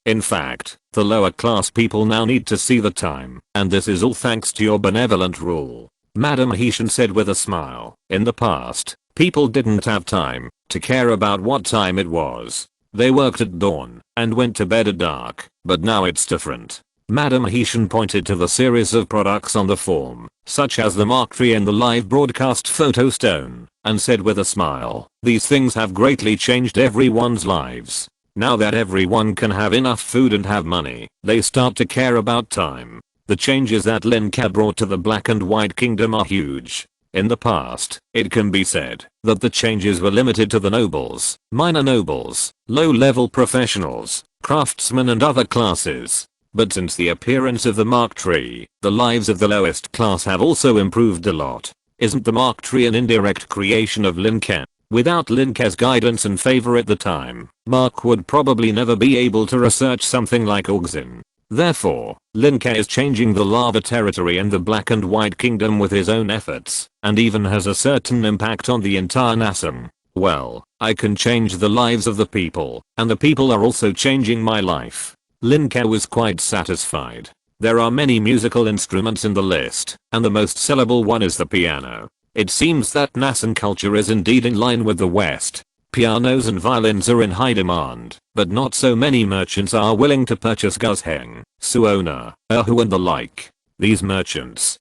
in fact, the lower class people now need to see the time, and this is all thanks to your benevolent rule. Madam Heshan said with a smile. In the past, people didn't have time to care about what time it was. They worked at dawn and went to bed at dark, but now it's different. Madam Heshan pointed to the series of products on the form, such as the mark tree and the live broadcast photo stone, and said with a smile, these things have greatly changed everyone's lives. Now that everyone can have enough food and have money, they start to care about time. The changes that Lin Ke brought to the Black and White Kingdom are huge. In the past, it can be said that the changes were limited to the nobles, minor nobles, low-level professionals, craftsmen and other classes. But since the appearance of the mark tree, the lives of the lowest class have also improved a lot. Isn't the mark tree an indirect creation of Lin Ke? Without Lin Ke's guidance and favor at the time, Mark would probably never be able to research something like Auxin. Therefore, Lin Ke is changing the lava territory and the Black and White Kingdom with his own efforts, and even has a certain impact on the entire nation. Well, I can change the lives of the people, and the people are also changing my life. Lin Ke was quite satisfied. There are many musical instruments in the list, and the most sellable one is the piano. It seems that Nasan culture is indeed in line with the West. Pianos and violins are in high demand, but not so many merchants are willing to purchase Guzheng, Suona, Erhu and the like. These merchants,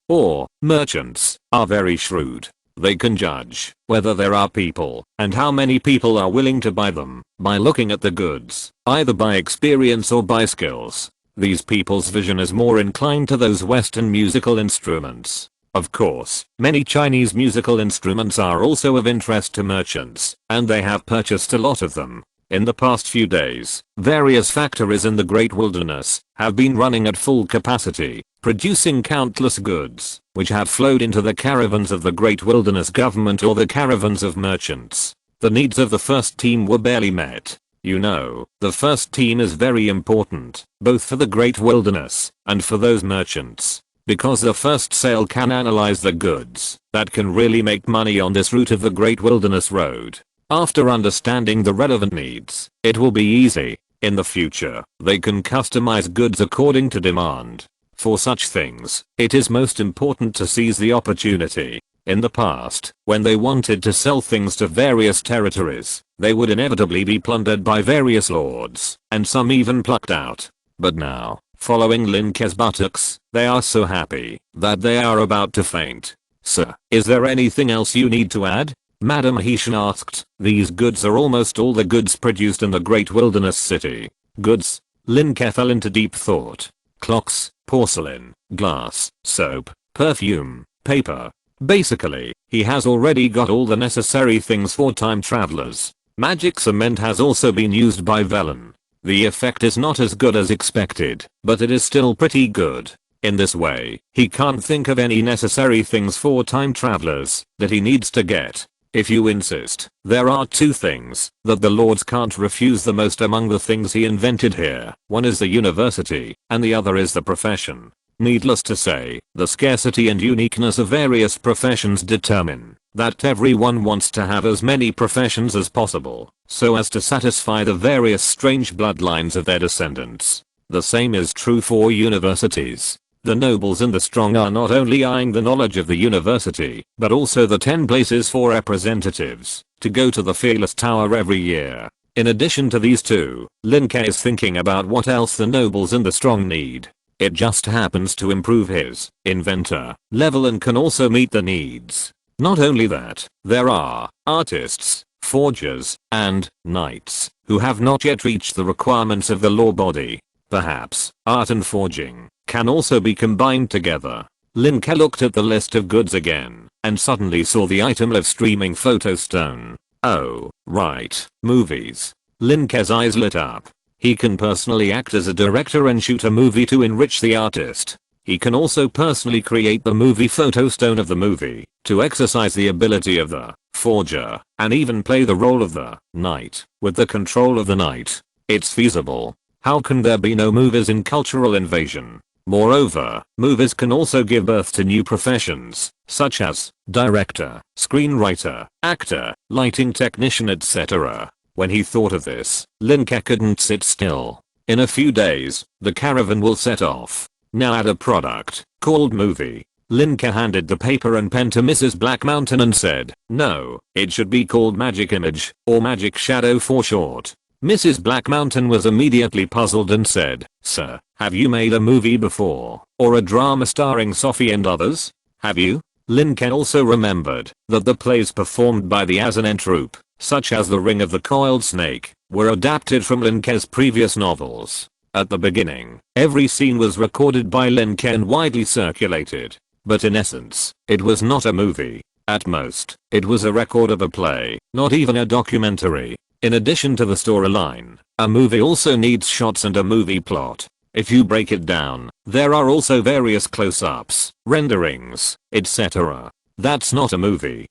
are very shrewd. They can judge whether there are people and how many people are willing to buy them by looking at the goods, either by experience or by skills. These people's vision is more inclined to those Western musical instruments. Of course, many Chinese musical instruments are also of interest to merchants, and they have purchased a lot of them. In the past few days, various factories in the Great Wilderness have been running at full capacity, producing countless goods, which have flowed into the caravans of the Great Wilderness government or the caravans of merchants. The needs of the first team were barely met. You know, the first team is very important, both for the Great Wilderness and for those merchants. Because the first sale can analyze the goods that can really make money on this route of the Great Wilderness Road. After understanding the relevant needs, it will be easy. In the future, they can customize goods according to demand. For such things, it is most important to seize the opportunity. In the past, when they wanted to sell things to various territories, they would inevitably be plundered by various lords, and some even plucked out. But now, following Lin Ke's buttocks, they are so happy that they are about to faint. Sir, is there anything else you need to add? Madam Heshan asked. These goods are almost all the goods produced in the Great Wilderness City. Goods? Lin Ke fell into deep thought. Clocks, porcelain, glass, soap, perfume, paper. Basically, he has already got all the necessary things for time travelers. Magic cement has also been used by Velen. The effect is not as good as expected, but it is still pretty good. In this way, he can't think of any necessary things for time travelers that he needs to get. If you insist, there are two things that the lords can't refuse the most among the things he invented here. One is the university, and the other is the profession. Needless to say, the scarcity and uniqueness of various professions determine that everyone wants to have as many professions as possible, so as to satisfy the various strange bloodlines of their descendants. The same is true for universities. The nobles and the strong are not only eyeing the knowledge of the university, but also the 10 places for representatives to go to the Fearless Tower every year. In addition to these two, Lin Ke is thinking about what else the nobles and the strong need. It just happens to improve his inventor level and can also meet the needs. Not only that, there are artists, forgers, and knights who have not yet reached the requirements of the law body. Perhaps art and forging can also be combined together. Lin Ke looked at the list of goods again and suddenly saw the item of streaming photo stone. Oh, right, movies. Lin Ke's eyes lit up. He can personally act as a director and shoot a movie to enrich the artist. He can also personally create the movie photo stone of the movie to exercise the ability of the forger and even play the role of the knight with the control of the knight. It's feasible. How can there be no movies in cultural invasion? Moreover, movies can also give birth to new professions, such as director, screenwriter, actor, lighting technician, etc. When he thought of this, Lin Ke couldn't sit still. In a few days, the caravan will set off. Now add a product called movie. Lin Ke handed the paper and pen to Mrs. Black Mountain and said, "No, it should be called magic image, or magic shadow for short." Mrs. Black Mountain was immediately puzzled and said, "Sir, have you made a movie before, or a drama starring Sophie and others? Have you?" Lin Ke also remembered that the plays performed by the Azanen troupe, such as The Ring of the Coiled Snake, were adapted from Lin Ke's previous novels. At the beginning, every scene was recorded by Lin Ke and widely circulated. But in essence, it was not a movie. At most, it was a record of a play, not even a documentary. In addition to the storyline, a movie also needs shots and a movie plot. If you break it down, there are also various close-ups, renderings, etc. That's not a movie.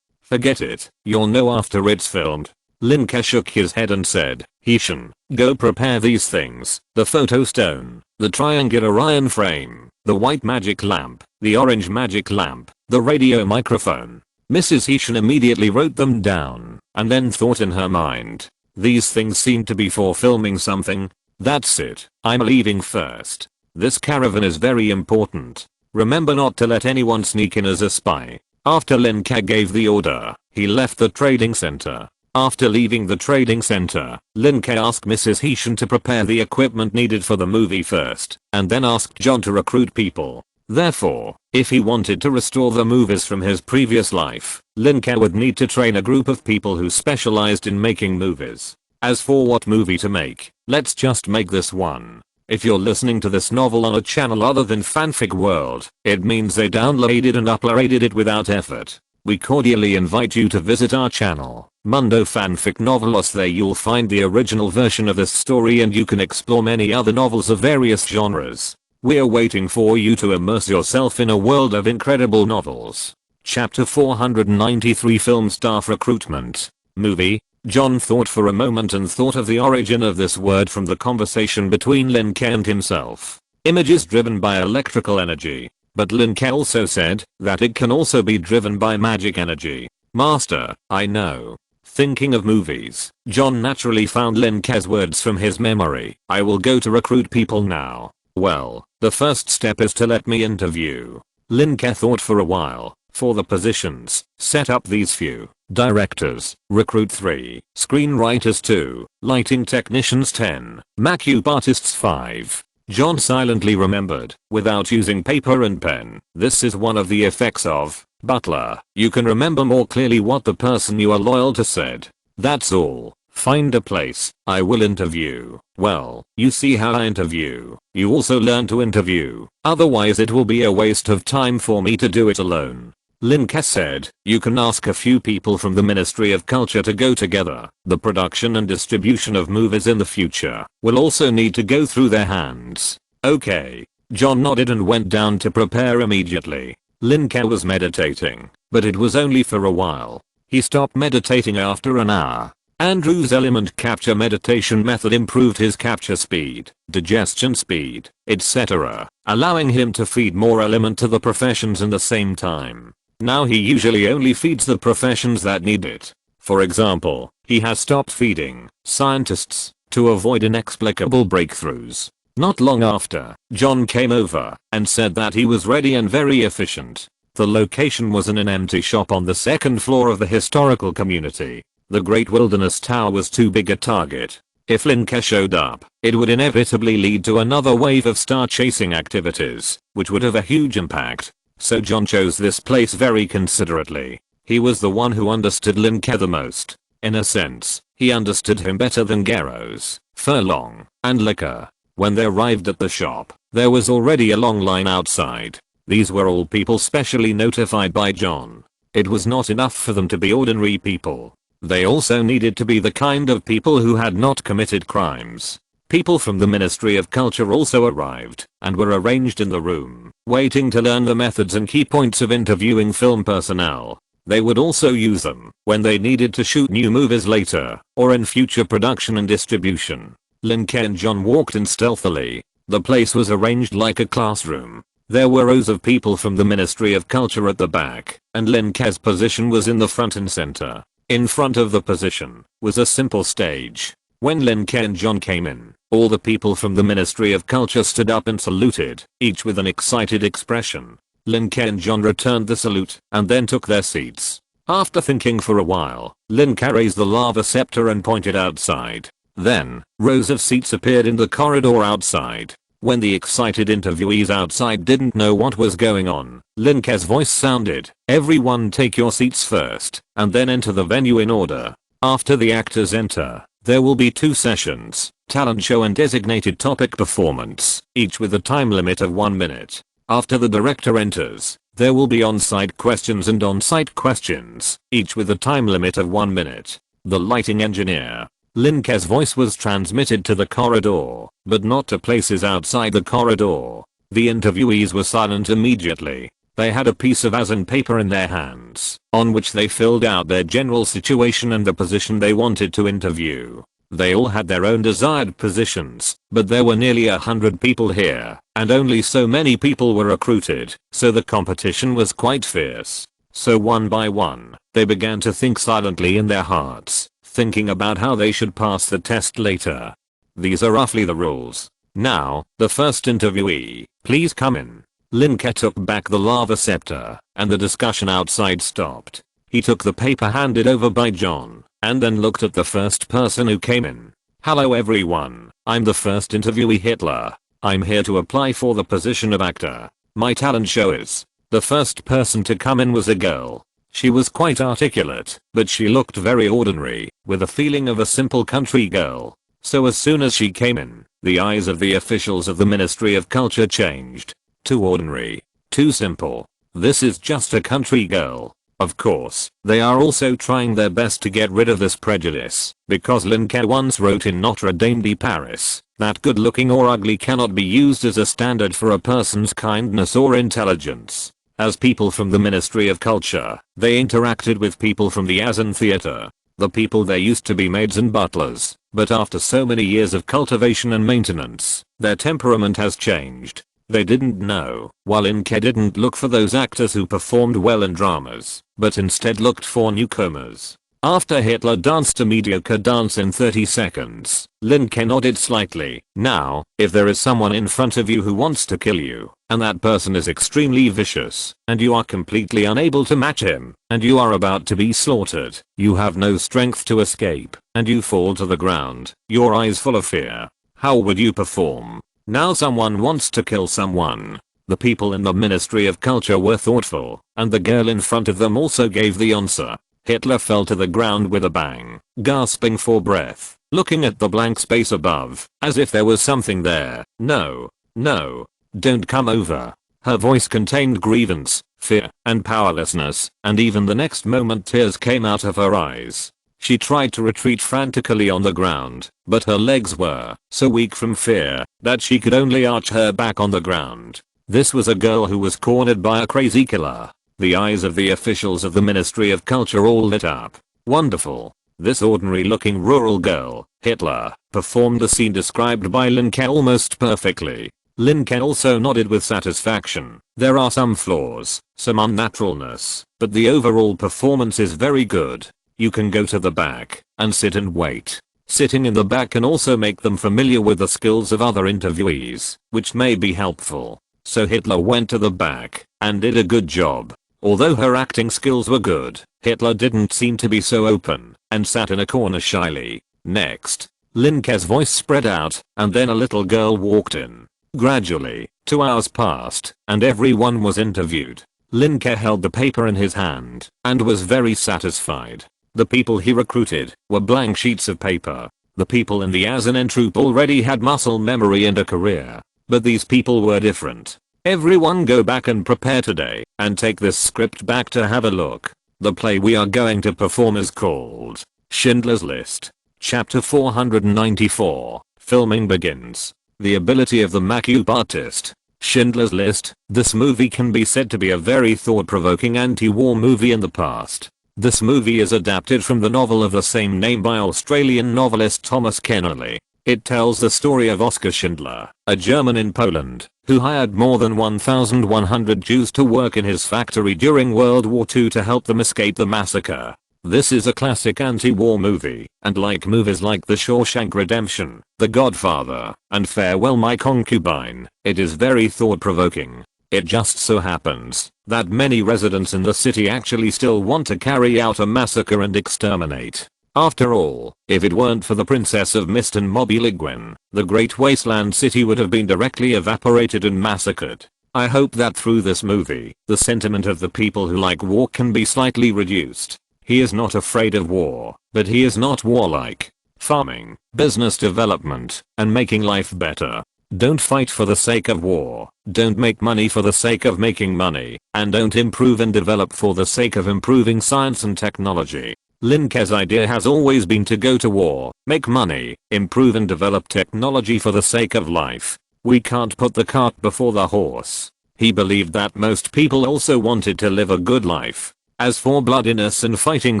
Forget it. You'll know after it's filmed. Lin Ke shook his head and said, "Hishan, go prepare these things, the photo stone, the triangular iron frame, the white magic lamp, the orange magic lamp, the radio microphone." Mrs. Hishan immediately wrote them down, and then thought in her mind, "These things seem to be for filming something. That's it, I'm leaving first. This caravan is very important. Remember not to let anyone sneak in as a spy." After Lin Ke gave the order, he left the trading center. After leaving the trading center, Lin Ke asked Mrs. Hishan to prepare the equipment needed for the movie first, and then asked John to recruit people. Therefore, if he wanted to restore the movies from his previous life, Lin Ke would need to train a group of people who specialized in making movies. As for what movie to make, let's just make this one. If you're listening to this novel on a channel other than Fanfic World, it means they downloaded and uploaded it without effort. We cordially invite you to visit our channel, Mundo Fanfic Novelos. There you'll find the original version of this story and you can explore many other novels of various genres. We're waiting for you to immerse yourself in a world of incredible novels. Chapter 493 Film Staff Recruitment. Movie. John thought for a moment and thought of the origin of this word from the conversation between Lin Ke and himself. Images driven by electrical energy. But Lin Ke also said that it can also be driven by magic energy. Master, I know. Thinking of movies, John naturally found Lin Ke's words from his memory. I will go to recruit people now. Well, the first step is to let me interview. Lin Ke thought for a while. For the positions, set up these few. Directors, recruit 3, screenwriters 2, lighting technicians 10, makeup artists 5. John silently remembered, without using paper and pen. This is one of the effects of Butler. You can remember more clearly what the person you are loyal to said. That's all. Find a place. I will interview. Well, you see how I interview. You also learn to interview. Otherwise it will be a waste of time for me to do it alone. Lin Ke said, you can ask a few people from the Ministry of Culture to go together. The production and distribution of movies in the future will also need to go through their hands. Okay. John nodded and went down to prepare immediately. Lin Ke was meditating, but it was only for a while. He stopped meditating after an hour. Andrew's element capture meditation method improved his capture speed, digestion speed, etc., allowing him to feed more element to the professions in the same time. Now he usually only feeds the professions that need it. For example, he has stopped feeding scientists to avoid inexplicable breakthroughs. Not long after, John came over and said that he was ready and very efficient. The location was in an empty shop on the second floor of the historical community. The Great Wilderness Tower was too big a target. If Lin Ke showed up, it would inevitably lead to another wave of star chasing activities, which would have a huge impact. So John chose this place very considerately. He was the one who understood Lin Ke the most. In a sense, he understood him better than Garros, Furlong, and Liquor. When they arrived at the shop, there was already a long line outside. These were all people specially notified by John. It was not enough for them to be ordinary people. They also needed to be the kind of people who had not committed crimes. People from the Ministry of Culture also arrived and were arranged in the room, waiting to learn the methods and key points of interviewing film personnel. They would also use them when they needed to shoot new movies later or in future production and distribution. Lin Ke and John walked in stealthily. The place was arranged like a classroom. There were rows of people from the Ministry of Culture at the back, and Lin Ke's position was in the front and center. In front of the position was a simple stage. When Lin Ke and John came in, all the people from the Ministry of Culture stood up and saluted, each with an excited expression. Lin Ke and John returned the salute and then took their seats. After thinking for a while, Lin Ke raised the lava scepter and pointed outside. Then, rows of seats appeared in the corridor outside. When the excited interviewees outside didn't know what was going on, Lin Ke's voice sounded, "Everyone take your seats first, and then enter the venue in order. After the actors enter, there will be 2 sessions, talent show and designated topic performance, each with a time limit of 1 minute. After the director enters, there will be on-site questions and on-site questions, each with a time limit of 1 minute. The lighting engineer." Lin Ke's voice was transmitted to the corridor, but not to places outside the corridor. The interviewees were silent immediately. They had a piece of as and paper in their hands, on which they filled out their general situation and the position they wanted to interview. They all had their own desired positions, but there were nearly 100 people here, and only so many people were recruited, so the competition was quite fierce. So one by one, they began to think silently in their hearts, thinking about how they should pass the test later. These are roughly the rules. Now, the first interviewee, please come in. Lin Ke took back the lava scepter, and the discussion outside stopped. He took the paper handed over by John, and then looked at the first person who came in. "Hello everyone, I'm the first interviewee Hitler. I'm here to apply for the position of actor. My talent show is..." The first person to come in was a girl. She was quite articulate, but she looked very ordinary, with a feeling of a simple country girl. So as soon as she came in, the eyes of the officials of the Ministry of Culture changed. Too ordinary. Too simple. This is just a country girl. Of course, they are also trying their best to get rid of this prejudice, because Lin Ke once wrote in Notre Dame de Paris, that good looking or ugly cannot be used as a standard for a person's kindness or intelligence. As people from the Ministry of Culture, they interacted with people from the Azan Theater. The people there used to be maids and butlers, but after so many years of cultivation and maintenance, their temperament has changed. They didn't know, while Lin Ke didn't look for those actors who performed well in dramas, but instead looked for newcomers. After Hitler danced a mediocre dance in 30 seconds, Lin Ke nodded slightly. "Now, if there is someone in front of you who wants to kill you, and that person is extremely vicious, and you are completely unable to match him, and you are about to be slaughtered, you have no strength to escape, and you fall to the ground, your eyes full of fear, how would you perform?" Now someone wants to kill someone. The people in the Ministry of Culture were thoughtful, and the girl in front of them also gave the answer. Hitler fell to the ground with a bang, gasping for breath, looking at the blank space above, as if there was something there. "No, no, don't come over." Her voice contained grievance, fear, and powerlessness, and even the next moment tears came out of her eyes. She tried to retreat frantically on the ground, but her legs were so weak from fear that she could only arch her back on the ground. This was a girl who was cornered by a crazy killer. The eyes of the officials of the Ministry of Culture all lit up. Wonderful. This ordinary looking rural girl, Hitler, performed the scene described by Lin Ke almost perfectly. Lin Ke also nodded with satisfaction. There are some flaws, some unnaturalness, but the overall performance is very good. You can go to the back and sit and wait. Sitting in the back can also make them familiar with the skills of other interviewees, which may be helpful. So Hitler went to the back and did a good job. Although her acting skills were good, Hitler didn't seem to be so open and sat in a corner shyly. Next, Lin Ke's voice spread out, and then a little girl walked in. Gradually, 2 hours passed, and everyone was interviewed. Lin Ke held the paper in his hand, and was very satisfied. The people he recruited were blank sheets of paper. The people in the SYNOPSIS troop already had muscle memory and a career. But these people were different. Everyone go back and prepare today, and take this script back to have a look. The play we are going to perform is called Schindler's List. Chapter 494. Filming begins. The ability of the makeup artist. Schindler's List. This movie can be said to be a very thought-provoking anti-war movie in the past. This movie is adapted from the novel of the same name by Australian novelist Thomas Keneally. It tells the story of Oskar Schindler, a German in Poland, who hired more than 1,100 Jews to work in his factory during World War II to help them escape the massacre. This is a classic anti-war movie, and like movies like The Shawshank Redemption, The Godfather, and Farewell My Concubine, it is very thought-provoking. It just so happens that many residents in the city actually still want to carry out a massacre and exterminate. After all, if it weren't for the Princess of Mist and Moby Ligwin, the Great Wasteland City would have been directly evaporated and massacred. I hope that through this movie, the sentiment of the people who like war can be slightly reduced. He is not afraid of war, but he is not warlike. Farming, business development, and making life better. Don't fight for the sake of war, don't make money for the sake of making money, and don't improve and develop for the sake of improving science and technology. Lin Ke's idea has always been to go to war, make money, improve and develop technology for the sake of life. We can't put the cart before the horse. He believed that most people also wanted to live a good life. As for bloodiness and fighting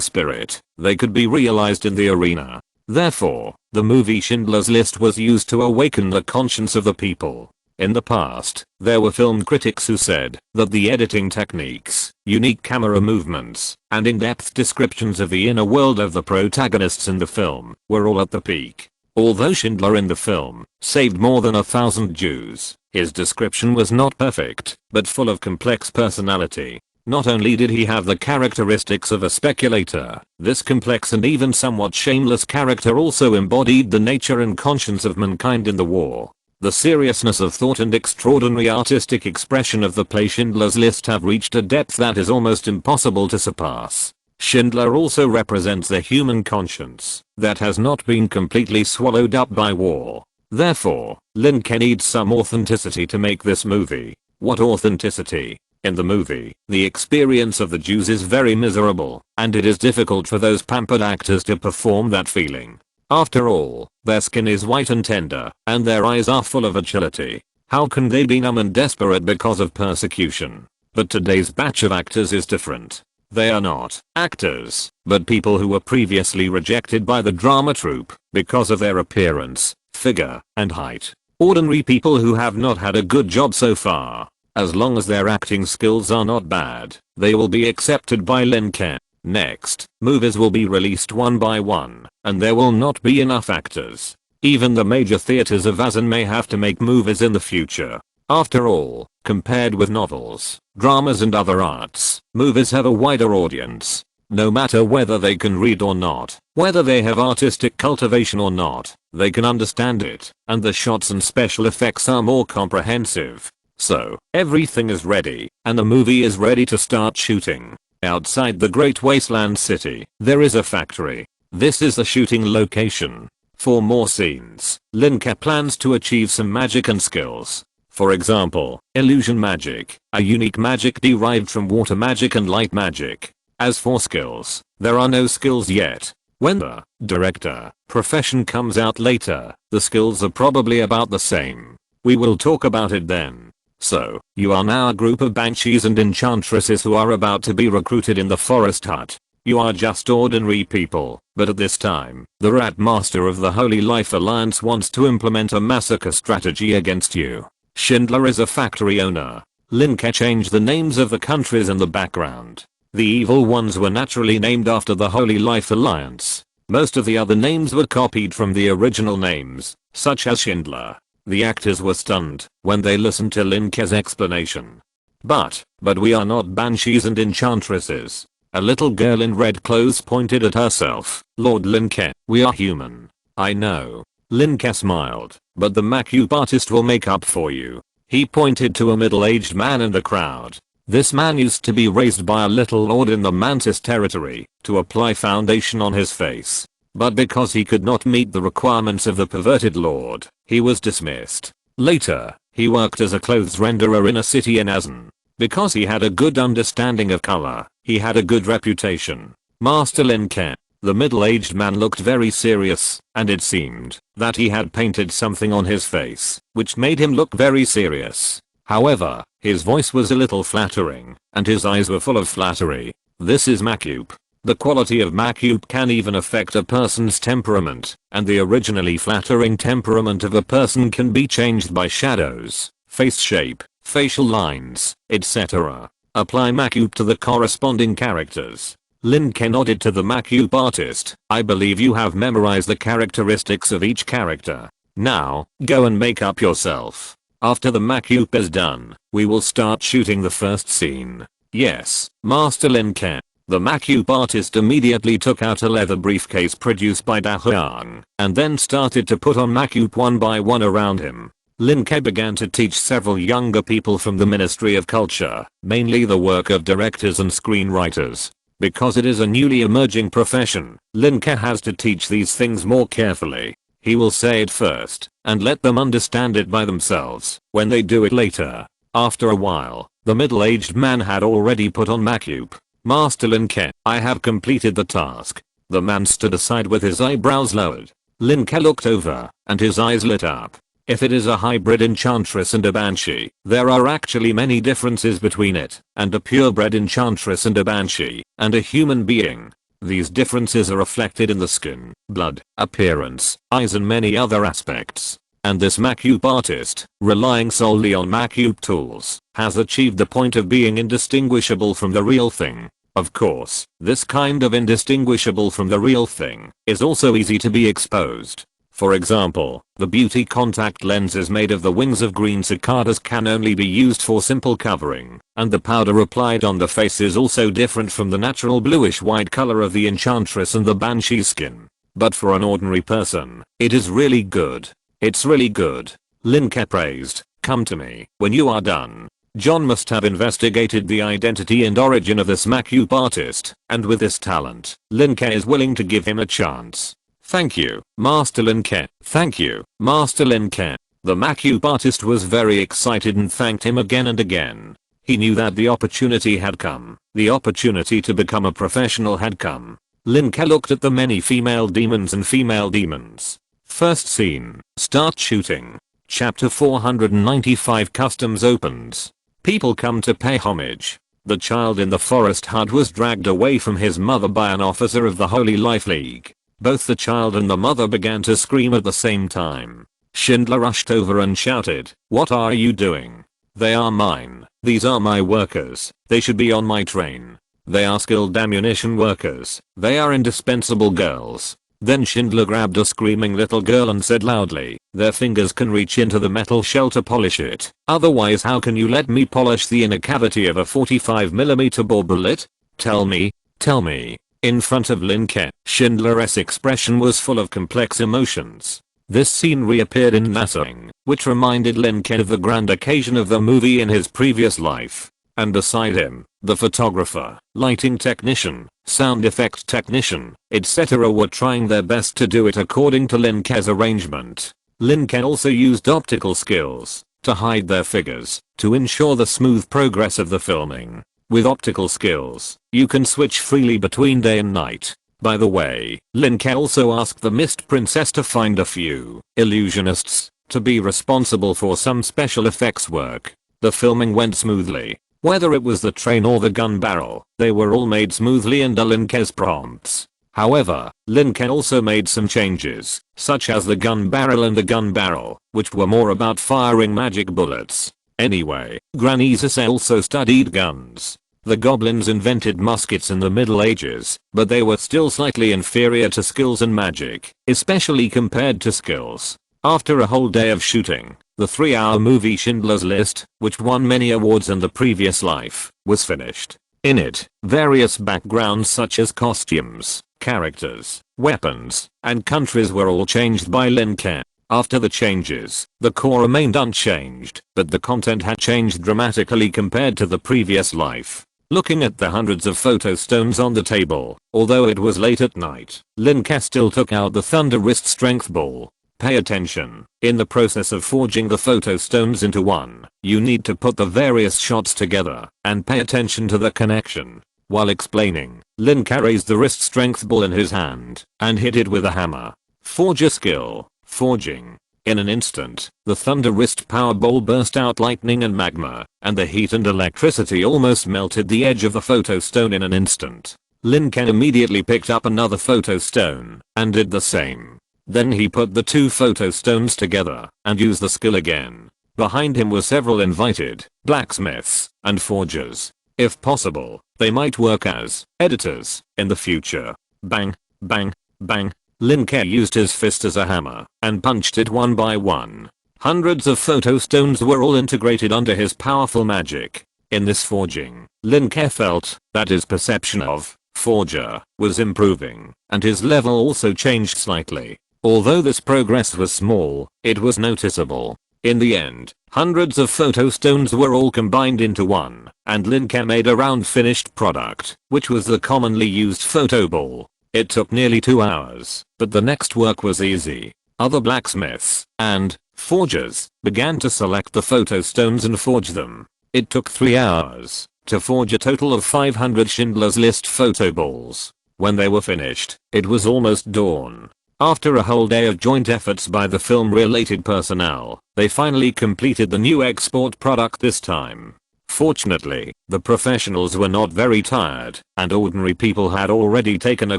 spirit, they could be realized in the arena. Therefore, the movie Schindler's List was used to awaken the conscience of the people. In the past, there were film critics who said that the editing techniques, unique camera movements, and in-depth descriptions of the inner world of the protagonists in the film were all at the peak. Although Schindler in the film saved more than 1,000 Jews, his description was not perfect, but full of complex personality. Not only did he have the characteristics of a speculator, this complex and even somewhat shameless character also embodied the nature and conscience of mankind in the war. The seriousness of thought and extraordinary artistic expression of the play Schindler's List have reached a depth that is almost impossible to surpass. Schindler also represents the human conscience that has not been completely swallowed up by war. Therefore, Lin Ke needs some authenticity to make this movie. What authenticity? In the movie, the experience of the Jews is very miserable, and it is difficult for those pampered actors to perform that feeling. After all, their skin is white and tender, and their eyes are full of agility. How can they be numb and desperate because of persecution? But today's batch of actors is different. They are not actors, but people who were previously rejected by the drama troupe because of their appearance, figure, and height. Ordinary people who have not had a good job so far. As long as their acting skills are not bad, they will be accepted by Lin Ke. Next, movies will be released one by one, and there will not be enough actors. Even the major theaters of ASEAN may have to make movies in the future. After all, compared with novels, dramas and other arts, movies have a wider audience. No matter whether they can read or not, whether they have artistic cultivation or not, they can understand it, and the shots and special effects are more comprehensive. So, everything is ready, and the movie is ready to start shooting. Outside the Great Wasteland City, there is a factory. This is the shooting location. For more scenes, Lin Ke plans to achieve some magic and skills. For example, illusion magic, a unique magic derived from water magic and light magic. As for skills, there are no skills yet. When the director profession comes out later, the skills are probably about the same. We will talk about it then. So, you are now a group of banshees and enchantresses who are about to be recruited in the forest hut. You are just ordinary people, but at this time, the Rat Master of the Holy Life Alliance wants to implement a massacre strategy against you. Schindler is a factory owner. Lin Ke changed the names of the countries in the background. The evil ones were naturally named after the Holy Life Alliance. Most of the other names were copied from the original names, such as Schindler. The actors were stunned when they listened to Lin Ke's explanation. But we are not banshees and enchantresses. A little girl in red clothes pointed at herself. Lord Lin Ke, we are human. I know. Lin Ke smiled, but the makeup artist will make up for you. He pointed to a middle-aged man in the crowd. This man used to be raised by a little lord in the Mantis territory to apply foundation on his face. But because he could not meet the requirements of the perverted lord, he was dismissed. Later, he worked as a clothes renderer in a city in Azen. Because he had a good understanding of color, he had a good reputation. Master Lin Ke. The middle-aged man looked very serious, and it seemed that he had painted something on his face, which made him look very serious. However, his voice was a little flattering, and his eyes were full of flattery. This is makeup. The quality of makeup can even affect a person's temperament, and the originally flattering temperament of a person can be changed by shadows, face shape, facial lines, etc. Apply makeup to the corresponding characters. Lin Ke nodded to the makeup artist. I believe you have memorized the characteristics of each character. Now, go and make up yourself. After the makeup is done, we will start shooting the first scene. Yes, Master Lin Ke. The makeup artist immediately took out a leather briefcase produced by Da Hyang, and then started to put on makeup one by one around him. Lin Ke began to teach several younger people from the Ministry of Culture, mainly the work of directors and screenwriters. Because it is a newly emerging profession, Lin Ke has to teach these things more carefully. He will say it first, and let them understand it by themselves, when they do it later. After a while, the middle-aged man had already put on makeup. Master Lin Ke, I have completed the task. The man stood aside with his eyebrows lowered. Lin Ke looked over, and his eyes lit up. If it is a hybrid enchantress and a banshee, there are actually many differences between it, and a purebred enchantress and a banshee, and a human being. These differences are reflected in the skin, blood, appearance, eyes and many other aspects. And this makeup artist, relying solely on makeup tools, has achieved the point of being indistinguishable from the real thing. Of course, this kind of indistinguishable from the real thing is also easy to be exposed. For example, the beauty contact lenses made of the wings of green cicadas can only be used for simple covering, and the powder applied on the face is also different from the natural bluish-white color of the enchantress and the banshee skin. But for an ordinary person, it is really good. It's really good. Lin Ke praised. Come to me when you are done. John must have investigated the identity and origin of this makeup artist, and with this talent, Lin Ke is willing to give him a chance. Thank you, Master Lin Ke. Thank you, Master Lin Ke. The makeup artist was very excited and thanked him again and again. He knew that the opportunity had come. The opportunity to become a professional had come. Lin Ke looked at the many female demons and female demons. First scene. Start shooting. Chapter 495 Customs opens. People come to pay homage. The child in the forest hut was dragged away from his mother by an officer of the Holy Life League. Both the child and the mother began to scream at the same time. Schindler rushed over and shouted, "What are you doing? They are mine. These are my workers. They should be on my train. They are skilled ammunition workers. They are indispensable girls." Then Schindler grabbed a screaming little girl and said loudly, "Their fingers can reach into the metal shell to polish it. Otherwise how can you let me polish the inner cavity of a 45mm bore bullet? Tell me, tell me." In front of Lin Ke, Schindler's expression was full of complex emotions. This scene reappeared in Nassing, which reminded Lin Ke of the grand occasion of the movie in his previous life. And beside him, the photographer, lighting technician, sound effects technician, etc. were trying their best to do it according to Lin Ke's arrangement. Lin Ke also used optical skills to hide their figures, to ensure the smooth progress of the filming. With optical skills, you can switch freely between day and night. By the way, Lin Ke also asked the Mist Princess to find a few illusionists to be responsible for some special effects work. The filming went smoothly. Whether it was the train or the gun barrel, they were all made smoothly under Lin Ke's prompts. However, Lin Ke also made some changes, such as the gun barrel, which were more about firing magic bullets. Anyway, Granny Zise also studied guns. The goblins invented muskets in the Middle Ages, but they were still slightly inferior to skills and magic, especially compared to skills. After a whole day of shooting, the 3-hour movie Schindler's List, which won many awards in the previous life, was finished. In it, various backgrounds such as costumes, characters, weapons, and countries were all changed by Lin Ke. After the changes, the core remained unchanged, but the content had changed dramatically compared to the previous life. Looking at the hundreds of photo stones on the table, although it was late at night, Lin Ke still took out the Thunder Wrist Strength Ball. Pay attention. In the process of forging the photo stones into one, you need to put the various shots together and pay attention to the connection. While explaining, Lin Ke raised the wrist strength ball in his hand and hit it with a hammer. Forger skill. Forging. In an instant, the Thunder Wrist Power Ball burst out lightning and magma, and the heat and electricity almost melted the edge of the photo stone in an instant. Lin Ke immediately picked up another photo stone and did the same. Then he put the two photo stones together and used the skill again. Behind him were several invited blacksmiths and forgers. If possible, they might work as editors in the future. Bang, bang, bang. Lin Ke used his fist as a hammer and punched it one by one. Hundreds of photo stones were all integrated under his powerful magic. In this forging, Lin Ke felt that his perception of forger was improving, and his level also changed slightly. Although this progress was small, it was noticeable. In the end, hundreds of photo stones were all combined into one, and Lin Ke made a round finished product, which was the commonly used photo ball. It took nearly 2 hours, but the next work was easy. Other blacksmiths and forgers began to select the photo stones and forge them. It took 3 hours to forge a total of 500 Schindler's List photo balls. When they were finished, it was almost dawn. After a whole day of joint efforts by the film-related personnel, they finally completed the new export product this time. Fortunately, the professionals were not very tired, and ordinary people had already taken a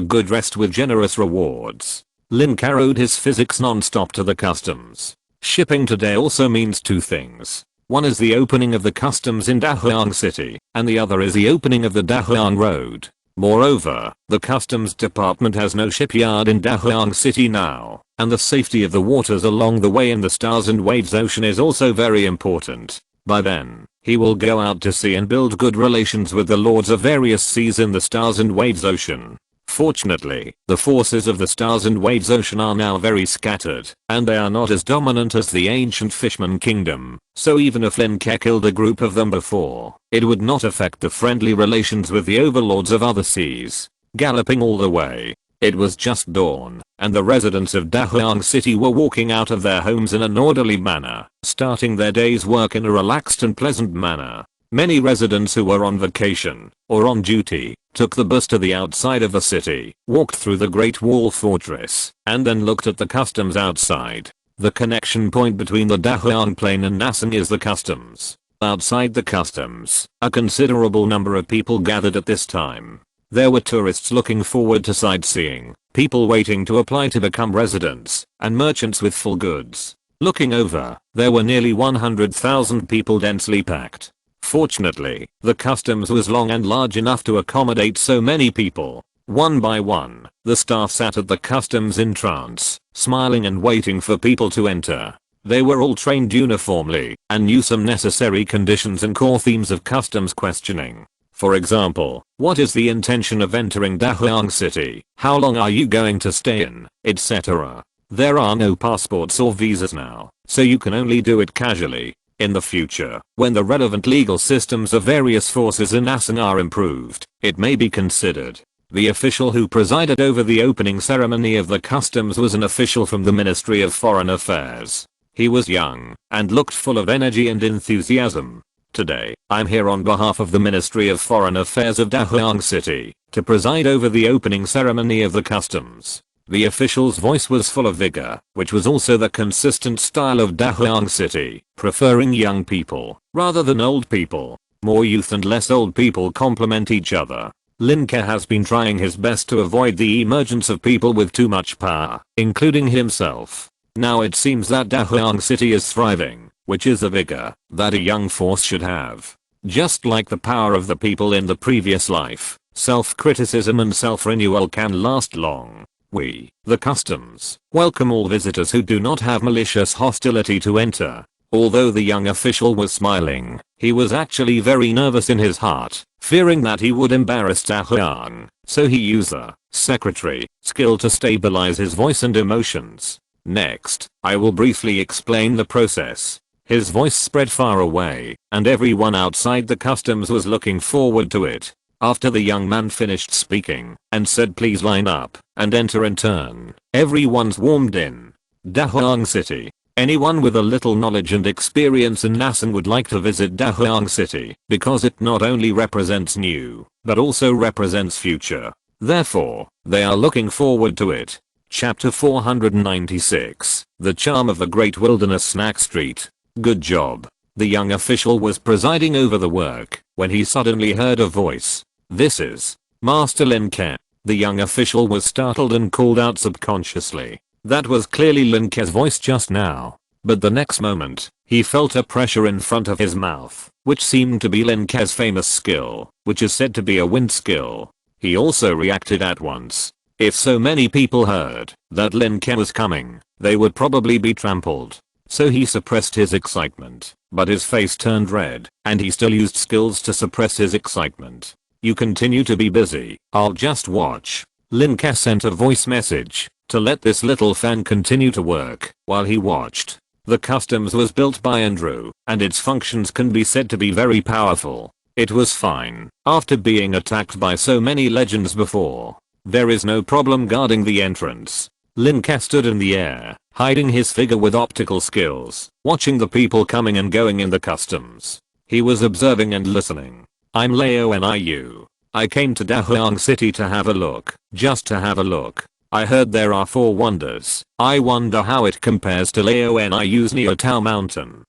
good rest with generous rewards. Lin Ke owed his physics non-stop to the customs. Shipping today also means two things. One is the opening of the customs in Dahuang City, and the other is the opening of the Dahuang Road. Moreover, the customs department has no shipyard in Dahuang City now, and the safety of the waters along the way in the Stars and Waves Ocean is also very important. By then, he will go out to sea and build good relations with the lords of various seas in the Stars and Waves Ocean. Fortunately, the forces of the Stars and Waves Ocean are now very scattered, and they are not as dominant as the ancient Fishman Kingdom, so even if Lin Ke killed a group of them before, it would not affect the friendly relations with the overlords of other seas. Galloping all the way, it was just dawn, and the residents of Dahuang City were walking out of their homes in an orderly manner, starting their day's work in a relaxed and pleasant manner. Many residents who were on vacation or on duty took the bus to the outside of the city, walked through the Great Wall Fortress, and then looked at the customs outside. The connection point between the Dahuang Plain and Nasang is the customs. Outside the customs, a considerable number of people gathered at this time. There were tourists looking forward to sightseeing, people waiting to apply to become residents, and merchants with full goods. Looking over, there were nearly 100,000 people densely packed. Fortunately, the customs was long and large enough to accommodate so many people. One by one, the staff sat at the customs in trance, smiling and waiting for people to enter. They were all trained uniformly and knew some necessary conditions and core themes of customs questioning. For example, what is the intention of entering Dahuang City? How long are you going to stay in? Etc. There are no passports or visas now, so you can only do it casually. In the future, when the relevant legal systems of various forces in Nasang are improved, it may be considered. The official who presided over the opening ceremony of the customs was an official from the Ministry of Foreign Affairs. He was young and looked full of energy and enthusiasm. Today, I'm here on behalf of the Ministry of Foreign Affairs of Dahuang City to preside over the opening ceremony of the customs. The official's voice was full of vigor, which was also the consistent style of Dahuang City, preferring young people rather than old people. More youth and less old people complement each other. Lin Ke has been trying his best to avoid the emergence of people with too much power, including himself. Now it seems that Dahuang City is thriving, which is a vigor that a young force should have. Just like the power of the people in the previous life, self-criticism and self-renewal can last long. We, the customs, welcome all visitors who do not have malicious hostility to enter. Although the young official was smiling, he was actually very nervous in his heart, fearing that he would embarrass Dahuang, so he used the Secretary, skill to stabilize his voice and emotions. Next, I will briefly explain the process. His voice spread far away, and everyone outside the customs was looking forward to it. After the young man finished speaking and said please line up and enter in turn, everyone's warmed in. Dahuang City. Anyone with a little knowledge and experience in Nasan would like to visit Dahuang City because it not only represents new, but also represents future. Therefore, they are looking forward to it. Chapter 496. The Charm of the Great Wilderness Snack Street. Good job. The young official was presiding over the work when he suddenly heard a voice. This is Master Lin Ke. The young official was startled and called out subconsciously. That was clearly Lin Ke's voice just now. But the next moment, he felt a pressure in front of his mouth, which seemed to be Lin Ke's famous skill, which is said to be a wind skill. He also reacted at once. If so many people heard that Lin Ke was coming, they would probably be trampled. So he suppressed his excitement, but his face turned red, and he still used skills to suppress his excitement. You continue to be busy, I'll just watch. Lin Ke sent a voice message to let this little fan continue to work while he watched. The customs was built by Andrew, and its functions can be said to be very powerful. It was fine after being attacked by so many legends before. There is no problem guarding the entrance. Lin Ke stood in the air, hiding his figure with optical skills, watching the people coming and going in the customs. He was observing and listening. I'm Leo Niu. I came to Dahuang City to have a look, just to have a look. I heard there are 4 wonders. I wonder how it compares to Leo Niu's near Tao Mountain.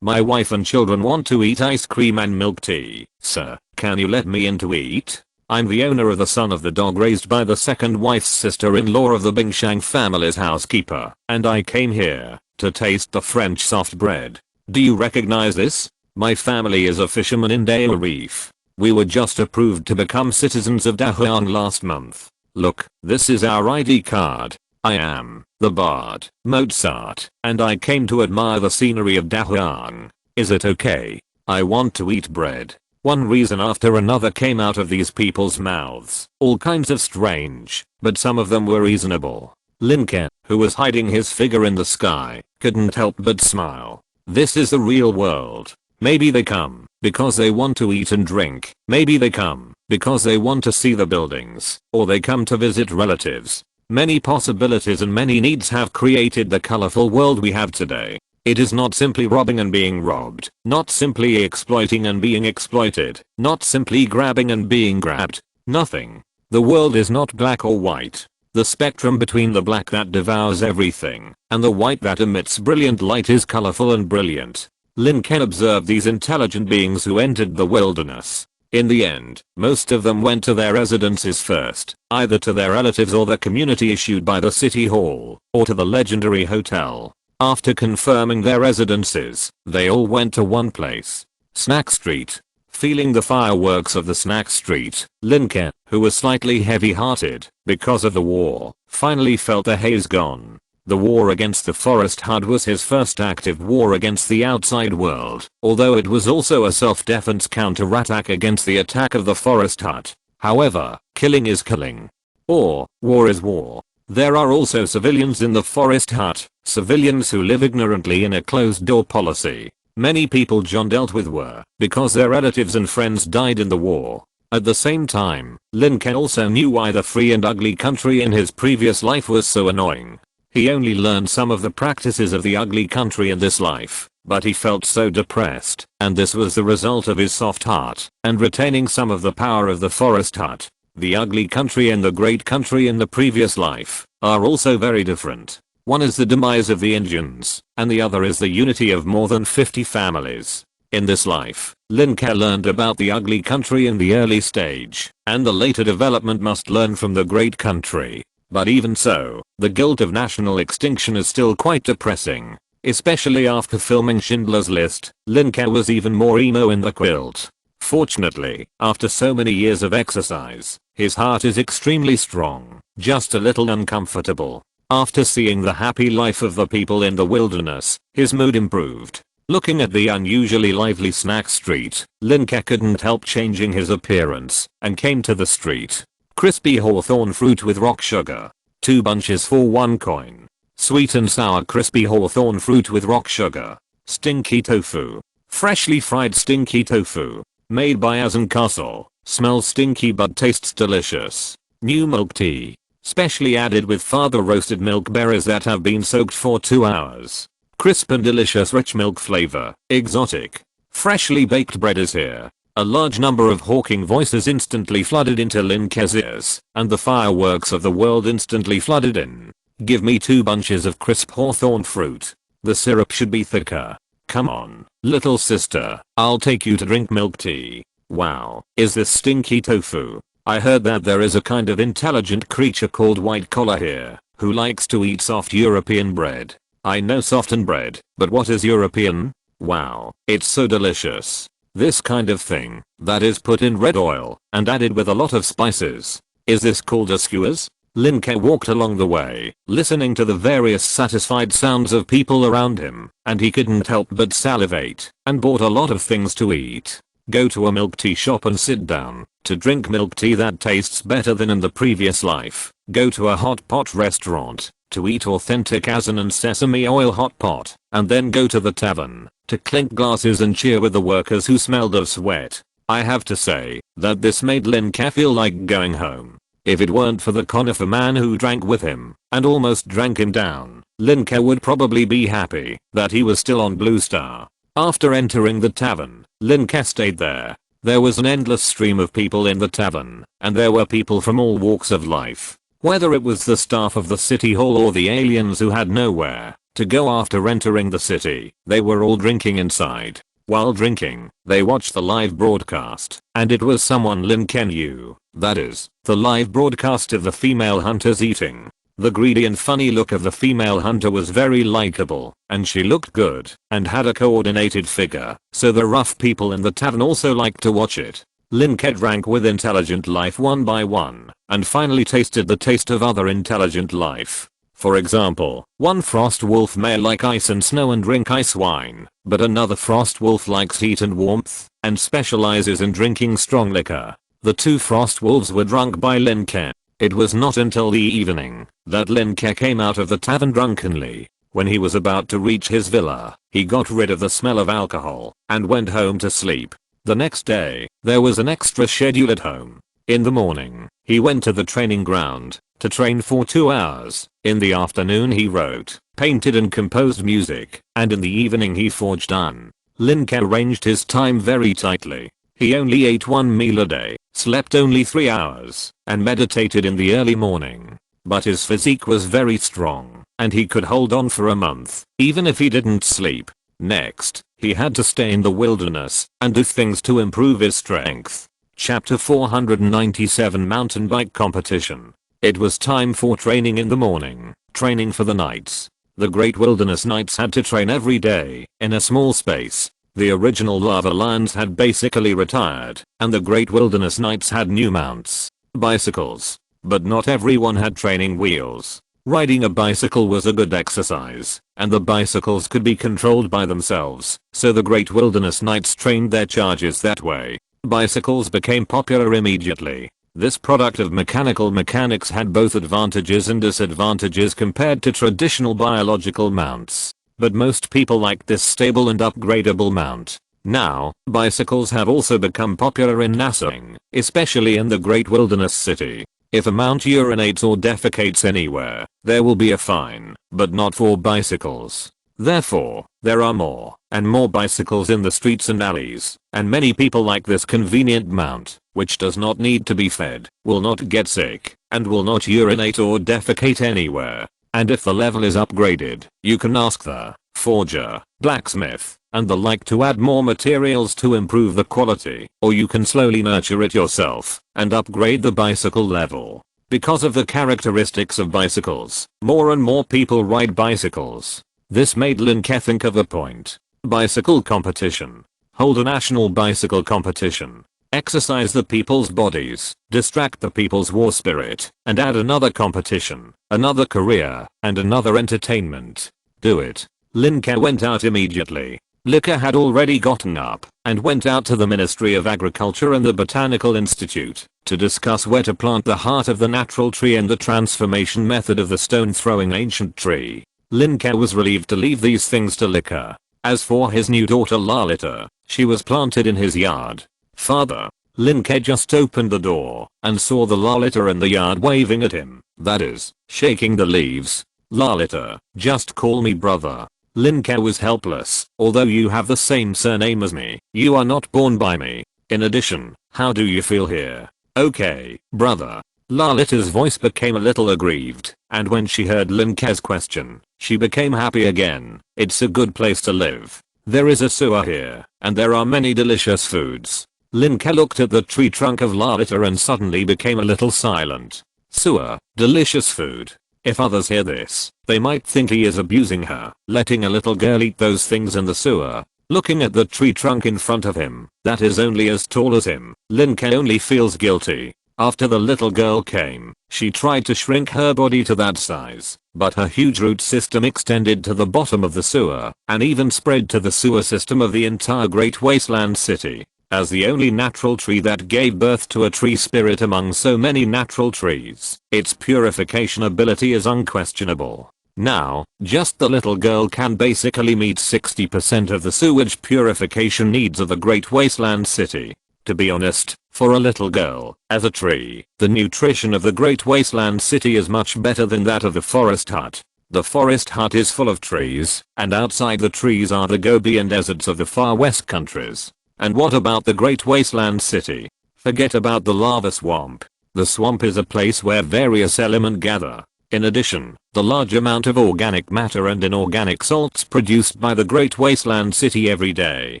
My wife and children want to eat ice cream and milk tea. Sir, can you let me in to eat? I'm the owner of the son of the dog raised by the second wife's sister-in-law of the Bingshang family's housekeeper, and I came here to taste the French soft bread. Do you recognize this? My family is a fisherman in Dao Reef. We were just approved to become citizens of Dahuang last month. Look, this is our ID card. I am the Bard, Mozart, and I came to admire the scenery of Dahuang. Is it okay? I want to eat bread. One reason after another came out of these people's mouths, all kinds of strange, but some of them were reasonable. Lin Ke, who was hiding his figure in the sky, couldn't help but smile. This is the real world. Maybe they come because they want to eat and drink. Maybe they come because they want to see the buildings, or they come to visit relatives. Many possibilities and many needs have created the colorful world we have today. It is not simply robbing and being robbed, not simply exploiting and being exploited, not simply grabbing and being grabbed. Nothing. The world is not black or white. The spectrum between the black that devours everything and the white that emits brilliant light is colorful and brilliant. Lin Ke observed these intelligent beings who entered the wilderness. In the end, most of them went to their residences first, either to their relatives or the community issued by the city hall, or to the legendary hotel. After confirming their residences, they all went to one place. Snack Street. Feeling the fireworks of the Snack Street, Lin Ke, who was slightly heavy-hearted because of the war, finally felt the haze gone. The war against the forest hut was his first active war against the outside world, although it was also a self-defense counter-attack against the attack of the forest hut. However, killing is killing. Or, war is war. There are also civilians in the forest hut, civilians who live ignorantly in a closed-door policy. Many people John dealt with were because their relatives and friends died in the war. At the same time, Lin Ke also knew why the free and ugly country in his previous life was so annoying. He only learned some of the practices of the ugly country in this life, but he felt so depressed, and this was the result of his soft heart and retaining some of the power of the forest hut. The ugly country and the great country in the previous life are also very different. One is the demise of the Indians, and the other is the unity of more than 50 families. In this life, Lin Ke learned about the ugly country in the early stage, and the later development must learn from the great country. But even so, the guilt of national extinction is still quite depressing. Especially after filming Schindler's List, Lin Ke was even more emo in the quilt. Fortunately, after so many years of exercise, his heart is extremely strong, just a little uncomfortable. After seeing the happy life of the people in the wilderness, his mood improved. Looking at the unusually lively Snack Street, Lin Ke couldn't help changing his appearance and came to the street. Crispy hawthorn fruit with rock sugar. 2 bunches for 1 coin. Sweet and sour crispy hawthorn fruit with rock sugar. Stinky tofu. Freshly fried stinky tofu. Made by Azen Castle. Smells stinky but tastes delicious. New milk tea. Specially added with father roasted milk berries that have been soaked for 2 hours. Crisp and delicious rich milk flavor. Exotic. Freshly baked bread is here. A large number of hawking voices instantly flooded into Lin Ke's ears, and the fireworks of the world instantly flooded in. Give me 2 bunches of crisp hawthorn fruit. The syrup should be thicker. Come on, little sister, I'll take you to drink milk tea. Wow, is this stinky tofu? I heard that there is a kind of intelligent creature called white collar here, who likes to eat soft European bread. I know softened bread, but what is European? Wow, it's so delicious. This kind of thing, that is put in red oil, and added with a lot of spices. Is this called a skewers? Lin Ke walked along the way, listening to the various satisfied sounds of people around him, and he couldn't help but salivate, and bought a lot of things to eat. Go to a milk tea shop and sit down, to drink milk tea that tastes better than in the previous life. Go to a hot pot restaurant, to eat authentic Azen and sesame oil hot pot, and then go to the tavern, to clink glasses and cheer with the workers who smelled of sweat. I have to say, that this made Lin Ke feel like going home. If it weren't for the conifer man who drank with him, and almost drank him down, Lin Ke would probably be happy that he was still on Blue Star. After entering the tavern, Lin Ke stayed there. There was an endless stream of people in the tavern, and there were people from all walks of life. Whether it was the staff of the city hall or the aliens who had nowhere to go after entering the city, they were all drinking inside. While drinking, they watched the live broadcast, and it was someone Lin Ke knew. That is, the live broadcast of the female hunters eating. The greedy and funny look of the female hunter was very likable, and she looked good, and had a coordinated figure, so the rough people in the tavern also liked to watch it. Lin Ke drank with intelligent life one by one, and finally tasted the taste of other intelligent life. For example, one frost wolf may like ice and snow and drink ice wine, but another frost wolf likes heat and warmth, and specializes in drinking strong liquor. The 2 frost wolves were drunk by Lin Ke. It was not until the evening that Lin Ke came out of the tavern drunkenly. When he was about to reach his villa, he got rid of the smell of alcohol and went home to sleep. The next day, there was an extra schedule at home. In the morning, he went to the training ground to train for 2 hours. In the afternoon he wrote, painted and composed music, and in the evening he forged on. Lin Ke arranged his time very tightly. He only ate 1 meal a day, slept only 3 hours, and meditated in the early morning. But his physique was very strong, and he could hold on for a month, even if he didn't sleep. Next, he had to stay in the wilderness and do things to improve his strength. Chapter 497 Mountain Bike Competition. It was time for training in the morning, training for the Knights. The Great Wilderness Knights had to train every day, in a small space. The original Lava Lions had basically retired, and the Great Wilderness Knights had new mounts, bicycles. But not everyone had training wheels. Riding a bicycle was a good exercise, and the bicycles could be controlled by themselves, so the Great Wilderness Knights trained their charges that way. Bicycles became popular immediately. This product of mechanical mechanics had both advantages and disadvantages compared to traditional biological mounts. But most people liked this stable and upgradable mount. Now, bicycles have also become popular in NASAing, especially in the Great Wilderness City. If a mount urinates or defecates anywhere, there will be a fine, but not for bicycles. Therefore, there are more and more bicycles in the streets and alleys, and many people like this convenient mount, which does not need to be fed, will not get sick, and will not urinate or defecate anywhere. And if the level is upgraded, you can ask the forger, blacksmith, and the like to add more materials to improve the quality, or you can slowly nurture it yourself and upgrade the bicycle level. Because of the characteristics of bicycles, more and more people ride bicycles. This made Lin Ke think of a point. Bicycle competition. Hold a national bicycle competition. Exercise the people's bodies, distract the people's war spirit, and add another competition, another career, and another entertainment. Do it. Lin Ke went out immediately. Lin Ke had already gotten up and went out to the Ministry of Agriculture and the Botanical Institute to discuss where to plant the heart of the natural tree and the transformation method of the stone-throwing ancient tree. Lin Ke was relieved to leave these things to Lin Ke. As for his new daughter Lalita, she was planted in his yard. Father. Lin Ke just opened the door and saw the Lalita in the yard waving at him, that is, shaking the leaves. Lalita, just call me brother. Lin Ke was helpless. Although you have the same surname as me, you are not born by me. In addition, how do you feel here? Okay, brother. Lalita's voice became a little aggrieved, and when she heard Lin Ke's question, she became happy again. It's a good place to live. There is a sewer here, and there are many delicious foods. Lin Ke looked at the tree trunk of Lalita and suddenly became a little silent. Sewer, delicious food. If others hear this, they might think he is abusing her, letting a little girl eat those things in the sewer. Looking at the tree trunk in front of him, that is only as tall as him, Lin Ke only feels guilty. After the little girl came, she tried to shrink her body to that size, but her huge root system extended to the bottom of the sewer, and even spread to the sewer system of the entire Great Wasteland City. As the only natural tree that gave birth to a tree spirit among so many natural trees, its purification ability is unquestionable. Now, just the little girl can basically meet 60% of the sewage purification needs of the Great Wasteland City. To be honest, for a little girl, as a tree, the nutrition of the Great Wasteland City is much better than that of the forest hut. The forest hut is full of trees, and outside the trees are the Gobi and deserts of the far west countries. And what about the Great Wasteland City? Forget about the lava swamp. The swamp is a place where various elements gather. In addition, the large amount of organic matter and inorganic salts produced by the Great Wasteland City every day,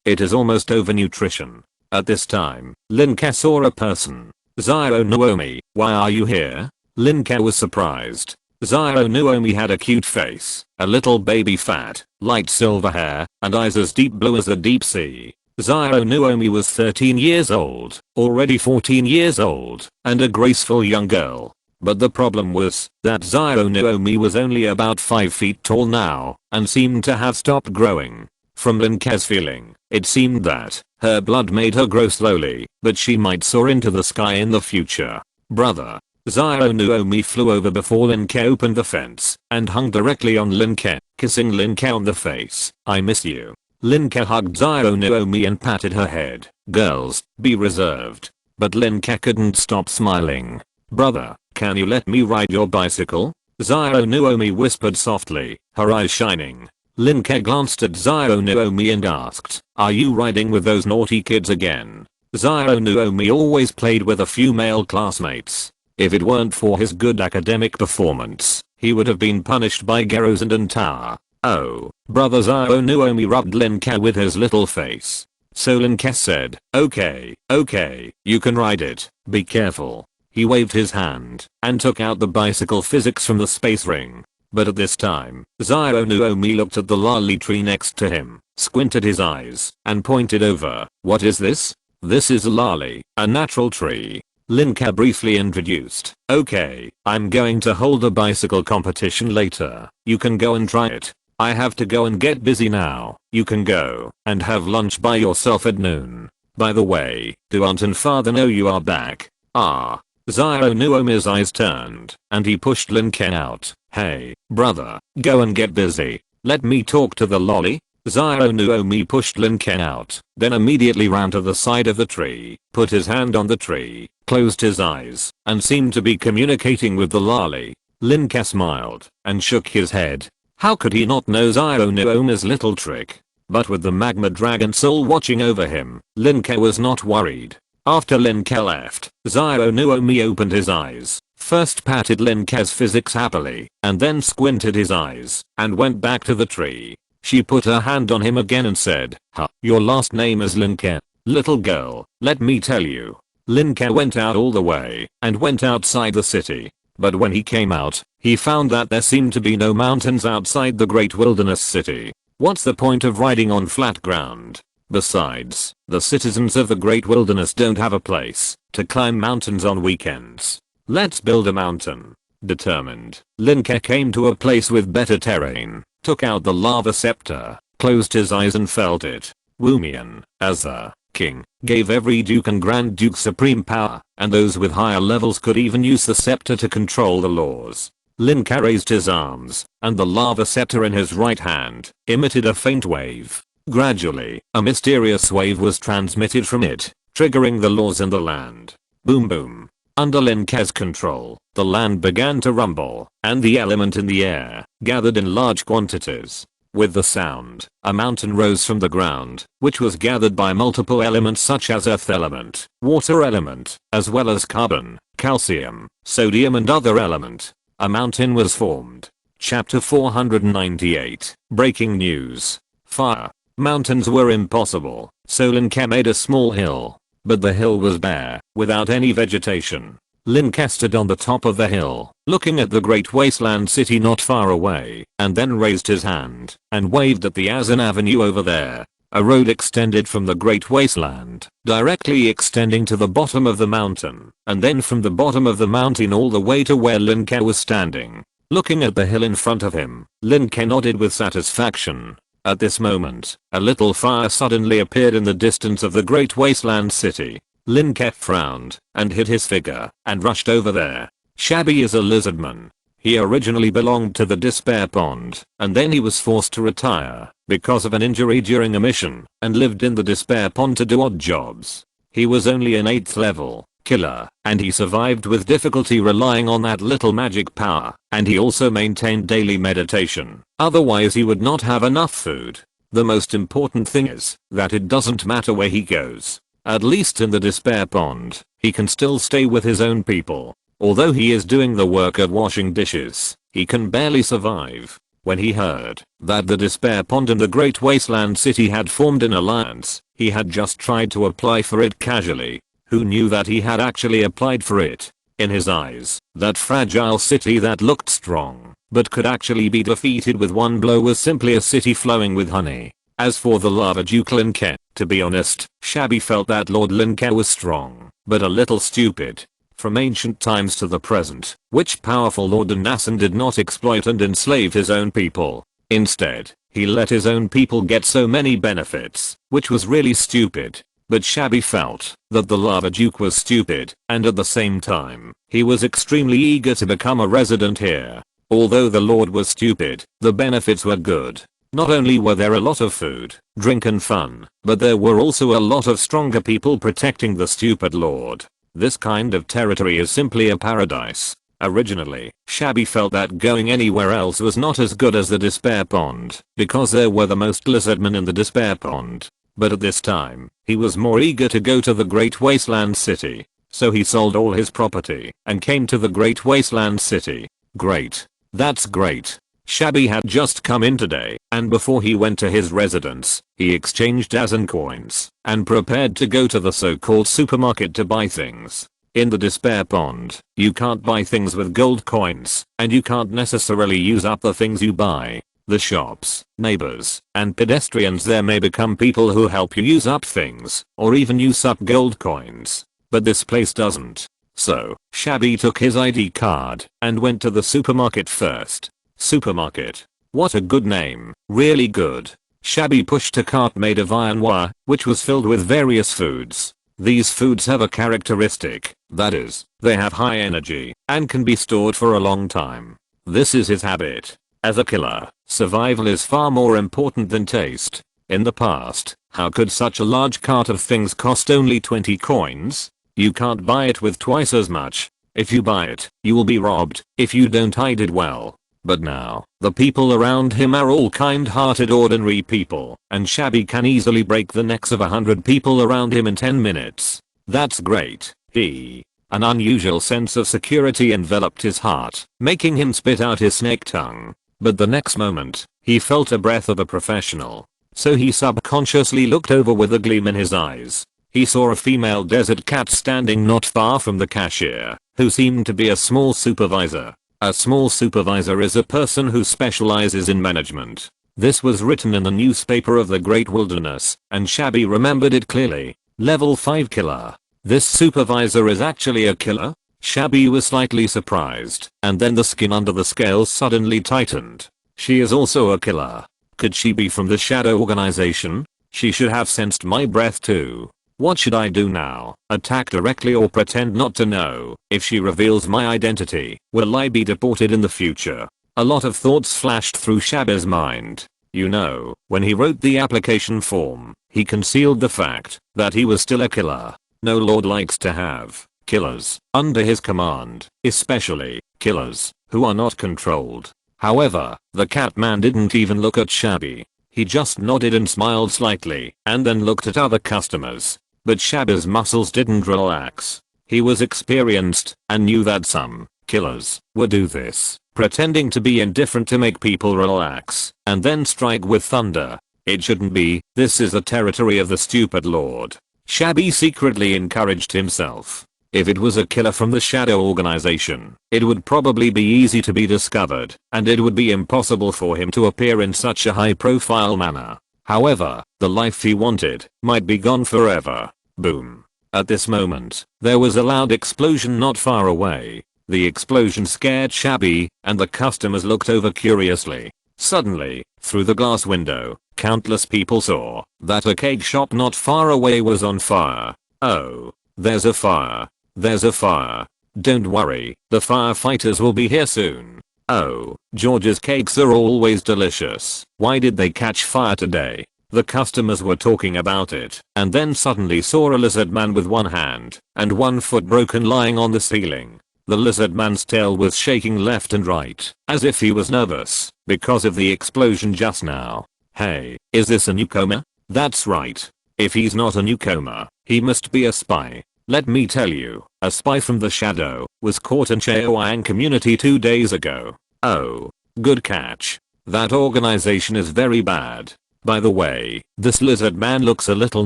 it is almost overnutrition. At this time, Lin Ke saw a person. Zyro Naomi, why are you here? Lin Ke was surprised. Zyro Naomi had a cute face, a little baby fat, light silver hair, and eyes as deep blue as the deep sea. Zyro Naomi was 13 years old, already 14 years old, and a graceful young girl. But the problem was that Zyro Naomi was only about 5 feet tall now, and seemed to have stopped growing. From Lin Ke's feeling, it seemed that her blood made her grow slowly, but she might soar into the sky in the future. Brother. Zyro Naomi flew over before Lin Ke opened the fence, and hung directly on Lin Ke, kissing Lin Ke on the face. I miss you. Lin Ke hugged Zyro Naomi and patted her head. Girls, be reserved. But Lin Ke couldn't stop smiling. Brother, can you let me ride your bicycle? Zyro Naomi whispered softly, her eyes shining. Lin Ke glanced at Zyro Naomi and asked, are you riding with those naughty kids again? Zyro Naomi always played with a few male classmates. If it weren't for his good academic performance, he would have been punished by Geros and Antar. Oh, brother. Zyro Naomi rubbed Lin Ke with his little face. So Lin Ke said, okay, you can ride it, be careful. He waved his hand and took out the bicycle physics from the space ring. But at this time, Zyro Naomi looked at the lolly tree next to him, squinted his eyes, and pointed over. What is this? This is a lolly, a natural tree. Lin Ke briefly introduced. Okay, I'm going to hold a bicycle competition later. You can go and try it. I have to go and get busy now. You can go and have lunch by yourself at noon. By the way, do aunt and father know you are back? Ah. Zyro Naomi's eyes turned, and he pushed Lin Ke out. Hey, brother, go and get busy. Let me talk to the lolly. Zyro Naomi pushed Lin Ke out, then immediately ran to the side of the tree, put his hand on the tree, closed his eyes, and seemed to be communicating with the lolly. Lin Ke smiled and shook his head. How could he not know Zyro Naomi's little trick? But with the magma dragon soul watching over him, Lin Ke was not worried. After Lin Ke left, Zyro Naomi opened his eyes, first patted Lin Ke's physics happily, and then squinted his eyes, and went back to the tree. She put her hand on him again and said, your last name is Lin Ke. Little girl, let me tell you. Lin Ke went out all the way, and went outside the city. But when he came out, he found that there seemed to be no mountains outside the Great Wilderness City. What's the point of riding on flat ground? Besides, the citizens of the Great Wilderness don't have a place to climb mountains on weekends. Let's build a mountain. Determined, Lin Ke came to a place with better terrain, took out the lava scepter, closed his eyes and felt it. Woomian, as the king, gave every duke and grand duke supreme power, and those with higher levels could even use the scepter to control the laws. Lin Ke raised his arms, and the lava scepter in his right hand emitted a faint wave. Gradually, a mysterious wave was transmitted from it, triggering the laws in the land. Boom boom. Under Lin Ke's control, the land began to rumble, and the element in the air gathered in large quantities. With the sound, a mountain rose from the ground, which was gathered by multiple elements such as earth element, water element, as well as carbon, calcium, sodium and other element. A mountain was formed. Chapter 498. Breaking news. Fire. Mountains were impossible, so Lin Ke made a small hill. But the hill was bare, without any vegetation. Lin Ke stood on the top of the hill, looking at the great wasteland city not far away, and then raised his hand, and waved at the Azan Avenue over there. A road extended from the great wasteland, directly extending to the bottom of the mountain, and then from the bottom of the mountain all the way to where Lin Ke was standing. Looking at the hill in front of him, Lin Ke nodded with satisfaction. At this moment, a little fire suddenly appeared in the distance of the great wasteland city. Lin Ke frowned, and hid his figure, and rushed over there. Shabby is a lizardman. He originally belonged to the Despair Pond, and then he was forced to retire, because of an injury during a mission, and lived in the Despair Pond to do odd jobs. He was only an 8th level killer, and he survived with difficulty relying on that little magic power, and he also maintained daily meditation, otherwise he would not have enough food. The most important thing is that it doesn't matter where he goes. At least in the Despair Pond, he can still stay with his own people. Although he is doing the work of washing dishes, he can barely survive. When he heard that the Despair Pond and the Great Wasteland City had formed an alliance, he had just tried to apply for it casually. Who knew that he had actually applied for it? In his eyes, that fragile city that looked strong, but could actually be defeated with one blow was simply a city flowing with honey. As for the Lava Duke Lin Ke, to be honest, Shabby felt that Lord Lin Ke was strong, but a little stupid. From ancient times to the present, which powerful Lord Nasan did not exploit and enslave his own people? Instead, he let his own people get so many benefits, which was really stupid. But Shabby felt that the Lava Duke was stupid, and at the same time, he was extremely eager to become a resident here. Although the Lord was stupid, the benefits were good. Not only were there a lot of food, drink and fun, but there were also a lot of stronger people protecting the stupid Lord. This kind of territory is simply a paradise. Originally, Shabby felt that going anywhere else was not as good as the Despair Pond, because there were the most lizardmen in the Despair Pond. But at this time, he was more eager to go to the Great Wasteland City. So he sold all his property and came to the Great Wasteland City. Great. That's great. Shabby had just come in today, and before he went to his residence, he exchanged Azan coins and prepared to go to the so-called supermarket to buy things. In the Despair Pond, you can't buy things with gold coins, and you can't necessarily use up the things you buy. The shops, neighbors, and pedestrians there may become people who help you use up things, or even use up gold coins. But this place doesn't. So, Shabby took his ID card and went to the supermarket first. Supermarket. What a good name, really good. Shabby pushed a cart made of iron wire, which was filled with various foods. These foods have a characteristic, that is, they have high energy, and can be stored for a long time. This is his habit. As a killer, survival is far more important than taste. In the past, how could such a large cart of things cost only 20 coins? You can't buy it with twice as much. If you buy it, you will be robbed if you don't hide it well. But now, the people around him are all kind-hearted ordinary people, and Shabby can easily break the necks of 100 people around him in 10 minutes. That's great. An unusual sense of security enveloped his heart, making him spit out his snake tongue. But the next moment, he felt a breath of a professional. So he subconsciously looked over with a gleam in his eyes. He saw a female desert cat standing not far from the cashier, who seemed to be a small supervisor. A small supervisor is a person who specializes in management. This was written in the newspaper of the Great Wilderness, and Shabby remembered it clearly. Level 5 killer. This supervisor is actually a killer? Shabby was slightly surprised, and then the skin under the scales suddenly tightened. She is also a killer. Could she be from the shadow organization? She should have sensed my breath too. What should I do now? Attack directly or pretend not to know? If she reveals my identity, will I be deported in the future? A lot of thoughts flashed through Shabby's mind. You know, when he wrote the application form, he concealed the fact that he was still a killer. No lord likes to have killers under his command, especially killers who are not controlled. However, the Catman didn't even look at Shabby. He just nodded and smiled slightly and then looked at other customers. But Shabby's muscles didn't relax. He was experienced and knew that some killers would do this, pretending to be indifferent to make people relax and then strike with thunder. It shouldn't be. This is the territory of the stupid lord. Shabby secretly encouraged himself. If it was a killer from the shadow organization, it would probably be easy to be discovered, and it would be impossible for him to appear in such a high-profile manner. However, the life he wanted might be gone forever. Boom. At this moment, there was a loud explosion not far away. The explosion scared Shabby, and the customers looked over curiously. Suddenly, through the glass window, countless people saw that a cake shop not far away was on fire. Oh, there's a fire. There's a fire. Don't worry, the firefighters will be here soon. Oh, George's cakes are always delicious. Why did they catch fire today? The customers were talking about it, and then suddenly saw a lizard man with one hand and one foot broken lying on the ceiling. The lizard man's tail was shaking left and right, as if he was nervous because of the explosion just now. Hey, is this a newcomer? That's right. If he's not a newcomer, he must be a spy. Let me tell you, a spy from the shadow was caught in Cheoang community 2 days ago. Oh, good catch. That organization is very bad. By the way, this lizard man looks a little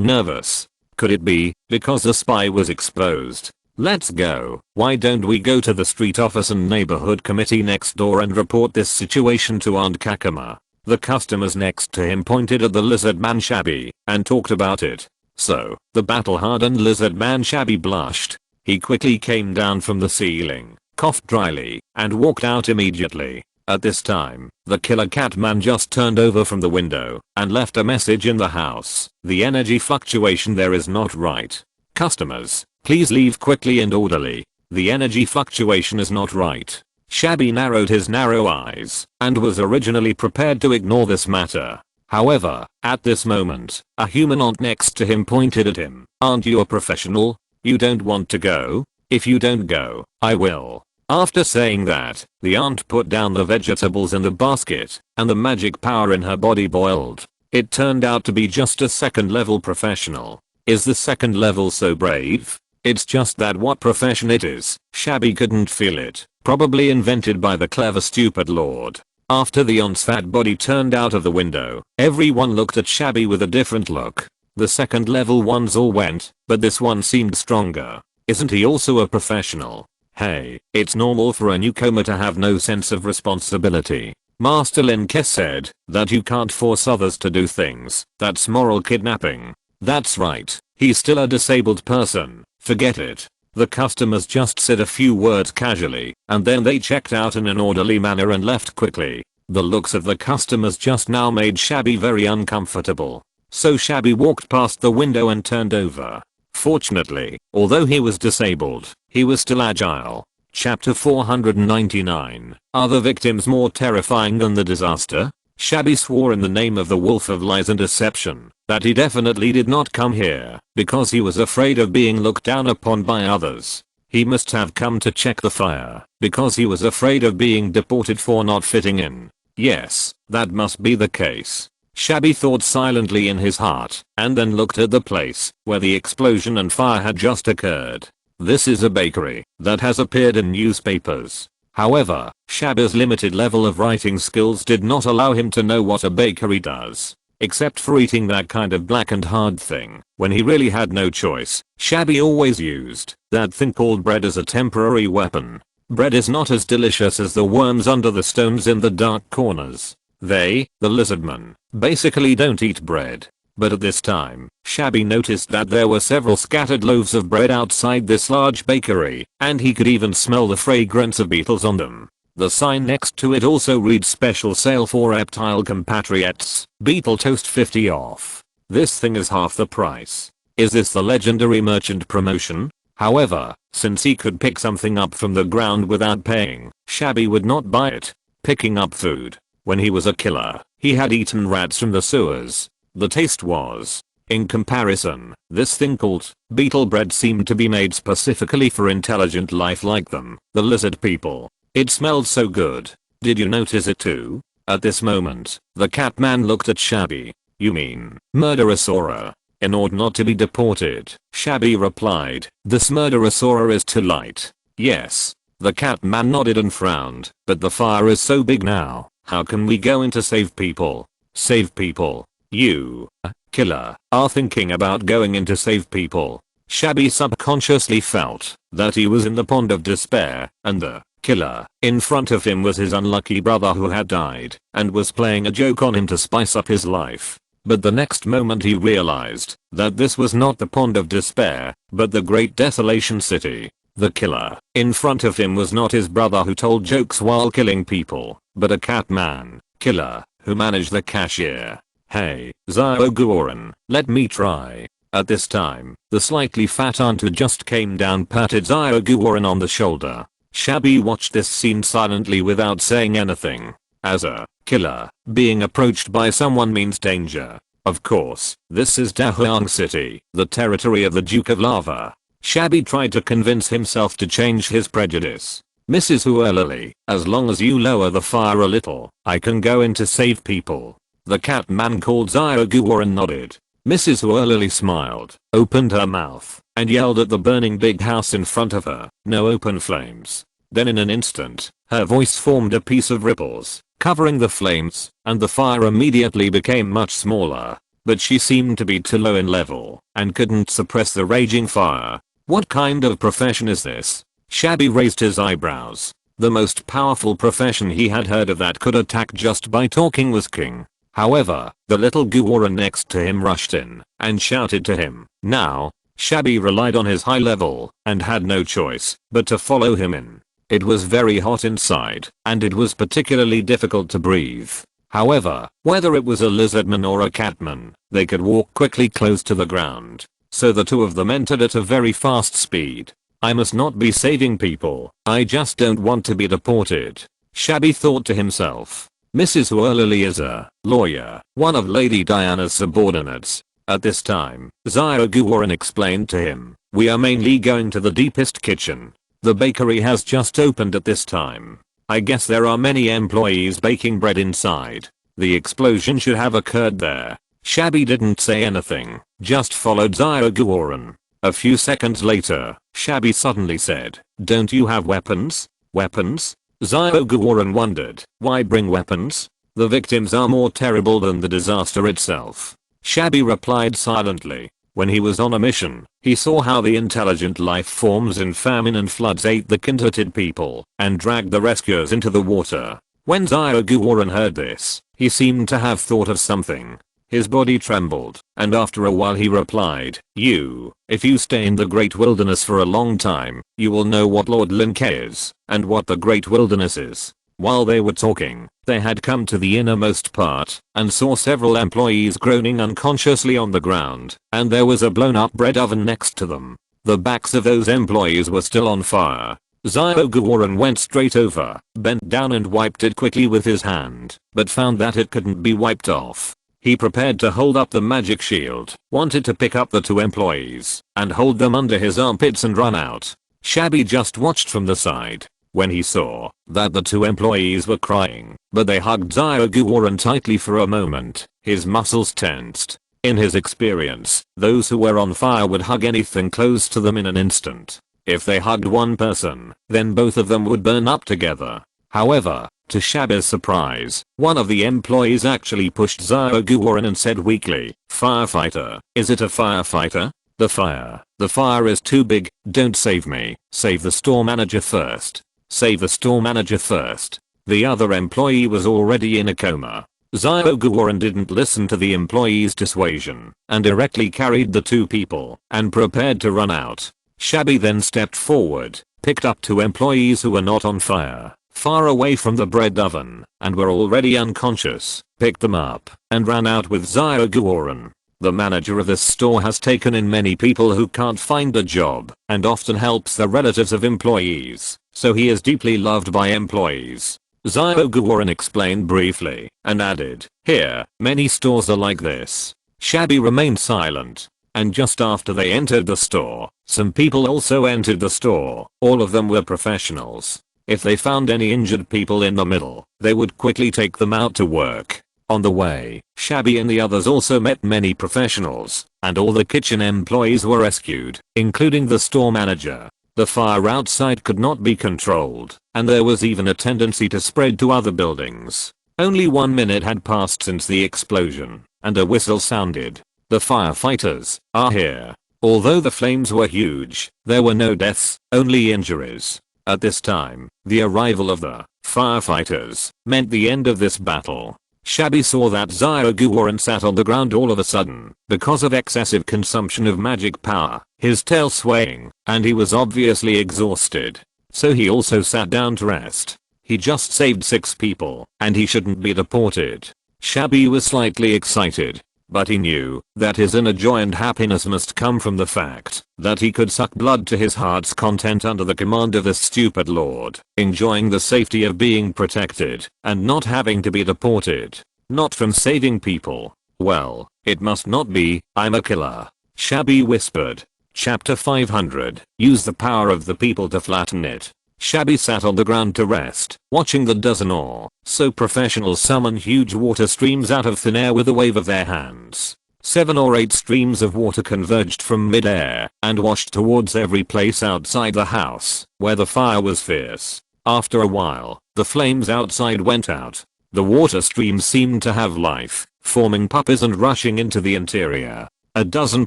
nervous. Could it be because the spy was exposed? Let's go. Why don't we go to the street office and neighborhood committee next door and report this situation to Aunt Kakama? The customers next to him pointed at the lizard man Shabby and talked about it. So, the battle-hardened lizard man Shabby blushed. He quickly came down from the ceiling, coughed dryly, and walked out immediately. At this time, the killer Catman just turned over from the window and left a message in the house. The energy fluctuation there is not right. Customers, please leave quickly and orderly. The energy fluctuation is not right. Shabby narrowed his narrow eyes and was originally prepared to ignore this matter. However, at this moment, a human aunt next to him pointed at him. Aren't you a professional? You don't want to go? If you don't go, I will. After saying that, the aunt put down the vegetables in the basket, and the magic power in her body boiled. It turned out to be just a second level professional. Is the second level so brave? It's just that what profession it is, Shabby couldn't feel it. Probably invented by the clever stupid lord. After the aunt's fat body turned out of the window, everyone looked at Shabby with a different look. The second level ones all went, but this one seemed stronger. Isn't he also a professional? Hey, it's normal for a newcomer to have no sense of responsibility. Master Lin Ke said that you can't force others to do things. That's moral kidnapping. That's right, he's still a disabled person. Forget it. The customers just said a few words casually, and then they checked out in an orderly manner and left quickly. The looks of the customers just now made Shabby very uncomfortable. So Shabby walked past the window and turned over. Fortunately, although he was disabled, he was still agile. Chapter 499. Are the victims more terrifying than the disaster? Shabby swore in the name of the Wolf of Lies and Deception that he definitely did not come here because he was afraid of being looked down upon by others. He must have come to check the fire because he was afraid of being deported for not fitting in. Yes, that must be the case. Shabby thought silently in his heart and then looked at the place where the explosion and fire had just occurred. This is a bakery that has appeared in newspapers. However, Shabby's limited level of writing skills did not allow him to know what a bakery does. Except for eating that kind of black and hard thing. When he really had no choice, Shabby always used that thing called bread as a temporary weapon. Bread is not as delicious as the worms under the stones in the dark corners. They, the lizardmen, basically don't eat bread. But at this time, Shabby noticed that there were several scattered loaves of bread outside this large bakery, and he could even smell the fragrance of beetles on them. The sign next to it also reads special sale for reptile compatriots, beetle toast 50 off. This thing is half the price. Is this the legendary merchant promotion? However, since he could pick something up from the ground without paying, Shabby would not buy it. Picking up food. When he was a killer, he had eaten rats from the sewers. The taste was, in comparison, this thing called beetle bread seemed to be made specifically for intelligent life like them, the lizard people. It smelled so good. Did you notice it too? At this moment, the cat man looked at Shabby. You mean, murderosaura? In order not to be deported, Shabby replied, this murderosaura is too light. Yes. The cat man nodded and frowned, but the fire is so big now, how can we go in to save people? Save people? You, killer, are thinking about going in to save people. Shabby subconsciously felt that he was in the pond of despair, and the killer in front of him was his unlucky brother who had died, and was playing a joke on him to spice up his life. But the next moment he realized that this was not the pond of despair, but the great desolation city. The killer in front of him was not his brother who told jokes while killing people, but a cat man killer who managed the cashier. Hey, Zyoguren, let me try. At this time, the slightly fat aunt who just came down patted Zyoguren on the shoulder. Shabby watched this scene silently without saying anything. As a killer, being approached by someone means danger. Of course, this is Dahuang City, the territory of the Duke of Lava. Shabby tried to convince himself to change his prejudice. Mrs. Huerlily, as long as you lower the fire a little, I can go in to save people. The cat man called Zyoguren nodded. Mrs. Huerlily smiled, opened her mouth, and yelled at the burning big house in front of her, no open flames. Then in an instant, her voice formed a piece of ripples, covering the flames, and the fire immediately became much smaller. But she seemed to be too low in level, and couldn't suppress the raging fire. What kind of profession is this? Shabby raised his eyebrows. The most powerful profession he had heard of that could attack just by talking was king. However, the little Guoran next to him rushed in and shouted to him. Now, Shabby relied on his high level and had no choice but to follow him in. It was very hot inside, and it was particularly difficult to breathe. However, whether it was a lizardman or a catman, they could walk quickly close to the ground. So the two of them entered at a very fast speed. I must not be saving people, I just don't want to be deported. Shabby thought to himself. Mrs. Huerlily is a lawyer, one of Lady Diana's subordinates. At this time, Zyoguren explained to him, we are mainly going to the deepest kitchen. The bakery has just opened at this time. I guess there are many employees baking bread inside. The explosion should have occurred there. Shabby didn't say anything, just followed Zyoguren. A few seconds later, Shabby suddenly said, don't you have weapons? Weapons? Zyoguren wondered, why bring weapons? The victims are more terrible than the disaster itself. Shabby replied silently. When he was on a mission, he saw how the intelligent life forms in famine and floods ate the kindred people and dragged the rescuers into the water. When Zyoguren heard this, he seemed to have thought of something. His body trembled, and after a while he replied, if you stay in the great wilderness for a long time, you will know what Lord Lin Ke is, and what the great wilderness is. While they were talking, they had come to the innermost part, and saw several employees groaning unconsciously on the ground, and there was a blown up bread oven next to them. The backs of those employees were still on fire. Zyoguren went straight over, bent down and wiped it quickly with his hand, but found that it couldn't be wiped off. He prepared to hold up the magic shield, wanted to pick up the two employees, and hold them under his armpits and run out. Shabby just watched from the side. When he saw that the two employees were crying, but they hugged Zyoguren tightly for a moment, his muscles tensed. In his experience, those who were on fire would hug anything close to them in an instant. If they hugged one person, then both of them would burn up together. However, to Shabby's surprise, one of the employees actually pushed Zyoguren and said weakly, firefighter, is it a firefighter? The fire is too big, don't save me, save the store manager first. Save the store manager first. The other employee was already in a coma. Zyoguren didn't listen to the employee's dissuasion, and directly carried the two people, and prepared to run out. Shabby then stepped forward, picked up two employees who were not on fire, far away from the bread oven, and were already unconscious, picked them up, and ran out with Xiaoguoren. The manager of this store has taken in many people who can't find a job, and often helps the relatives of employees, so he is deeply loved by employees. Xiaoguoren explained briefly, and added, "Here, many stores are like this." Shabby remained silent, and just after they entered the store, some people also entered the store. All of them were professionals. If they found any injured people in the middle, they would quickly take them out to work. On the way, Shabby and the others also met many professionals, and all the kitchen employees were rescued, including the store manager. The fire outside could not be controlled, and there was even a tendency to spread to other buildings. Only 1 minute had passed since the explosion, and a whistle sounded. The firefighters are here. Although the flames were huge, there were no deaths, only injuries. At this time, the arrival of the firefighters meant the end of this battle. Shabby saw that Xiaoguoren sat on the ground all of a sudden, because of excessive consumption of magic power, his tail swaying, and he was obviously exhausted. So he also sat down to rest. He just saved 6 people, and he shouldn't be deported. Shabby was slightly excited, but he knew that his inner joy and happiness must come from the fact that he could suck blood to his heart's content under the command of this stupid lord, enjoying the safety of being protected and not having to be deported. Not from saving people. Well, it must not be. I'm a killer. Shabby whispered. Chapter 500. Use the power of the people to flatten it. Shabby sat on the ground to rest, watching the dozen or so professionals summon huge water streams out of thin air with a wave of their hands. 7 or 8 streams of water converged from mid-air and washed towards every place outside the house where the fire was fierce. After a while, the flames outside went out. The water streams seemed to have life, forming puppies and rushing into the interior. A dozen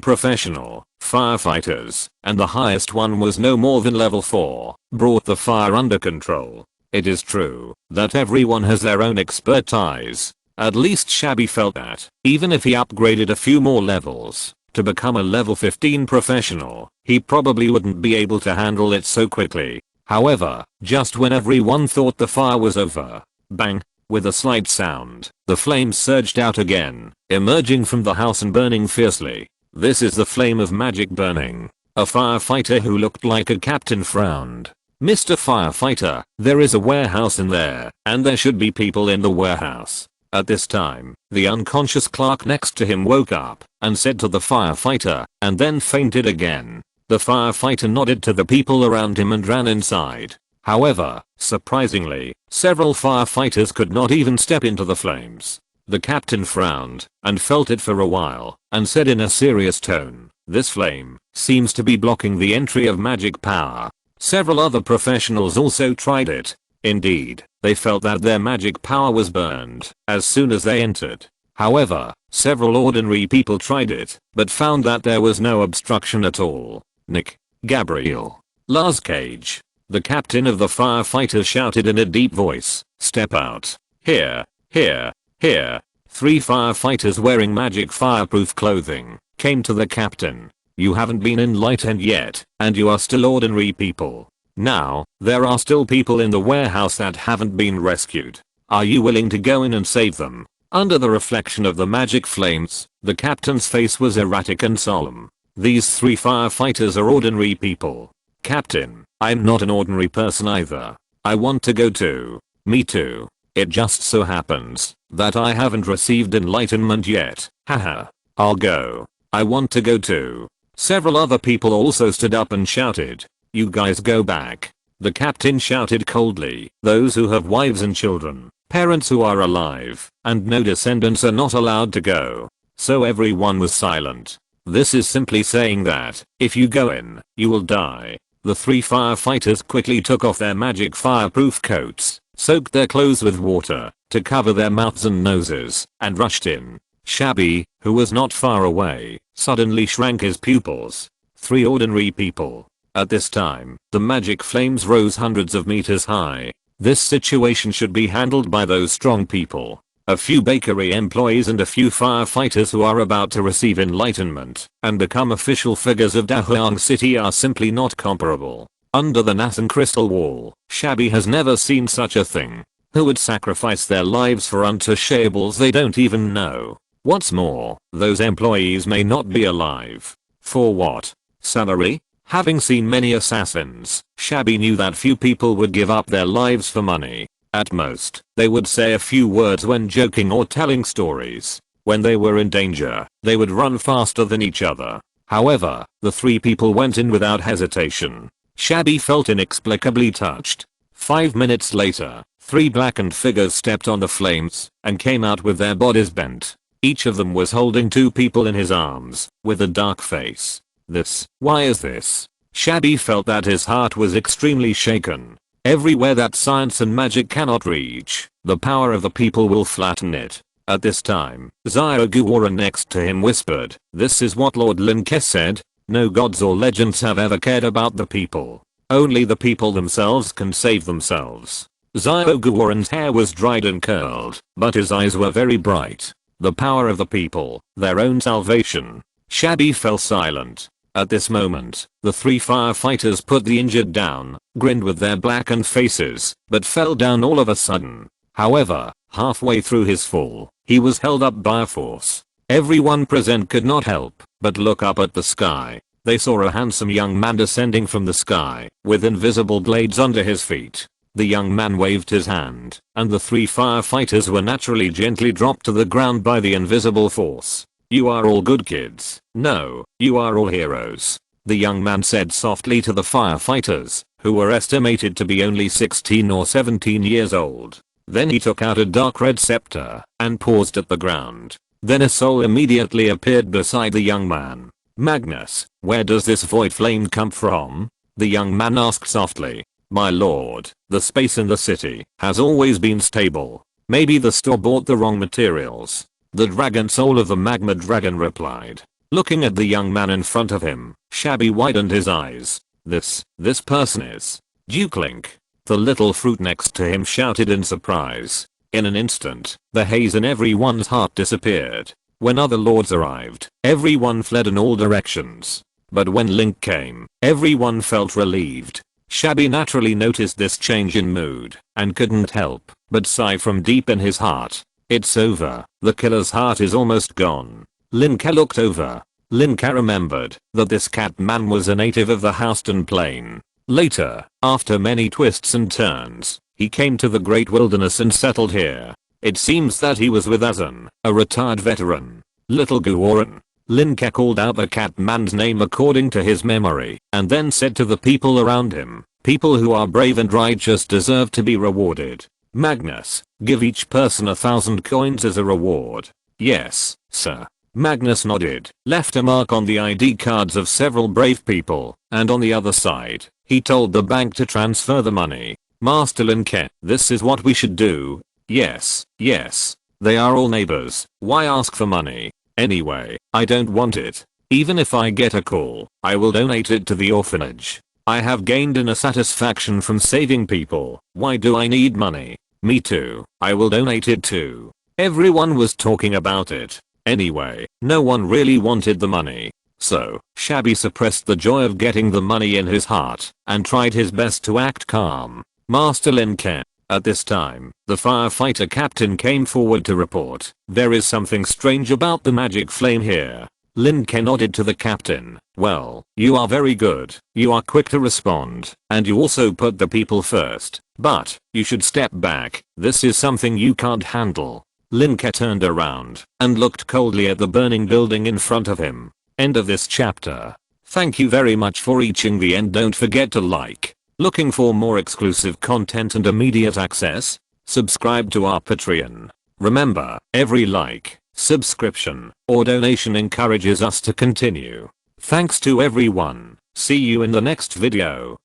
professional firefighters, and the highest one was no more than level 4, brought the fire under control. It is true that everyone has their own expertise. At least Shabby felt that, even if he upgraded a few more levels to become a level 15 professional, he probably wouldn't be able to handle it so quickly. However, just when everyone thought the fire was over, bang, with a slight sound, the flames surged out again, emerging from the house and burning fiercely. This is the flame of magic burning. A firefighter who looked like a captain frowned. Mr. Firefighter, there is a warehouse in there, and there should be people in the warehouse. At this time, the unconscious clerk next to him woke up and said to the firefighter, and then fainted again. The firefighter nodded to the people around him and ran inside. However, surprisingly, several firefighters could not even step into the flames. The captain frowned and felt it for a while and said in a serious tone, "This flame seems to be blocking the entry of magic power." Several other professionals also tried it. Indeed, they felt that their magic power was burned as soon as they entered. However, several ordinary people tried it, but found that there was no obstruction at all. Nick, Gabriel, Lars Cage. The captain of the firefighters shouted in a deep voice, "Step out. Here, here, here." 3 firefighters wearing magic fireproof clothing came to the captain. "You haven't been enlightened yet, and you are still ordinary people. Now, there are still people in the warehouse that haven't been rescued. Are you willing to go in and save them?" Under the reflection of the magic flames, the captain's face was erratic and solemn. "These 3 firefighters are ordinary people. Captain, I'm not an ordinary person either. I want to go too." "Me too. It just so happens that I haven't received enlightenment yet. Haha. I'll go. I want to go too." Several other people also stood up and shouted, "You guys go back." The captain shouted coldly, "Those who have wives and children, parents who are alive, and no descendants are not allowed to go." So everyone was silent. This is simply saying that, if you go in, you will die. The 3 firefighters quickly took off their magic fireproof coats, soaked their clothes with water to cover their mouths and noses, and rushed in. Shabby, who was not far away, suddenly shrank his pupils. 3 ordinary people. At this time, the magic flames rose hundreds of meters high. This situation should be handled by those strong people. A few bakery employees and a few firefighters who are about to receive enlightenment and become official figures of Dahuang City are simply not comparable. under the Nathan crystal wall. Shabby has never seen such a thing. Who would sacrifice their lives for untouchables they don't even know? What's more, those employees may not be alive. For what? Salary? Having seen many assassins, Shabby knew that few people would give up their lives for money. At most, they would say a few words when joking or telling stories. When they were in danger, they would run faster than each other. However, the three people went in without hesitation. Shabby felt inexplicably touched. 5 minutes later, 3 blackened figures stepped on the flames and came out with their bodies bent. Each of them was holding 2 people in his arms, with a dark face. Why is this? Shabby felt that his heart was extremely shaken. Everywhere that science and magic cannot reach, the power of the people will flatten it. At this time, Zyuguoran next to him whispered, "This is what Lord Lin Ke said. No gods or legends have ever cared about the people. Only the people themselves can save themselves." Zyuguoran's hair was dried and curled, but his eyes were very bright. The power of the people, their own salvation. Shabby fell silent. At this moment, the 3 firefighters put the injured down, grinned with their blackened faces, but fell down all of a sudden. However, halfway through his fall, he was held up by a force. Everyone present could not help but look up at the sky. They saw a handsome young man descending from the sky, with invisible blades under his feet. The young man waved his hand, and the 3 firefighters were naturally gently dropped to the ground by the invisible force. "You are all good kids. No, you are all heroes," the young man said softly to the firefighters, who were estimated to be only 16 or 17 years old. Then he took out a dark red scepter and paused at the ground. Then a soul immediately appeared beside the young man. "Magnus, where does this void flame come from?" the young man asked softly. "My lord, the space in the city has always been stable. Maybe the store bought the wrong materials." The dragon soul of the magma dragon replied. Looking at the young man in front of him, Shabby widened his eyes. This person is Duke Link. The little fruit next to him shouted in surprise. In an instant, the haze in everyone's heart disappeared. When other lords arrived, everyone fled in all directions. But when Link came, everyone felt relieved. Shabby naturally noticed this change in mood, and couldn't help but sigh from deep in his heart. It's over. The killer's heart is almost gone. Lin Ke looked over. Lin Ke remembered that this cat man was a native of the Houston Plain. Later, after many twists and turns, he came to the Great Wilderness and settled here. It seems that he was with Azan, a retired veteran. Little Guoran. Lin Ke called out the cat man's name according to his memory, and then said to the people around him, "People who are brave and righteous deserve to be rewarded. Magnus, give each person 1,000 coins as a reward." "Yes, sir." Magnus nodded, left a mark on the ID cards of several brave people, and on the other side, he told the bank to transfer the money. "Master Lin Ke, this is what we should do." Yes. They are all neighbors. Why ask for money? Anyway, I don't want it. Even if I get a call, I will donate it to the orphanage. I have gained inner satisfaction from saving people. Why do I need money? Me too. I will donate it too. Everyone was talking about it. Anyway, no one really wanted the money. So, Shabby suppressed the joy of getting the money in his heart and tried his best to act calm. "Master Lin Ke." At this time, the firefighter captain came forward to report. "There is something strange about the magic flame here." Lin Ke nodded to the captain. "Well, you are very good. You are quick to respond, and you also put the people first. But, you should step back. This is something you can't handle." Lin Ke turned around and looked coldly at the burning building in front of him. End of this chapter. Thank you very much for reaching the end. Don't forget to like. Looking for more exclusive content and immediate access? Subscribe to our Patreon. Remember, every like, subscription, or donation encourages us to continue. Thanks to everyone. See you in the next video.